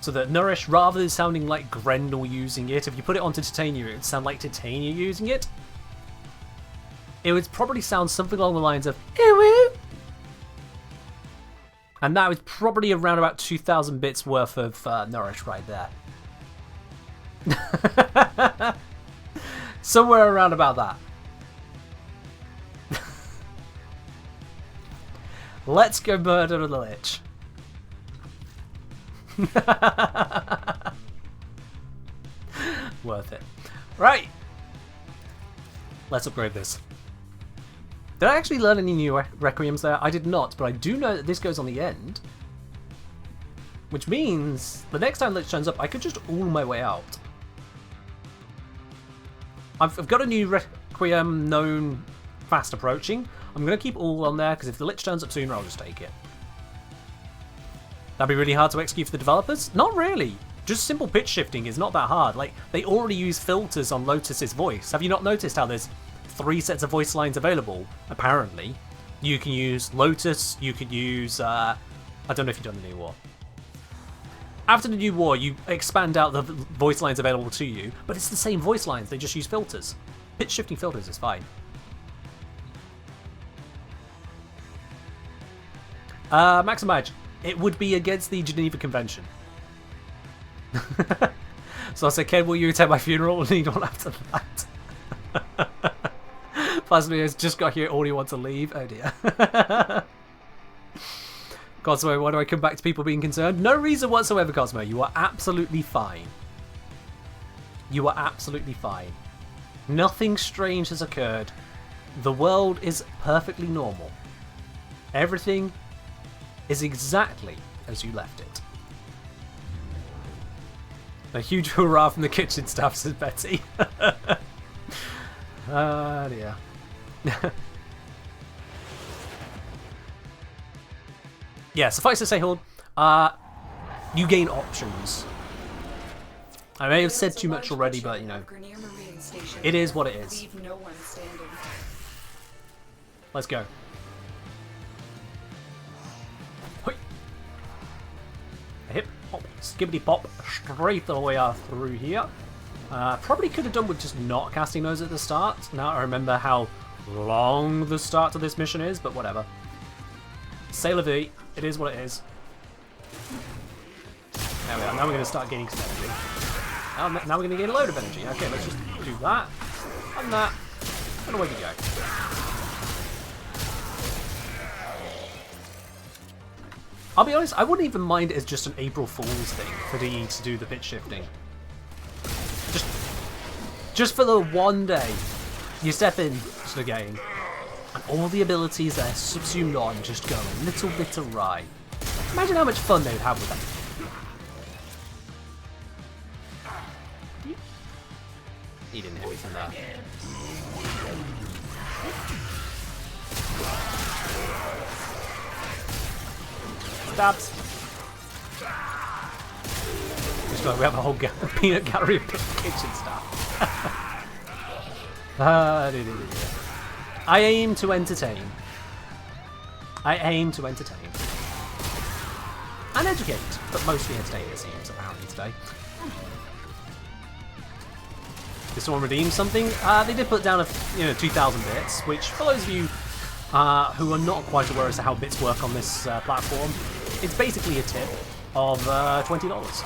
so that Nourish, rather than sounding like Grendel using it, if you put it onto Titania, it would sound like Titania using it. It would probably sound something along the lines of "Ew." And that was probably around about 2,000 bits worth of Nourish right there. Somewhere around about that. Let's go murder the Lich. Worth it. Right. Let's upgrade this. Did I actually learn any new Requiems there? I did not, but I do know that this goes on the end. Which means the next time Lich turns up, I could just all my way out. I've got a new Requiem known fast approaching. I'm going to keep all on there, because if the Lich turns up sooner, I'll just take it. That'd be really hard to execute for the developers? Not really. Just simple pitch shifting is not that hard. Like, they already use filters on Lotus's voice. Have you not noticed how there's 3 sets of voice lines available, apparently? You can use Lotus, you could use... I don't know if you've done the New War. After the New War, you expand out the voice lines available to you, but it's the same voice lines, they just use filters. Pitch shifting filters is fine. Maximage, it would be against the Geneva Convention. So I said, Ken, will you attend my funeral? And you don't after that. Plasmia has just got here, already want to leave. Oh dear. Cosmo, why do I come back to people being concerned? No reason whatsoever, Cosmo. You are absolutely fine. You are absolutely fine. Nothing strange has occurred. The world is perfectly normal. Everything is exactly as you left it. A huge hurrah from the kitchen staff, says Betty. Ah, dear. Yeah, suffice to say, Horde, you gain options. I may have said too much already, but, you know, it is what it is. Leave no one standing. Let's go. Hoi. A hip, hop, skibbity pop, straight the way through here. Probably could have done with just not casting those at the start. Now I remember how long the start to this mission is, but whatever. Sailor V, it is what it is. There we are, now we're going to start gaining some energy. Now we're going to gain a load of energy. Okay, let's just do that, and that, and away we go. I'll be honest, I wouldn't even mind it as just an April Fool's thing for DE to do the pitch shifting. Just for the one day, you step in to the game, and all the abilities they're subsumed on just go a little bit awry. Imagine how much fun they'd have with that. He didn't hit me from there. Stabs. Just like we have a whole peanut gallery of kitchen stuff. I aim to entertain. I aim to entertain. And educate, but mostly entertain, it seems, apparently, today. Did someone redeem something? They did put down 2,000 bits, which, for those of you who are not quite aware as to how bits work on this platform, it's basically a tip of $20.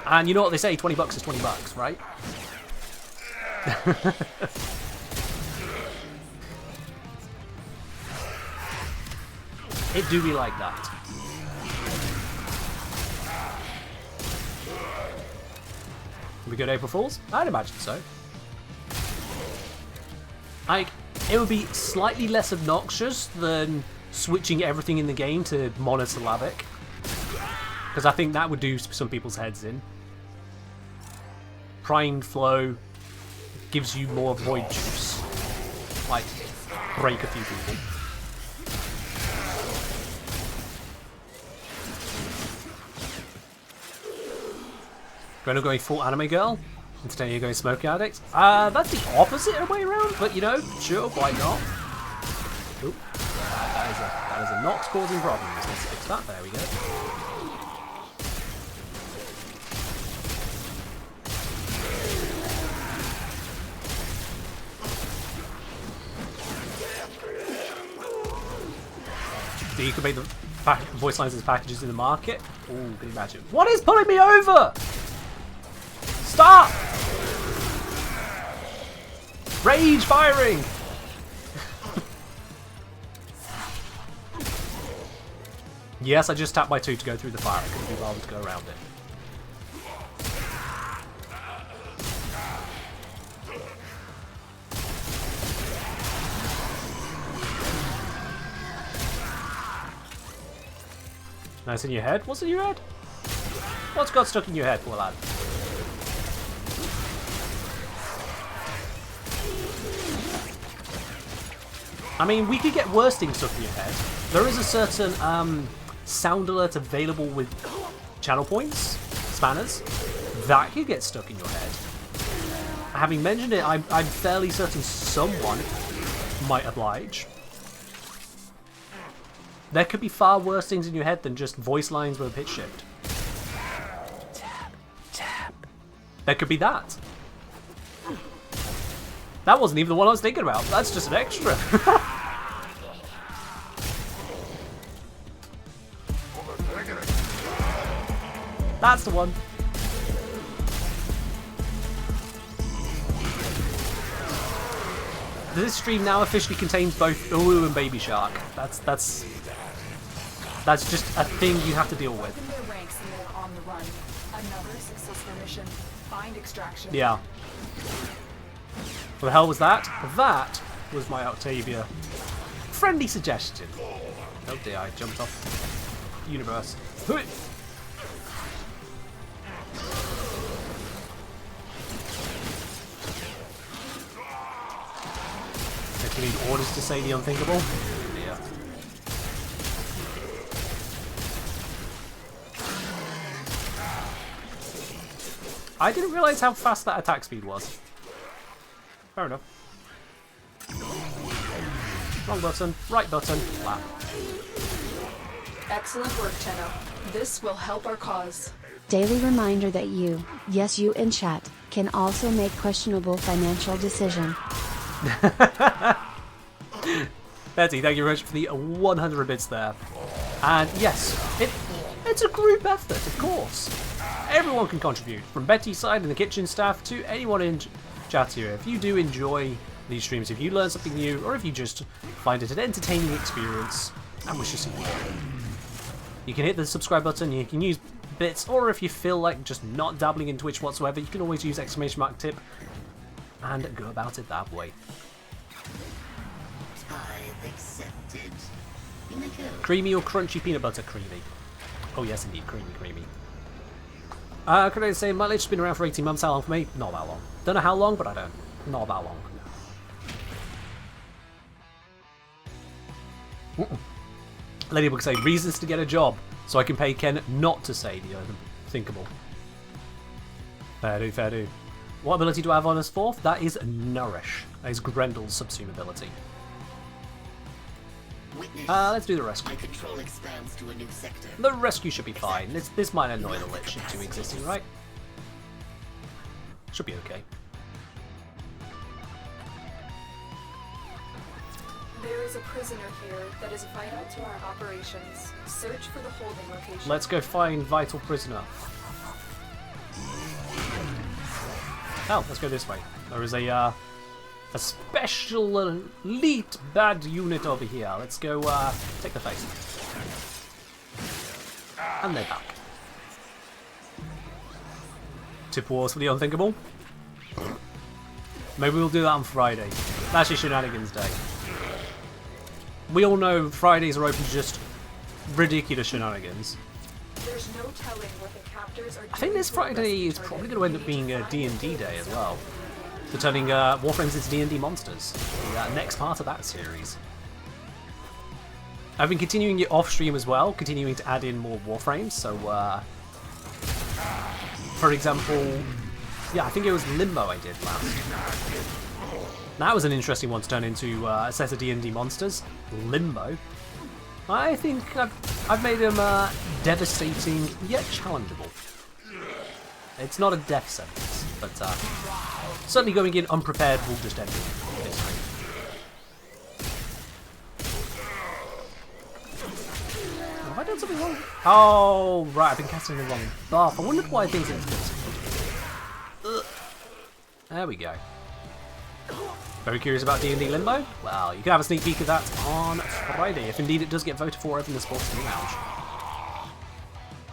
And you know what they say, 20 bucks is 20 bucks, right? It do be like that. We good April Fools? I'd imagine so. Like, it would be slightly less obnoxious than switching everything in the game to monosyllabic. Because I think that would do some people's heads in. Primed flow gives you more void juice. Like, break a few people. Going full anime girl? Instead you're going smoke addict? That's the opposite way around, but you know, sure, why not? Oop. That is a Nox causing problems. Let's fix that, there we go. So you can make the voice lines as packages in the market? Ooh, can you imagine? What is pulling me over? Stop! Rage firing! Yes, I just tapped my 2 to go through the fire. I couldn't be bothered to go around it. Nice in your head? What's in your head? What's got stuck in your head, poor lad? I mean, we could get worse things stuck in your head. There is a certain sound alert available with channel points, spanners, that could get stuck in your head. Having mentioned it, I'm fairly certain someone might oblige. There could be far worse things in your head than just voice lines with a pitch shift. Tap, tap. There could be that. That wasn't even the one I was thinking about. That's just an extra. That's the one. This stream now officially contains both Ulu and Baby Shark. That's just a thing you have to deal with. Open their ranks and they're on the run. Another successful mission. Find extraction. Yeah. What the hell was that? That was my Octavia. Friendly suggestion. Oh dear, I jumped off the universe. Hui. If you need orders to say the unthinkable. Yeah. I didn't realise how fast that attack speed was. Fair enough. Wrong button, right button, lap. Excellent work, Tenno. This will help our cause. Daily reminder that you, yes you in chat, can also make questionable financial decision. Betty, thank you very much for the 100 bits there. And yes, it's a group effort, of course. Everyone can contribute, from Betty's side and the kitchen staff to anyone in chat here. If you do enjoy these streams, if you learn something new, or if you just find it an entertaining experience and wish to see more, you can hit the subscribe button, you can use bits, or if you feel like just not dabbling in Twitch whatsoever, you can always use !tip and go about it that way. I've accepted. Creamy or crunchy peanut butter? Creamy. Oh yes indeed, creamy. Could I say my Lich has been around for 18 months, how long for me? Not that long. Don't know how long, but I don't. Not that long. Ladybug say, reasons to get a job, so I can pay Ken not to say the unthinkable. Fair do. What ability do I have on as 4th? That is Nourish. That is Grendel's subsume ability. Let's do the rescue. My control expands to a new sector. The rescue should be fine. This might annoy the Lich into existing, right? Should be okay. There is a prisoner here that is vital to our operations. Search for the holding location. Let's go find vital prisoner. Oh, let's go this way. There is a special elite bad unit over here. Let's go take the face. And they're back. Tip wars for the unthinkable. Maybe we'll do that on Friday. That's your shenanigans day. We all know Fridays are open to just ridiculous shenanigans. There's no telling what the captors are doing. I think this Friday is probably going to end up being a D&D day as well. They're turning Warframes into D&D monsters. The next part of that series. I've been continuing it off stream as well, continuing to add in more Warframes. So, for example, yeah, I think it was Limbo I did last. That was an interesting one to turn into a set of D&D monsters. Limbo. I think I've made him devastating yet challengeable. It's not a death sentence, but certainly going in unprepared will just end it. Have I done something wrong? Oh, right, I've been casting the wrong buff. I wondered why things didn't fit. There we go. Very curious about D&D Limbo? Well, you can have a sneak peek of that on Friday, if indeed it does get voted for over in the Sports Team Lounge.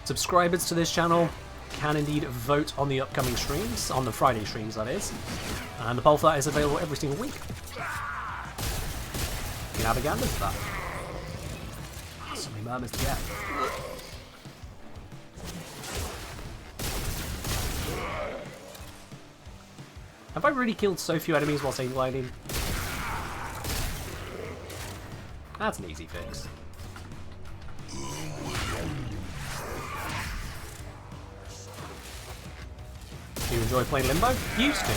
Subscribers to this channel can indeed vote on the upcoming streams, on the Friday streams that is, and the poll for that is available every single week. You can have a gander for that. So many murmurs to get. Have I really killed so few enemies while staying gliding? That's an easy fix. Do you enjoy playing Limbo? Used to.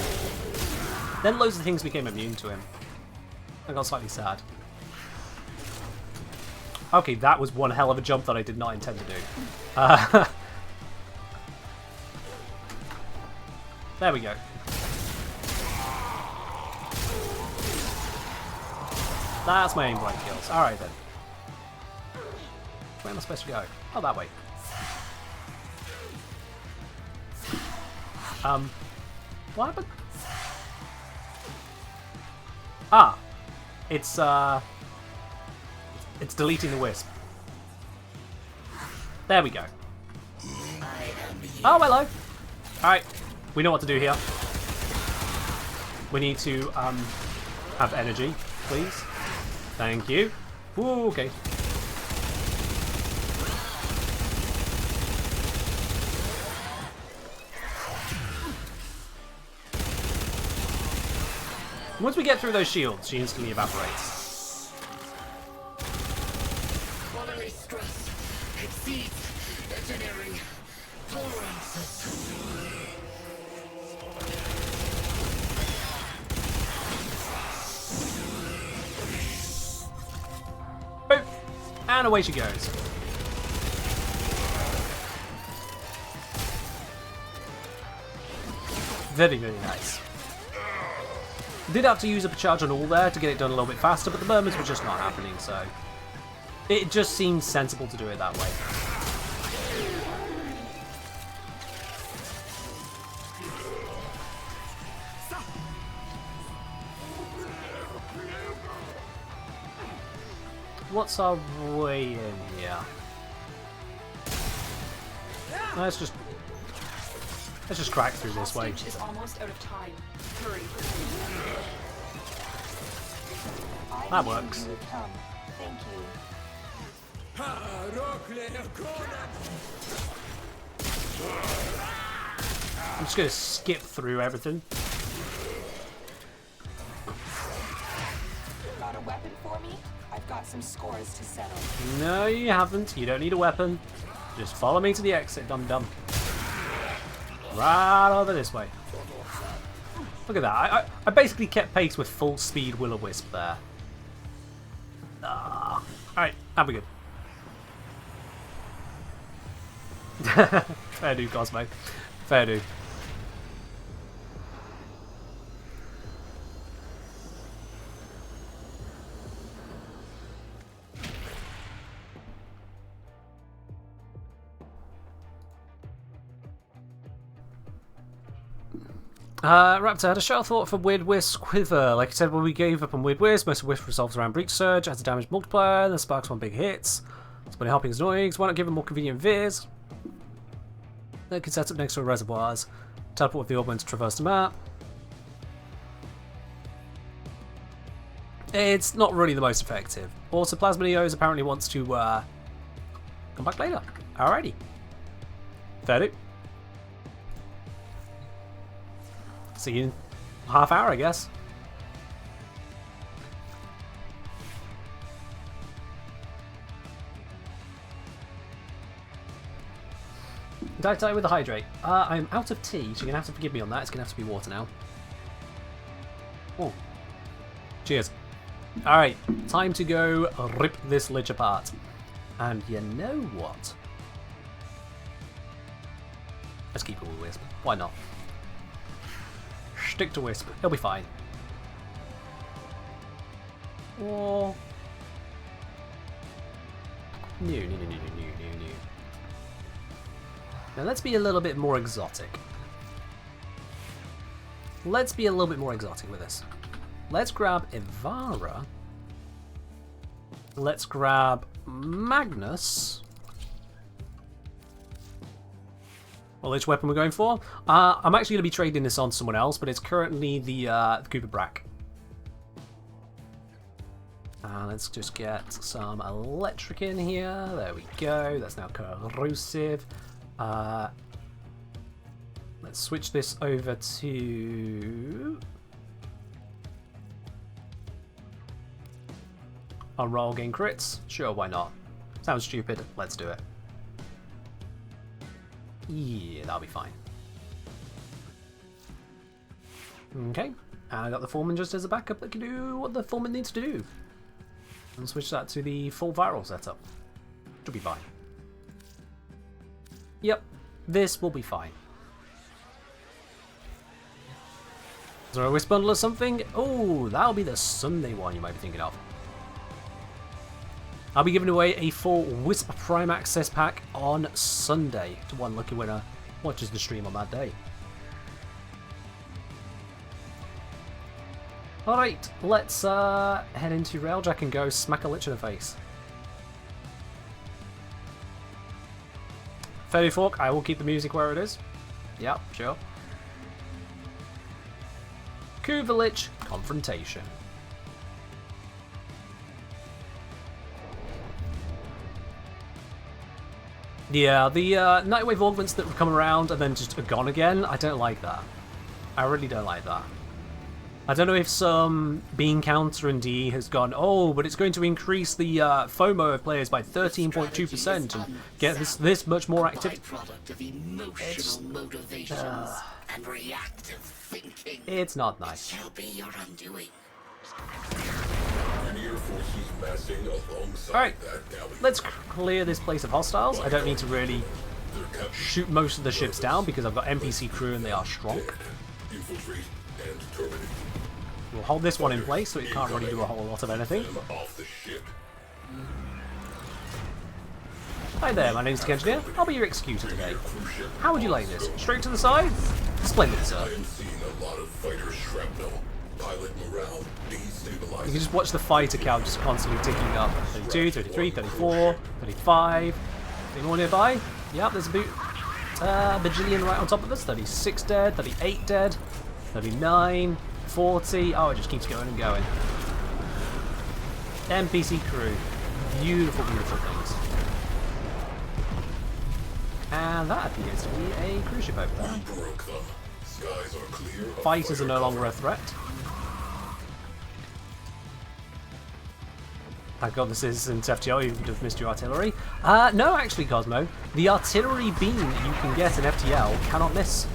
Then loads of things became immune to him. I got slightly sad. Okay, that was one hell of a jump that I did not intend to do. There we go. That's my aim blank kills. Alright then. Where am I supposed to go? Oh, that way. What happened? Ah! It's deleting the Wisp. There we go. Oh, hello! Alright, we know what to do here. We need to, have energy, please. Thank you. Ooh, okay. Once we get through those shields, she instantly evaporates. Quality stress exceeds engineering tolerances. Boop! And away she goes. Very, very nice. Did have to use a charge on all there to get it done a little bit faster, but the murmurs were just not happening, so it just seemed sensible to do it that way. What's our way in here? Let's just crack through this way. Hostage is almost out of time. Hurry. That works. Thank you. I'm just gonna skip through everything. Got a weapon for me? I've got some scores to settle. No, you haven't. You don't need a weapon. Just follow me to the exit, dum-dum. Right over this way. Look at that. I basically kept pace with full speed Will-O-Wisp there. Alright, have a good. Fair do, Cosmo. Fair do. Raptor had a shell thought for Weird Wisp Quiver. Like I said, when we gave up on Weird Wisp, most of Wisp resolves around Breach Surge, has a damage multiplier, and then sparks one big hits. Spawning hopping is annoying, so why not give him more convenient viz? They can set up next to reservoirs. Teleport with the augment to traverse the map. It's not really the most effective. Also, Plasma apparently wants to come back later. Alrighty. Fair do. See you in a half hour, I guess. Die with a hydrate. I'm out of tea, so you're going to have to forgive me on that. It's going to have to be water now. Oh. Cheers. Alright, time to go rip this Lich apart. And you know what? Let's keep it with Wisp. Why not? Stick to Wisp. He'll be fine. Or... No. Now let's be a little bit more exotic. Let's be a little bit more exotic with this. Let's grab Ivara. Let's grab Magnus. Well, which weapon we're going for? I'm actually going to be trading this on someone else, but it's currently the Cooper Brack. Let's just get some electric in here. There we go. That's now corrosive. Let's switch this over to... I'll roll gain crits? Sure, why not? Sounds stupid, let's do it. Yeah, that'll be fine. Okay, and I got the Foreman just as a backup that can do what the Foreman needs to do. And switch that to the full viral setup. Should be fine. Yep, this will be fine. Is there a Wisp bundle or something? Oh, that'll be the Sunday one you might be thinking of. I'll be giving away a full Wisp Prime Access Pack on Sunday to one lucky winner watches the stream on that day. Alright, let's head into Railjack and go smack a Lich in the face. Fairy Fork, I will keep the music where it is. Yep, sure. Kuva Lich Confrontation. Yeah, the Nightwave augments that come around and then just are gone again, I don't like that. I really don't like that. I don't know if some bean counter in DE has gone, oh, but it's going to increase the FOMO of players by 13.2% and get this much more activity. Emotional motivations and reactive thinking. It's not nice. Shall be your undoing. Alright, let's clear this place of hostiles. I don't need to really shoot most of the ships down because I've got NPC crew and they are strong. We'll hold this one in place so it can't really do a whole lot of anything. Hi there, my name's Engineer. I'll be your executor today. How would you like this? Straight to the side? Splendid, sir. You can just watch the fighter count just constantly ticking up. 32, 33, 34, 35. Any more nearby? Yep, there's a bajillion right on top of us. 36 dead, 38 dead, 39, 40. Oh, it just keeps going and going. NPC crew. Beautiful, beautiful things. And that appears to be a cruise ship over there. Fighters are no longer a threat. Thank God this isn't FTL, you would have missed your artillery. No, actually, Cosmo. The artillery beam that you can get in FTL cannot miss.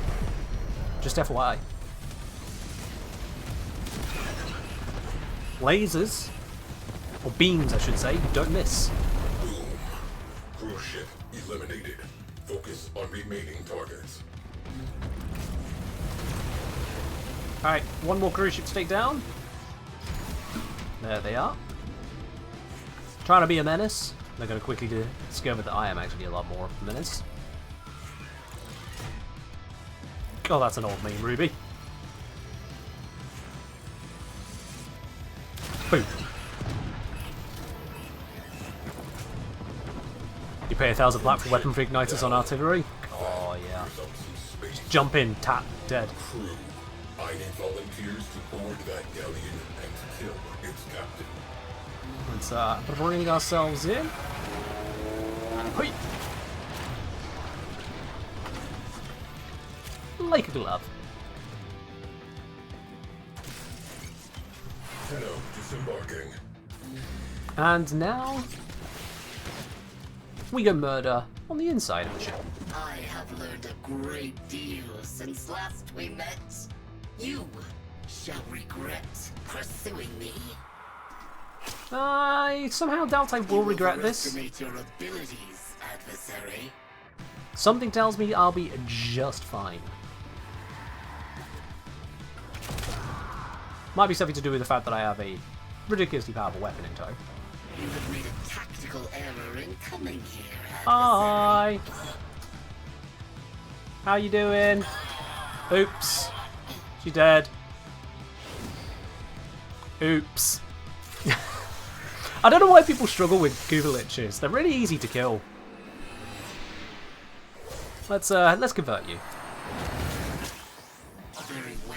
Just FYI. Lasers, or beams I should say, don't miss. Boom. Cruise ship eliminated. Focus on remaining targets. Alright, one more cruise ship to take down. There they are. Trying to be a menace. They're going to quickly discover that I am actually a lot more of a menace. God, that's an old meme, Ruby. Boom. You pay 1,000 plat for weapon for igniters on artillery? Oh, yeah. Just jump in, tap, dead. Crew, I need volunteers to board that galleon and kill its captain. Let's bring ourselves in. Hoi. Like a glove. Hello, disembarking. And now we go murder on the inside of the ship. I have learned a great deal since last we met. You shall regret pursuing me. I somehow doubt I will regret this. Overestimate your abilities, adversary. Something tells me I'll be just fine. Might be something to do with the fact that I have a ridiculously powerful weapon in tow. You have made a tactical error in coming here, adversary. Hi! How you doing? Oops. She's dead. Oops. I don't know why people struggle with Kuva Liches. They're really easy to kill. Let's convert you. Very well,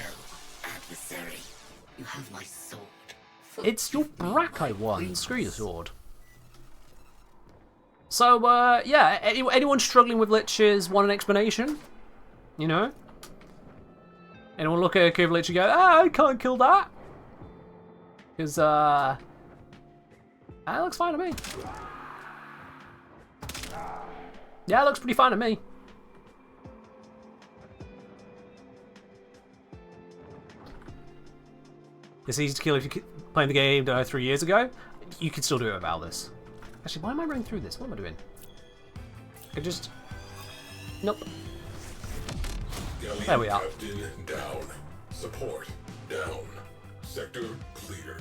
adversary. You have my sword. It's your Brack I won. Screw your sword. So, yeah, anyone struggling with Liches want an explanation? You know? Anyone look at a Kuva Lich and go, ah, I can't kill that? Because, that looks fine to me. Yeah, it looks pretty fine to me. It's easy to kill if you're playing the game 3 years ago. You can still do it without this. Actually, why am I running through this? What am I doing? I just... Nope. Galleon There we are. Captain down. Support down. Sector clear.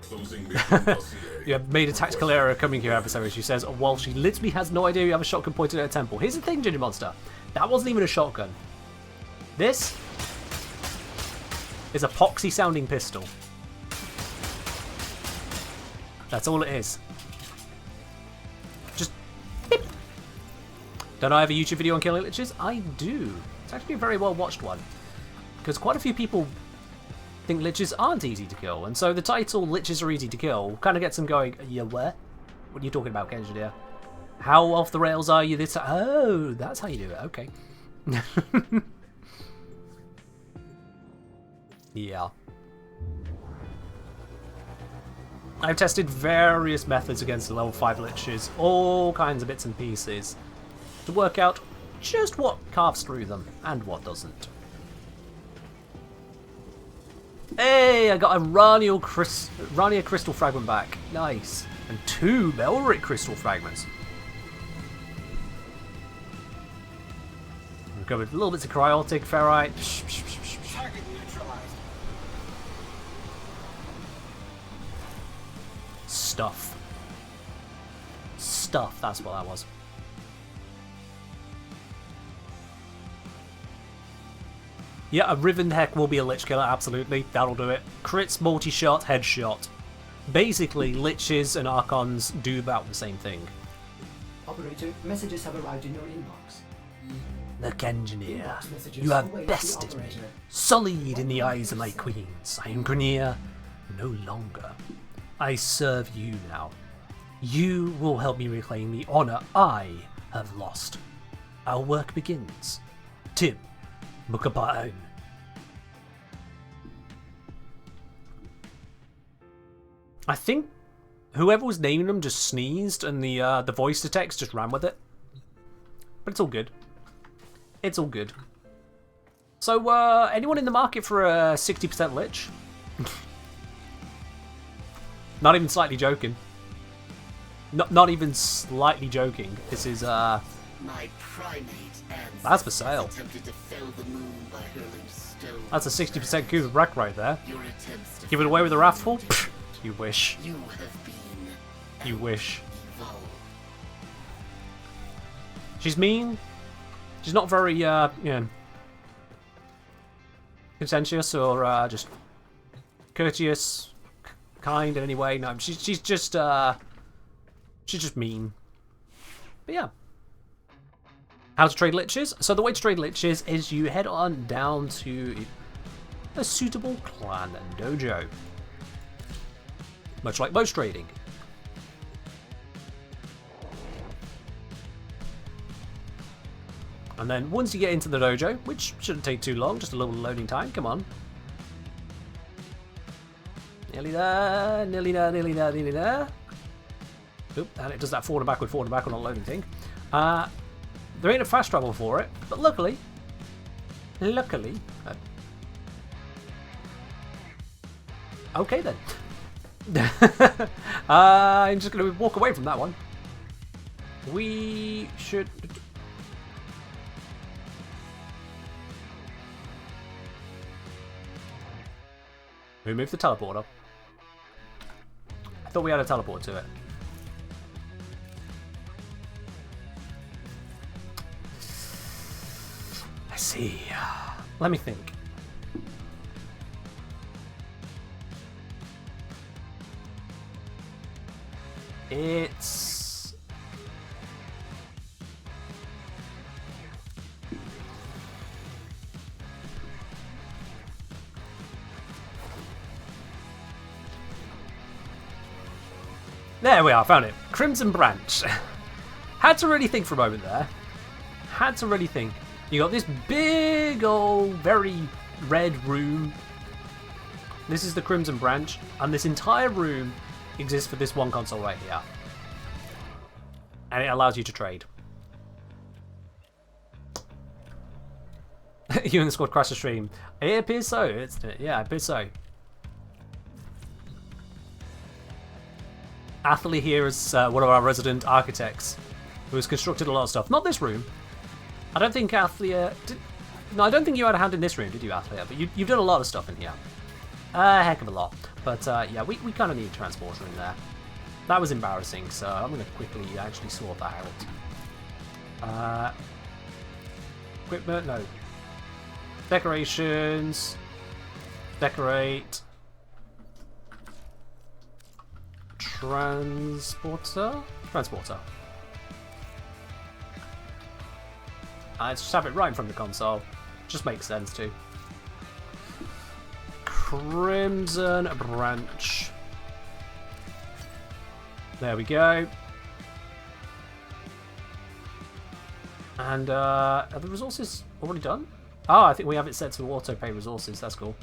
Closing mission dossier. You have made a tactical error coming here, adversary, she says, while she literally has no idea you have a shotgun pointed at a temple. Here's the thing, Ginger Monster. That wasn't even a shotgun. This is a poxy-sounding pistol. That's all it is. Just beep. Don't I have a YouTube video on killing Liches? I do. It's actually a very well-watched one. Because quite a few people think Liches aren't easy to kill, and so the title Liches are easy to kill kind of gets them going, yeah, where? What are you talking about, Engineer? How off the rails are you this time? Oh, that's how you do it, okay. Yeah. I've tested various methods against the level 5 Liches, all kinds of bits and pieces, to work out just what carves through them, and what doesn't. Hey, I got a Rania Crystal Fragment back. Nice. And 2 Melric Crystal Fragments. We've got a little bits of Cryotic Ferrite. Target neutralized. Stuff. Stuff, that's what that was. Yeah, a Riven Heck will be a Lich killer, absolutely. That'll do it. Crits, multi-shot, headshot. Basically, Liches and Archons do about the same thing. Operator, messages have arrived in your inbox. Look, Engineer, Inbox messages you have await the bested me. operator. Sullied in the eyes of my queens. I am Grenier no longer. I serve you now. You will help me reclaim the honor I have lost. Our work begins. Tim Mukabane. I think whoever was naming them just sneezed and the voice to text just ran with it. But it's all good. It's all good. So, anyone in the market for a 60% Lich? Not even slightly joking. Not even slightly joking. This is, My primate that's for sale. attempted to fell the moon by hurling stone. That's a 60% Kuva Brack right there. Your attempts to Give it away with a Wrathful? Pfft, you wish. You have been You wish. evolved. She's mean. She's not very, you know, contentious or just courteous. kind in any way. No, she's just mean. But yeah. How to trade liches? So the way to trade liches is you head on down to a suitable clan dojo. Much like most trading. And then once you get into the dojo, which shouldn't take too long, just a little loading time, come on. Nearly there, nearly there, nearly there, nearly there. Oop, and it does that forward and backward on loading thing. There ain't a fast travel for it, but luckily, okay then. I'm just going to walk away from that one. We should... We moved the teleporter. I thought we had a teleport to it. I see. Let me think. It's... There we are, found it. Crimson Branch. Had to really think for a moment there. Had to really think. You got this big old, very red room. This is the Crimson Branch, and this entire room exists for this one console right here. And it allows you to trade. You and the squad crashed the stream. It appears so. Yeah, it appears so. Athley here is one of our resident architects who has constructed a lot of stuff. Not this room. I don't think Athlia... No, I don't think you had a hand in this room, did you, Athlia? But you've done a lot of stuff in here. A heck of a lot. But yeah, we kind of need a transporter in there. That was embarrassing, so I'm going to quickly actually sort that out. Equipment, no. Decorations. Decorate. Transporter? Transporter. Let's just have it right in front of the console. Just makes sense too. Crimson Branch. There we go. And are the resources already done? Oh, I think we have it set to auto pay resources. That's cool.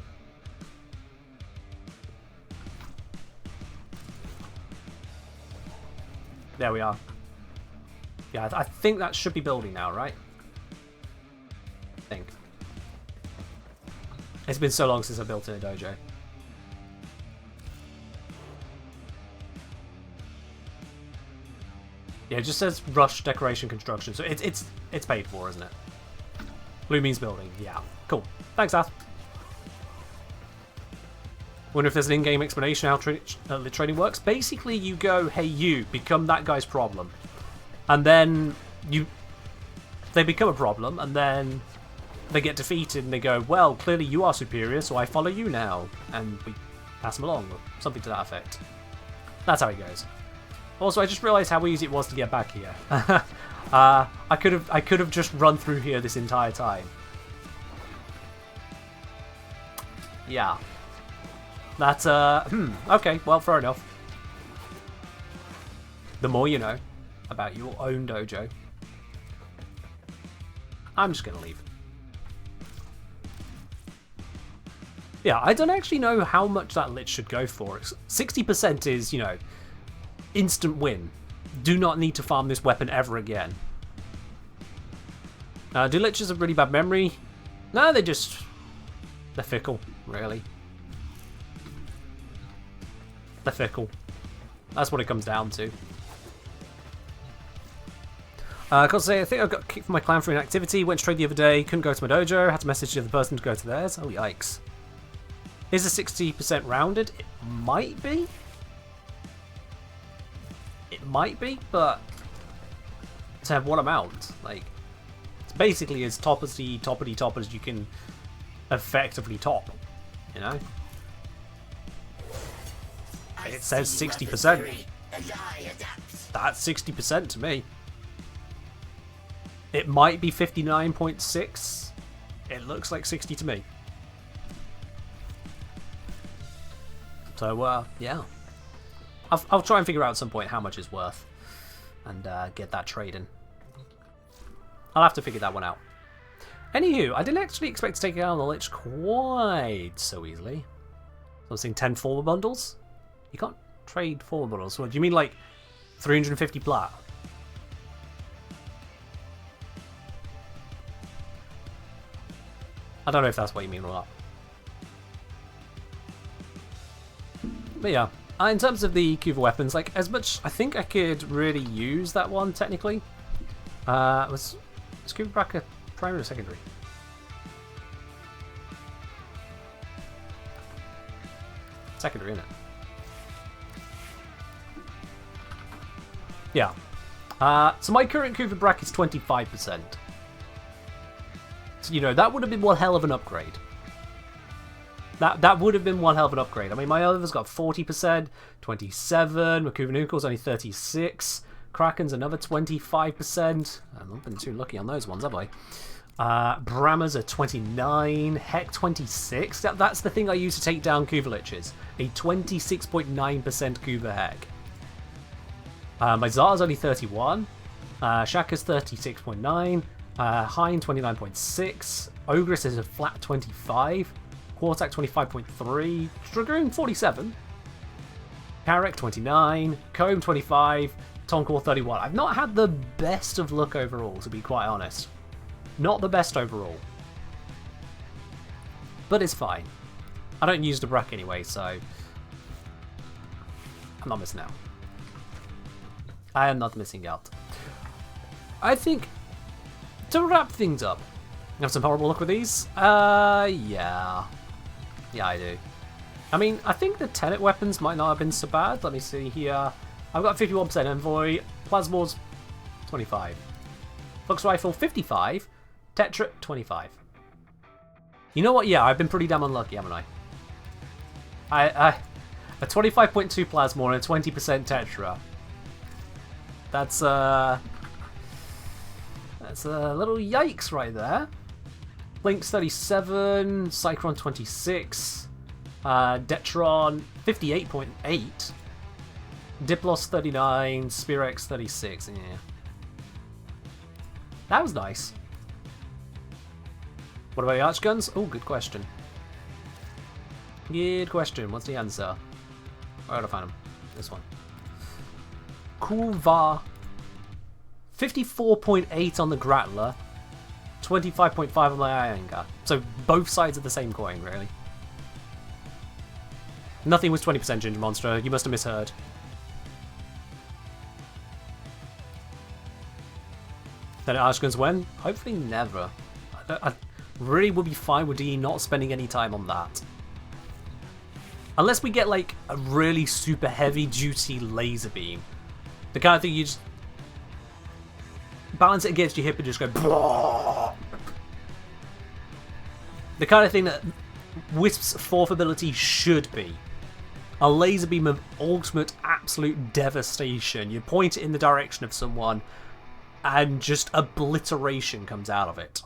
There we are. Yeah, I think that should be building now, right? I think. It's been so long since I built in a dojo. Yeah, it just says rush decoration construction, so it's paid for, isn't it? Blue means building. Yeah, cool. Thanks, Ath. Wonder if there's an in-game explanation how the trading works. Basically, you go, hey, you become that guy's problem, and then they become a problem, and then they get defeated, and they go, well, clearly you are superior, so I follow you now, and we pass them along, or something to that effect. That's how it goes. Also, I just realised how easy it was to get back here. I could have just run through here this entire time. Yeah. That's okay, well, fair enough. The more you know about your own dojo. I'm just gonna leave. Yeah, I don't actually know how much that Lich should go for. 60% is, you know, instant win. Do not need to farm this weapon ever again. Do Liches have really bad memory? No, they're fickle, really. They're fickle. That's what it comes down to. I gotta say, I think I got kicked from my clan for inactivity. Went straight the other day, couldn't go to my dojo, had to message the other person to go to theirs. Oh, yikes. Is the 60% rounded? It might be. It might be, but to have what amount? Like, it's basically as toppity top as you can effectively top, you know? It says 60%. And I adapt. That's 60% to me. It might be 59.6. It looks like 60 to me. So, yeah. I'll try and figure out at some point how much it's worth. And get that trading. I'll have to figure that one out. Anywho, I didn't actually expect to take out the Lich quite so easily. So I'm seeing 10 former bundles. You can't trade former bundles. What do you mean, like 350 plat? I don't know if that's what you mean or not. But yeah, in terms of the Kuva weapons, like as much, I think I could really use that one technically. Was Kuva Braca primary or secondary? Secondary, isn't it? Yeah. So my current Kuva Braca is 25%. So, you know, that would have been one hell of an upgrade. That would have been one hell of an upgrade. I mean, my other's got 40%, 27, my Kuva Nukel's only 36, Kraken's another 25%. I've not been too lucky on those ones, have I? Brahmas are 29, Heck 26. That's the thing I use to take down Kuva Liches. A 26.9% Kuva Heck. My Zara's only 31, Shaka's 36.9, Hein 29.6, Ogress is a flat 25, Quartak 25.3, Dragoon 47, Carrick 29, Comb 25, Tonkor 31. I've not had the best of luck overall, to be quite honest. Not the best overall. But it's fine. I don't use the Brack anyway, so I'm not missing out. I am not missing out. I think, to wrap things up, you have some horrible luck with these? Yeah. Yeah, I do. I mean, I think the Tenet weapons might not have been so bad. Let me see here. I've got 51% Envoy, Plasmors 25, Fox Rifle 55, Tetra 25. You know what? Yeah, I've been pretty damn unlucky, haven't I? A 25.2 Plasmor and a 20% Tetra. That's a little yikes right there. Lynx 37, Cyclone 26, Detron 58.8, Diplos 39, Spirex 36. Yeah, that was nice. What about the arch guns? Oh, good question. Good question. What's the answer? Where did I find them? This one. Kuva 54.8 on the Grattler, 25.5 on my Iyengar. So both sides of the same coin, really. Nothing was 20% Ginger Monster. You must have misheard. Then Ashguns when? Hopefully never. I really would be fine with DE not spending any time on that. Unless we get like a really super heavy duty laser beam. The kind of thing you just balance it against your hip and just go Blah! The kind of thing that Wisp's fourth ability should be. A laser beam of ultimate absolute devastation. You point it in the direction of someone and just obliteration comes out of it.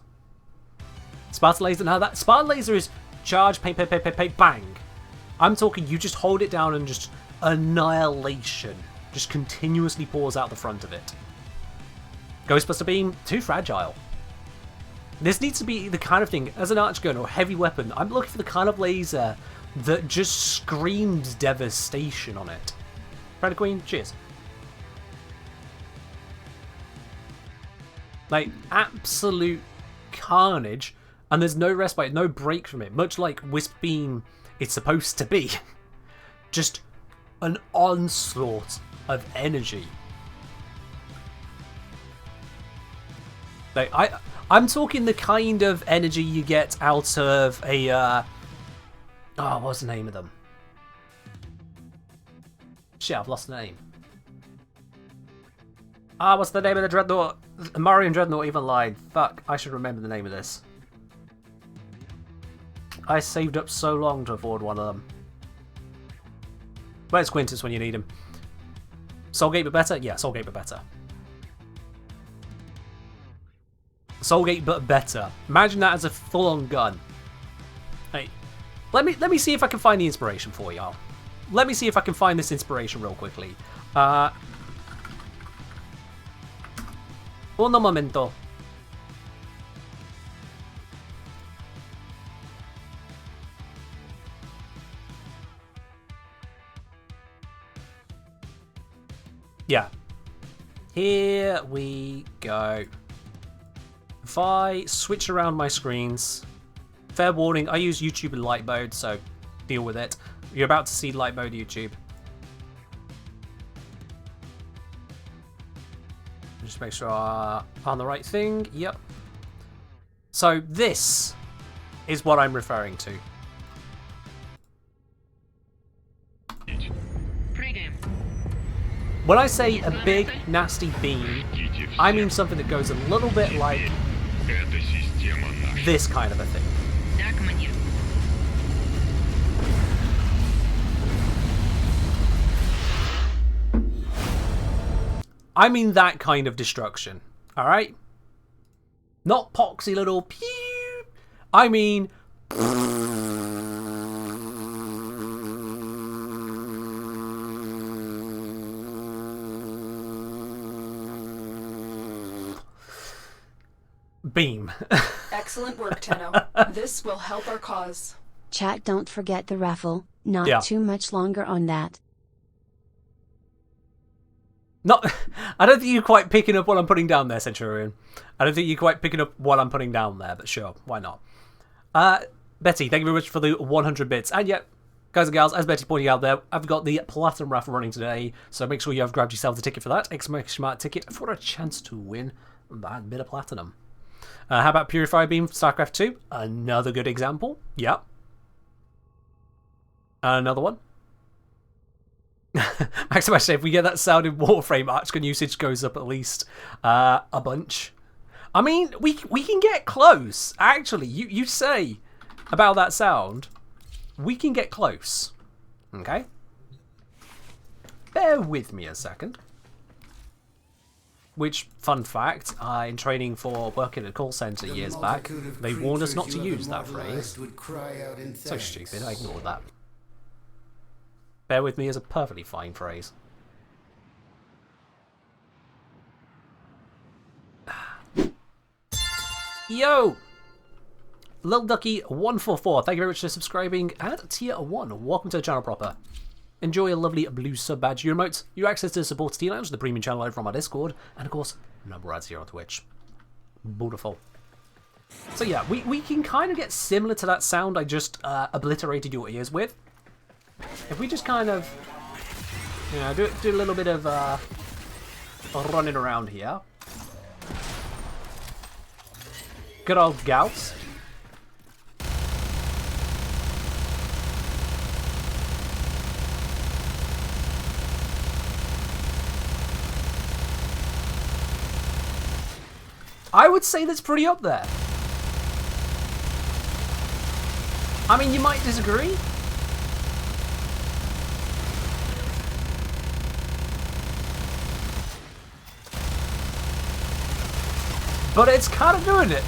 Spartan Laser, now that Spartan Laser is charge, pay, bang. I'm talking you just hold it down and just annihilation just continuously pours out the front of it. Ghostbuster Beam, too fragile. This needs to be the kind of thing, as an archgun or heavy weapon, I'm looking for the kind of laser that just screams devastation on it. Predator Queen, cheers. Like, absolute carnage, and there's no respite, no break from it, much like Wisp Beam is supposed to be. Just an onslaught of energy. Like, I'm talking the kind of energy you get out of a, oh, what's the name of them? Shit, I've lost the name. Ah, what's the name of the Dreadnought? Marion Dreadnought even lied. Fuck, I should remember the name of this. I saved up so long to afford one of them. Where's Quintus when you need him? Soulgate but better? Yeah, Soulgate but better. Soulgate but better. Imagine that as a full-on gun. Hey, let me see if I can find the inspiration for y'all. Let me see if I can find this inspiration real quickly. Uno momento. Yeah. Here we go. If I switch around my screens, fair warning, I use YouTube in light mode, so deal with it. You're about to see light mode YouTube. Just make sure I'm on the right thing. Yep. So this is what I'm referring to. When I say a big, nasty beam, I mean something that goes a little bit like this kind of a thing. I mean that kind of destruction, alright? Not poxy little pew. I mean... beam. Excellent work, Tenno. This will help our cause. Chat, don't forget the raffle. Not too much longer on that. Not, I don't think you're quite picking up what I'm putting down there, Centurion. I don't think you're quite picking up what I'm putting down there, but sure, why not? Betty, thank you very much for the 100 bits. And yeah, guys and gals, as Betty pointed out there, I've got the Platinum raffle running today, so make sure you have grabbed yourself the ticket for that. Exclamation mark ticket for a chance to win that bit of Platinum. How about Purifier Beam for StarCraft 2? Another good example. Yep. Another one. Maximum say if we get that sound in Warframe, Archgun usage goes up at least a bunch. I mean, we can get close. Actually, you say about that sound, we can get close. Okay? Bear with me a second. Which, fun fact, in training for working at a call centre years back, they warned us not to use that phrase. So stupid, I ignored that. Bear with me is a perfectly fine phrase. Yo! Lil Ducky 144, thank you very much for subscribing at tier 1. Welcome to the channel proper. Enjoy a lovely blue sub badge, your emotes, your access to the support Steam Lounge, the premium channel over on my Discord, and of course, number ads here on Twitch. Beautiful. So yeah, we can kind of get similar to that sound I just obliterated your ears with. If we just kind of, you know, do a little bit of running around here. Good old Gauss. I would say that's pretty up there. I mean, you might disagree. But it's kind of doing it.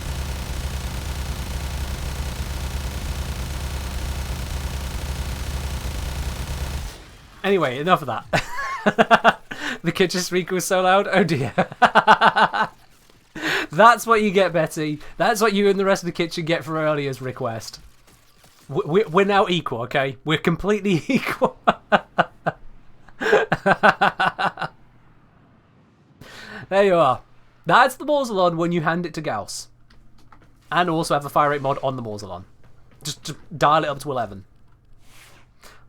Anyway, enough of that. The kitchen speaker was so loud. Oh dear. That's what you get, Betty. That's what you and the rest of the kitchen get for earlier's request. We're now equal, okay? We're completely equal. There you are. That's the Mausolon when you hand it to Gauss. And also have a fire rate mod on the Mausolon. Just dial it up to 11.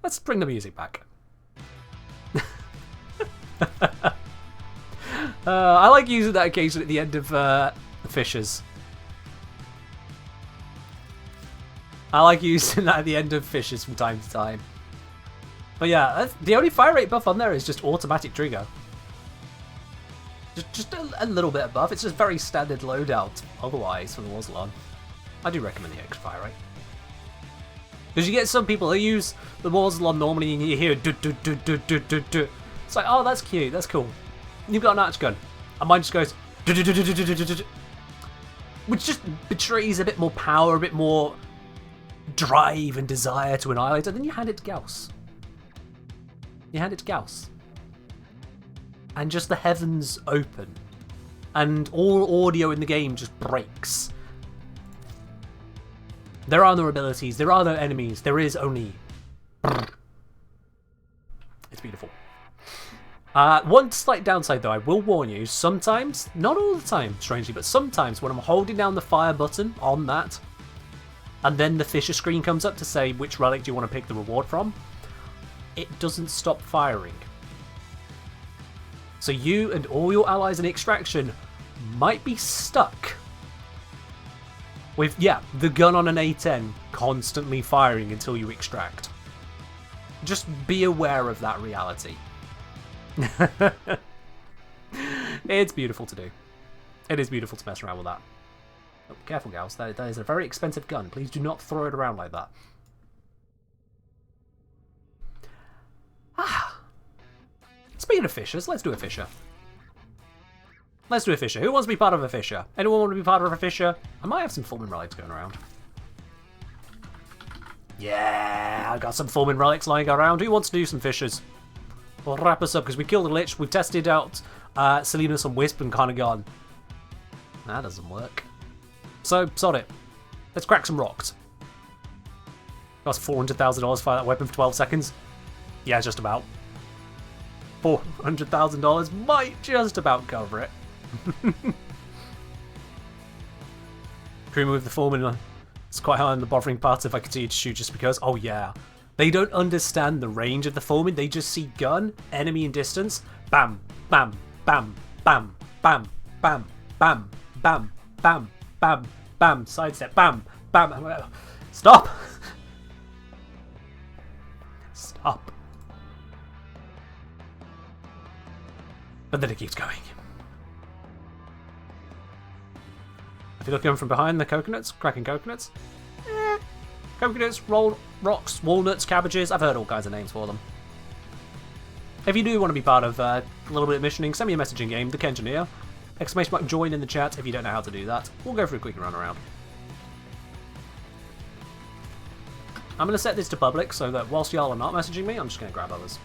Let's bring the music back. I like using that occasionally at the end of Fishers. I like using that at the end of Fishers from time to time. But yeah, the only fire rate buff on there is just automatic trigger. Just a little bit above. It's just very standard loadout otherwise for the Mausolon. I do recommend the extra fire rate. Because you get some people who use the Warzlon normally and you hear do do do do do do do. It's like, oh, that's cute, that's cool. You've got an arch gun. And mine just goes do do do do do do do do, which just betrays a bit more power, a bit more drive and desire to annihilate, and then you hand it to Gauss. You hand it to Gauss. And just the heavens open. And all audio in the game just breaks. There are no abilities, there are no enemies, there is only... It's beautiful. One slight downside though, I will warn you, sometimes, not all the time, strangely, but sometimes when I'm holding down the fire button on that, and then the Fisher screen comes up to say which relic do you want to pick the reward from, it doesn't stop firing. So you and all your allies in extraction might be stuck with, yeah, the gun on an A10 constantly firing until you extract. Just be aware of that reality. It's beautiful to do. It is beautiful to mess around with that. Oh, careful, Gauss. That is a very expensive gun. Please do not throw it around like that. Speaking of fishers, let's do a fisher. Let's do a fisher. Who wants to be part of a fisher? Anyone want to be part of a fisher? I might have some Fulmin relics going around. Yeah, I got some Fulmin relics lying around. Who wants to do some fishers? We'll wrap us up because we killed a Lich. We've tested out Salinas and Wisp and kind of gone, that doesn't work. So, sod it. Let's crack some rocks. Cost $400,000 for that weapon for 12 seconds. Yeah, just about. $400,000 might just about cover it. Remove the Fulmin. It's quite high on the bothering part if I continue to shoot just because. Oh yeah. They don't understand the range of the Fulmin. They just see gun, enemy in distance. Bam, bam, bam, bam, bam, bam, bam, bam, bam, bam, bam. Sidestep. Bam, bam. Stop. Stop. But then it keeps going. If you're looking from behind the coconuts, cracking coconuts. Coconuts, rolled rocks, walnuts, cabbages. I've heard all kinds of names for them. If you do want to be part of a little bit of missioning, send me a message in game, the Kengineer. Exclamation mark join in the chat if you don't know how to do that. We'll go for a quick run around. I'm going to set this to public so that whilst y'all are not messaging me, I'm just going to grab others.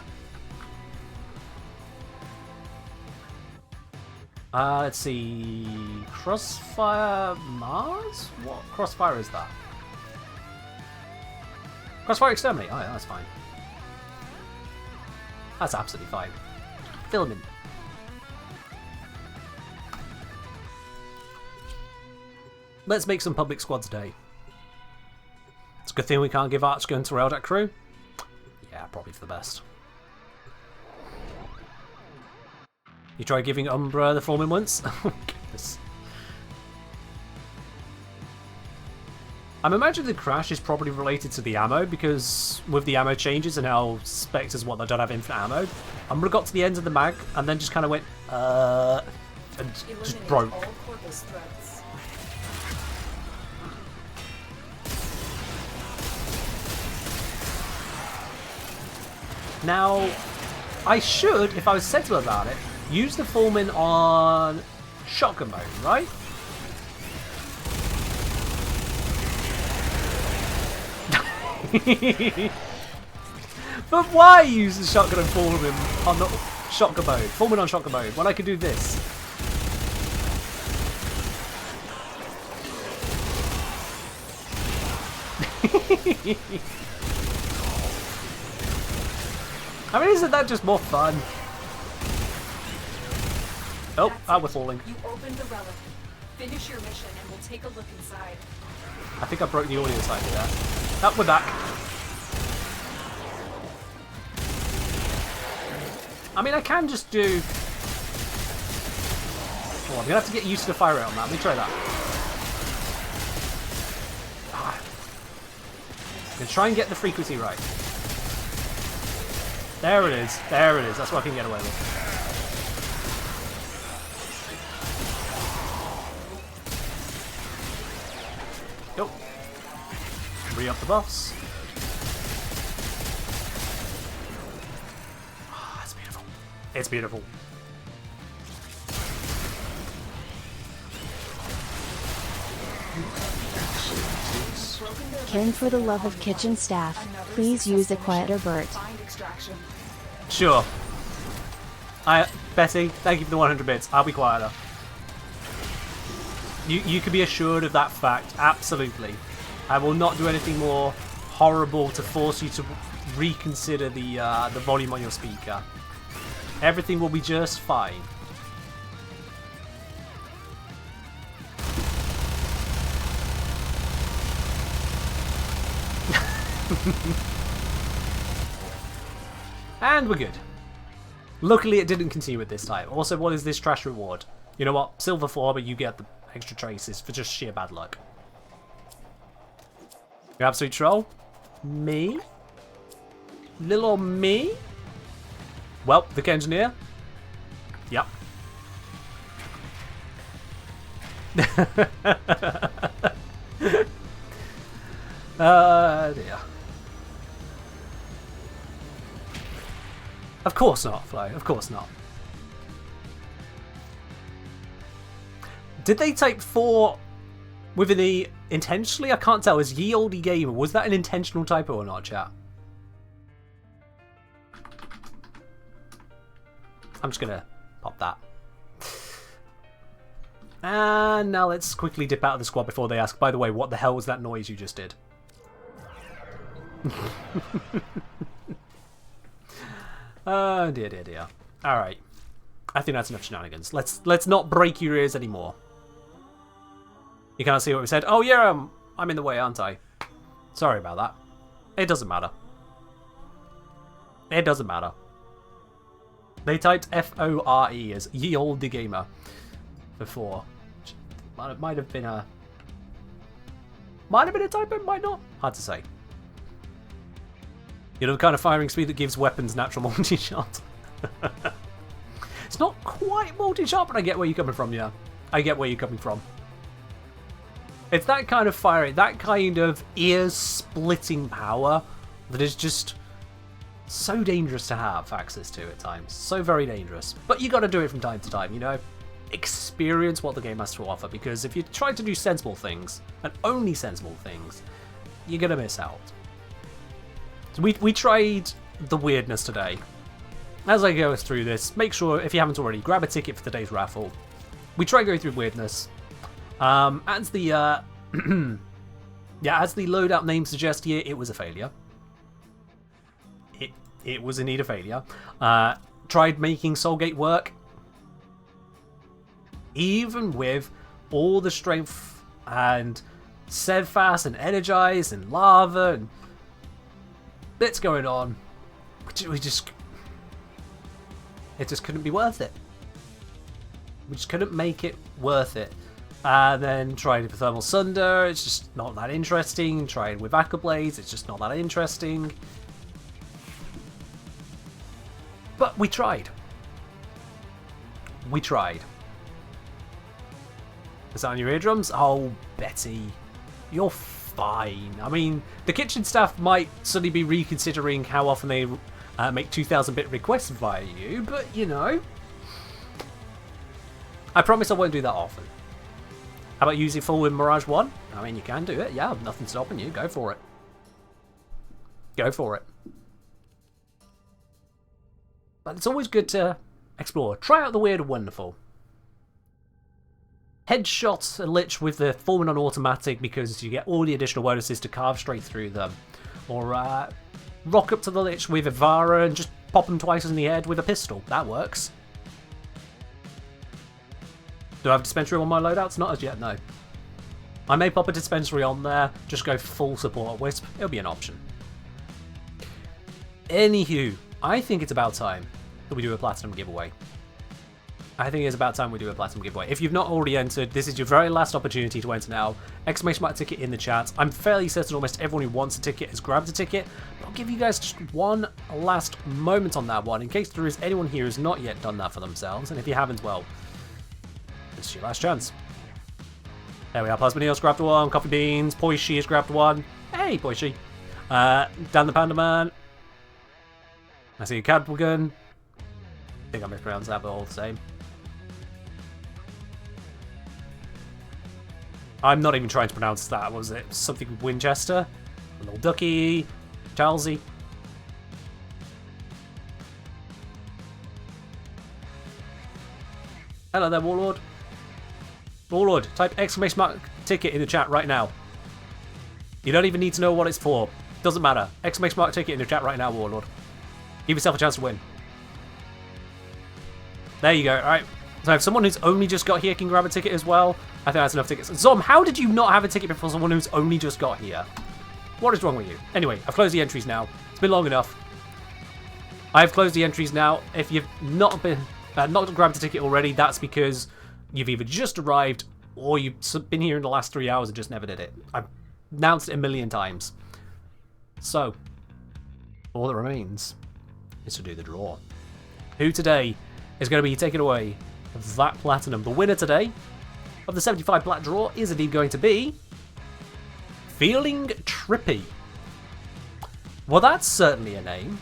Let's see. Crossfire Mars? What Crossfire is that? Crossfire Exterminate. Oh, yeah, that's fine. That's absolutely fine. Filming. Let's make some public squads day. It's a good thing we can't give Archgun to Reldak crew. Yeah, probably for the best. You tried giving Umbra the Fulmin once? Oh, goodness. I'm imagining the crash is probably related to the ammo, because with the ammo changes and how Spectres they don't have infinite ammo, Umbra got to the end of the mag and then just kind of went, and just broke. All corpus threats. Now, I should, if I was sensible about it, use the Fulmin on shotgun mode, right? But why use the shotgun and Fulmin on the shotgun mode? Fulmin on shotgun mode when I could do this. I mean, isn't that just more fun? Oh, we're falling. You opened the relic. Finish your mission and we'll take a look inside. I think I broke the audio slightly there. Oh, we're back. I mean, I can just do... Oh, I'm going to have to get used to the fire rate on that. Let me try that. I'm going to try and get the frequency right. There it is. There it is. That's what I can get away with. Go. Re-up the buffs. It's beautiful. Ken, for the love of kitchen staff, please use a quieter Bert. Find extraction. Sure. Betty, thank you for the 100 bits. I'll be quieter. You can be assured of that fact. Absolutely. I will not do anything more horrible to force you to reconsider the volume on your speaker. Everything will be just fine. And we're good. Luckily it didn't continue at this time. Also, what is this trash reward? You know what? Silver 4, but you get the extra traces for just sheer bad luck. You absolute troll? Me? Little me? Well, the engineer? Yep. Dear. Of course not, Flo. Of course not. Did they type 4 with an E intentionally? I can't tell. Is Ye Olde Gamer? Was that an intentional typo or not, chat? I'm just gonna pop that. And now let's quickly dip out of the squad before they ask, by the way, what the hell was that noise you just did? Oh dear, dear, dear. Alright. I think that's enough shenanigans. Let's not break your ears anymore. You can't see what we said? Oh yeah, I'm in the way, aren't I? Sorry about that. It doesn't matter. It doesn't matter. They typed F-O-R-E as Ye Olde Gamer before. Might have been a typo, might not. Hard to say. You know, the kind of firing speed that gives weapons natural multi-shot. It's not quite multi-shot, but I get where you're coming from, yeah. I get where you're coming from. It's that kind of firing, that kind of ear-splitting power that is just so dangerous to have access to at times. So very dangerous. But you got to do it from time to time, you know? Experience what the game has to offer, because if you try to do sensible things, and only sensible things, you're going to miss out. So we tried the weirdness today. As I go through this, make sure, if you haven't already, grab a ticket for today's raffle. We try going through weirdness. As the yeah, as the loadout name suggests here, it was a failure. It was indeed a failure. Tried making Soulgate work. Even with all the strength and steadfast and energized and lava and bits going on, it just couldn't be worth it. We just couldn't make it worth it. And then tried it with Thermal Sunder, it's just not that interesting. Tried with Accolades, it's just not that interesting. But we tried. We tried. Is that on your eardrums? Oh, Betty. You're fine. I mean, the kitchen staff might suddenly be reconsidering how often they make 2000-bit requests via you, but, you know. I promise I won't do that often. How about using full with Mirage 1? I mean, you can do it. Yeah, nothing's stopping you. Go for it. Go for it. But it's always good to explore. Try out the weird and wonderful. Headshot a Lich with the Foreman on automatic because you get all the additional bonuses to carve straight through them. Or rock up to the Lich with Ivara and just pop them twice in the head with a pistol. That works. Do I have a dispensary on my loadouts? Not as yet, no. I may pop a dispensary on there, just go full support Wisp. It'll be an option. Anywho, I think it's about time that we do a Platinum giveaway. I think it's about time we do a Platinum giveaway. If you've not already entered, this is your very last opportunity to enter now. Exclamation mark ticket in the chat. I'm fairly certain almost everyone who wants a ticket has grabbed a ticket. But I'll give you guys just one last moment on that one, in case there is anyone here who's not yet done that for themselves. And if you haven't, well, this is your last chance. There we are. Plasma Neil's grabbed one. Coffee Beans. Poishi has grabbed one. Hey, Poishi. Dan the Panda Man. I see a Cadwagon. I think I mispronounced that, but all the same. I'm not even trying to pronounce that. What was it? Something Winchester? A little ducky? Charlesy? Hello there, Warlord. Warlord, type exclamation mark ticket in the chat right now. You don't even need to know what it's for. Doesn't matter. Exclamation mark ticket in the chat right now, Warlord. Give yourself a chance to win. There you go. Alright. So if someone who's only just got here can grab a ticket as well, I think that's enough tickets. Zom, how did you not have a ticket before someone who's only just got here? What is wrong with you? Anyway, I've closed the entries now. It's been long enough. I've closed the entries now. If you've not grabbed a ticket already, that's because you've either just arrived or you've been here in the last 3 hours and just never did it. I've announced it a million times. So, all that remains is to do the draw. Who today is going to be taking away that platinum? The winner today of the 75 plat draw is indeed going to be Feeling Trippy. Well, that's certainly a name.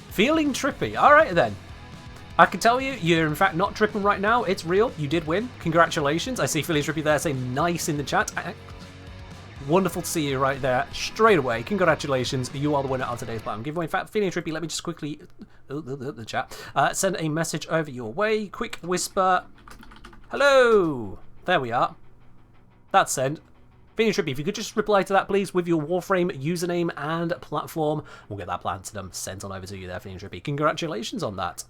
Feeling Trippy. Alright then. I can tell you, you're in fact not tripping right now. It's real. You did win. Congratulations. I see Feeling Trippy there saying nice in the chat. Wonderful to see you right there straight away. Congratulations. You are the winner of today's platinum giveaway. In fact, Feeling Trippy, let me just quickly the chat. Send a message over your way. Quick whisper. Hello. There we are. That's sent. Feeling Trippy, if you could just reply to that, please, with your Warframe username and platform. We'll get that platinum sent on over to you there, Feeling Trippy. Congratulations on that.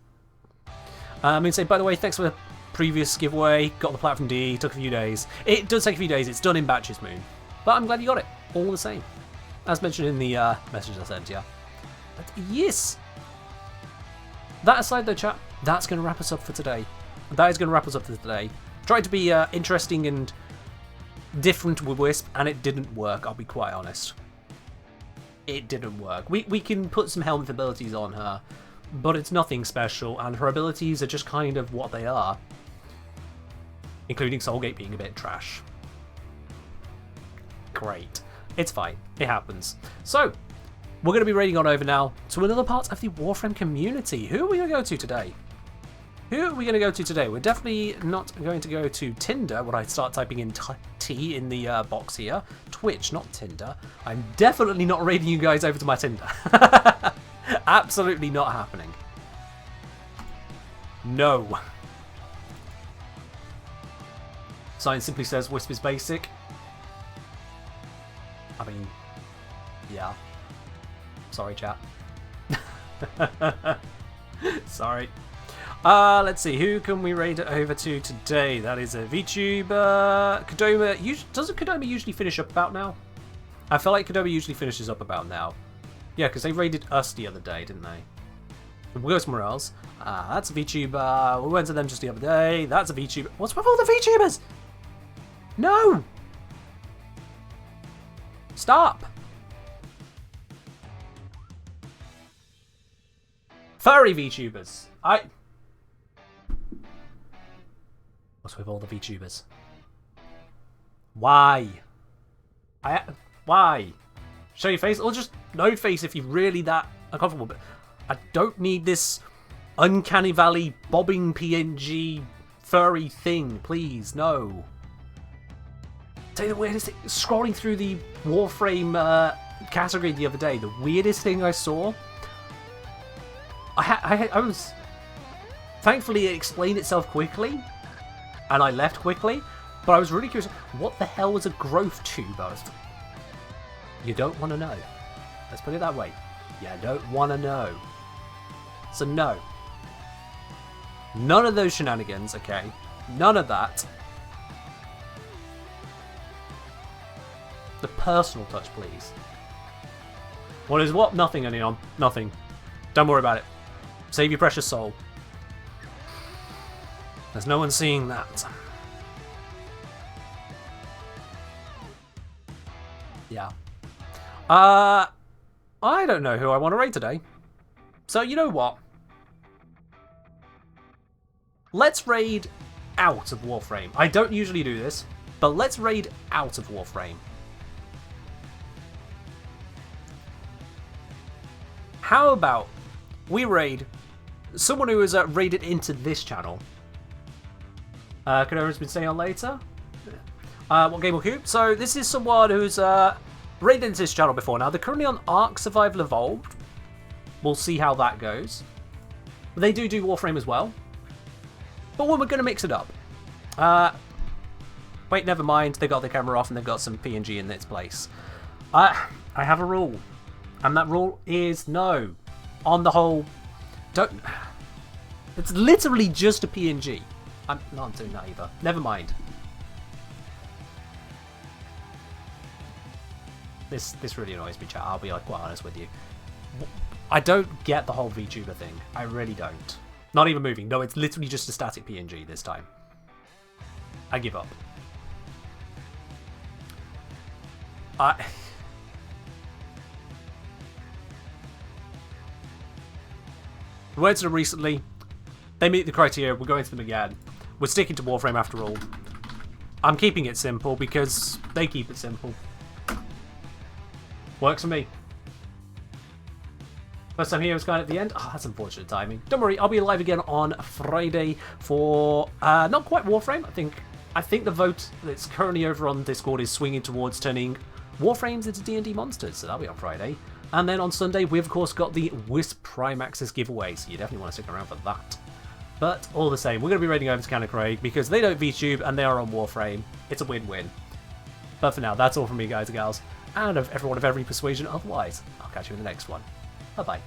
I'm going to say, by the way, thanks for the previous giveaway. Got the Platform D. Took a few days. It does take a few days. It's done in batches, Moon. But I'm glad you got it. All the same. As mentioned in the message I sent, yeah. But yes. That aside, though, chat, that's going to wrap us up for today. That is going to wrap us up for today. Tried to be interesting and different with Wisp, and it didn't work, I'll be quite honest. It didn't work. We can put some helmet abilities on her, but it's nothing special, and her abilities are just kind of what they are. Including Soulgate being a bit trash. Great. It's fine. It happens. So, we're going to be raiding on over now to another part of the Warframe community. Who are we going to go to today? Who are we going to go to today? We're definitely not going to go to Tinder when I start typing in T in the box here. Twitch, not Tinder. I'm definitely not raiding you guys over to my Tinder. Absolutely not happening. No. Science simply says Wisp is basic. I mean, yeah. Sorry, chat. Sorry. Let's see, who can we raid it over to today? That is a VTuber. Kodoma. Doesn't Kodoma usually finish up about now? I feel like Kodoma usually finishes up about now. Yeah, because they raided us the other day, didn't they? We'll go somewhere else. That's a VTuber. We went to them just the other day. That's a VTuber. What's with all the VTubers? No! Stop! Furry VTubers. What's with all the VTubers? Why? Why? Show your face, or just no face if you're really that uncomfortable. But I don't need this uncanny valley bobbing PNG furry thing, please. No. Tell you the weirdest thing. Scrolling through the Warframe category the other day, the weirdest thing I saw. I was. Thankfully, it explained itself quickly, and I left quickly. But I was really curious. What the hell was a growth tube? You don't want to know. Let's put it that way. You don't want to know. So no. None of those shenanigans, okay? None of that. The personal touch, please. What is what? Nothing, Anion. Nothing. Don't worry about it. Save your precious soul. There's no one seeing that. Yeah. I don't know who I want to raid today. So, you know what? Let's raid out of Warframe. I don't usually do this, but let's raid out of Warframe. How about we raid someone who has raided into this channel. Konora's been staying on later. What game will Coop? So this is someone who's raided into this channel before. Now they're currently on Ark Survival Evolved. We'll see how that goes. But they do Warframe as well. But we're going to mix it up. Wait, never mind. They got the camera off and they've got some PNG in its place. I have a rule. And that rule is no. On the whole, don't... It's literally just a PNG. I'm not doing that either. Never mind. This really annoys me, chat. I'll be like quite honest with you. I don't get the whole VTuber thing. I really don't. Not even moving. No, it's literally just a static PNG this time. I give up. I went to them recently. They meet the criteria. We're going to them again. We're sticking to Warframe after all. I'm keeping it simple because they keep it simple. Works for me. First time here was kind of at the end. Oh, that's unfortunate timing. Don't worry, I'll be live again on Friday for not quite Warframe. I think the vote that's currently over on Discord is swinging towards turning Warframes into D&D monsters, so that'll be on Friday. And then on Sunday, we've of course got the Wisp Prime Access giveaway, so you definitely want to stick around for that. But all the same, we're going to be raiding over to Cannon Craig because they don't VTube and they are on Warframe. It's a win-win. But for now, that's all from me, guys and gals, and of everyone of every persuasion otherwise. I'll catch you in the next one. Bye-bye.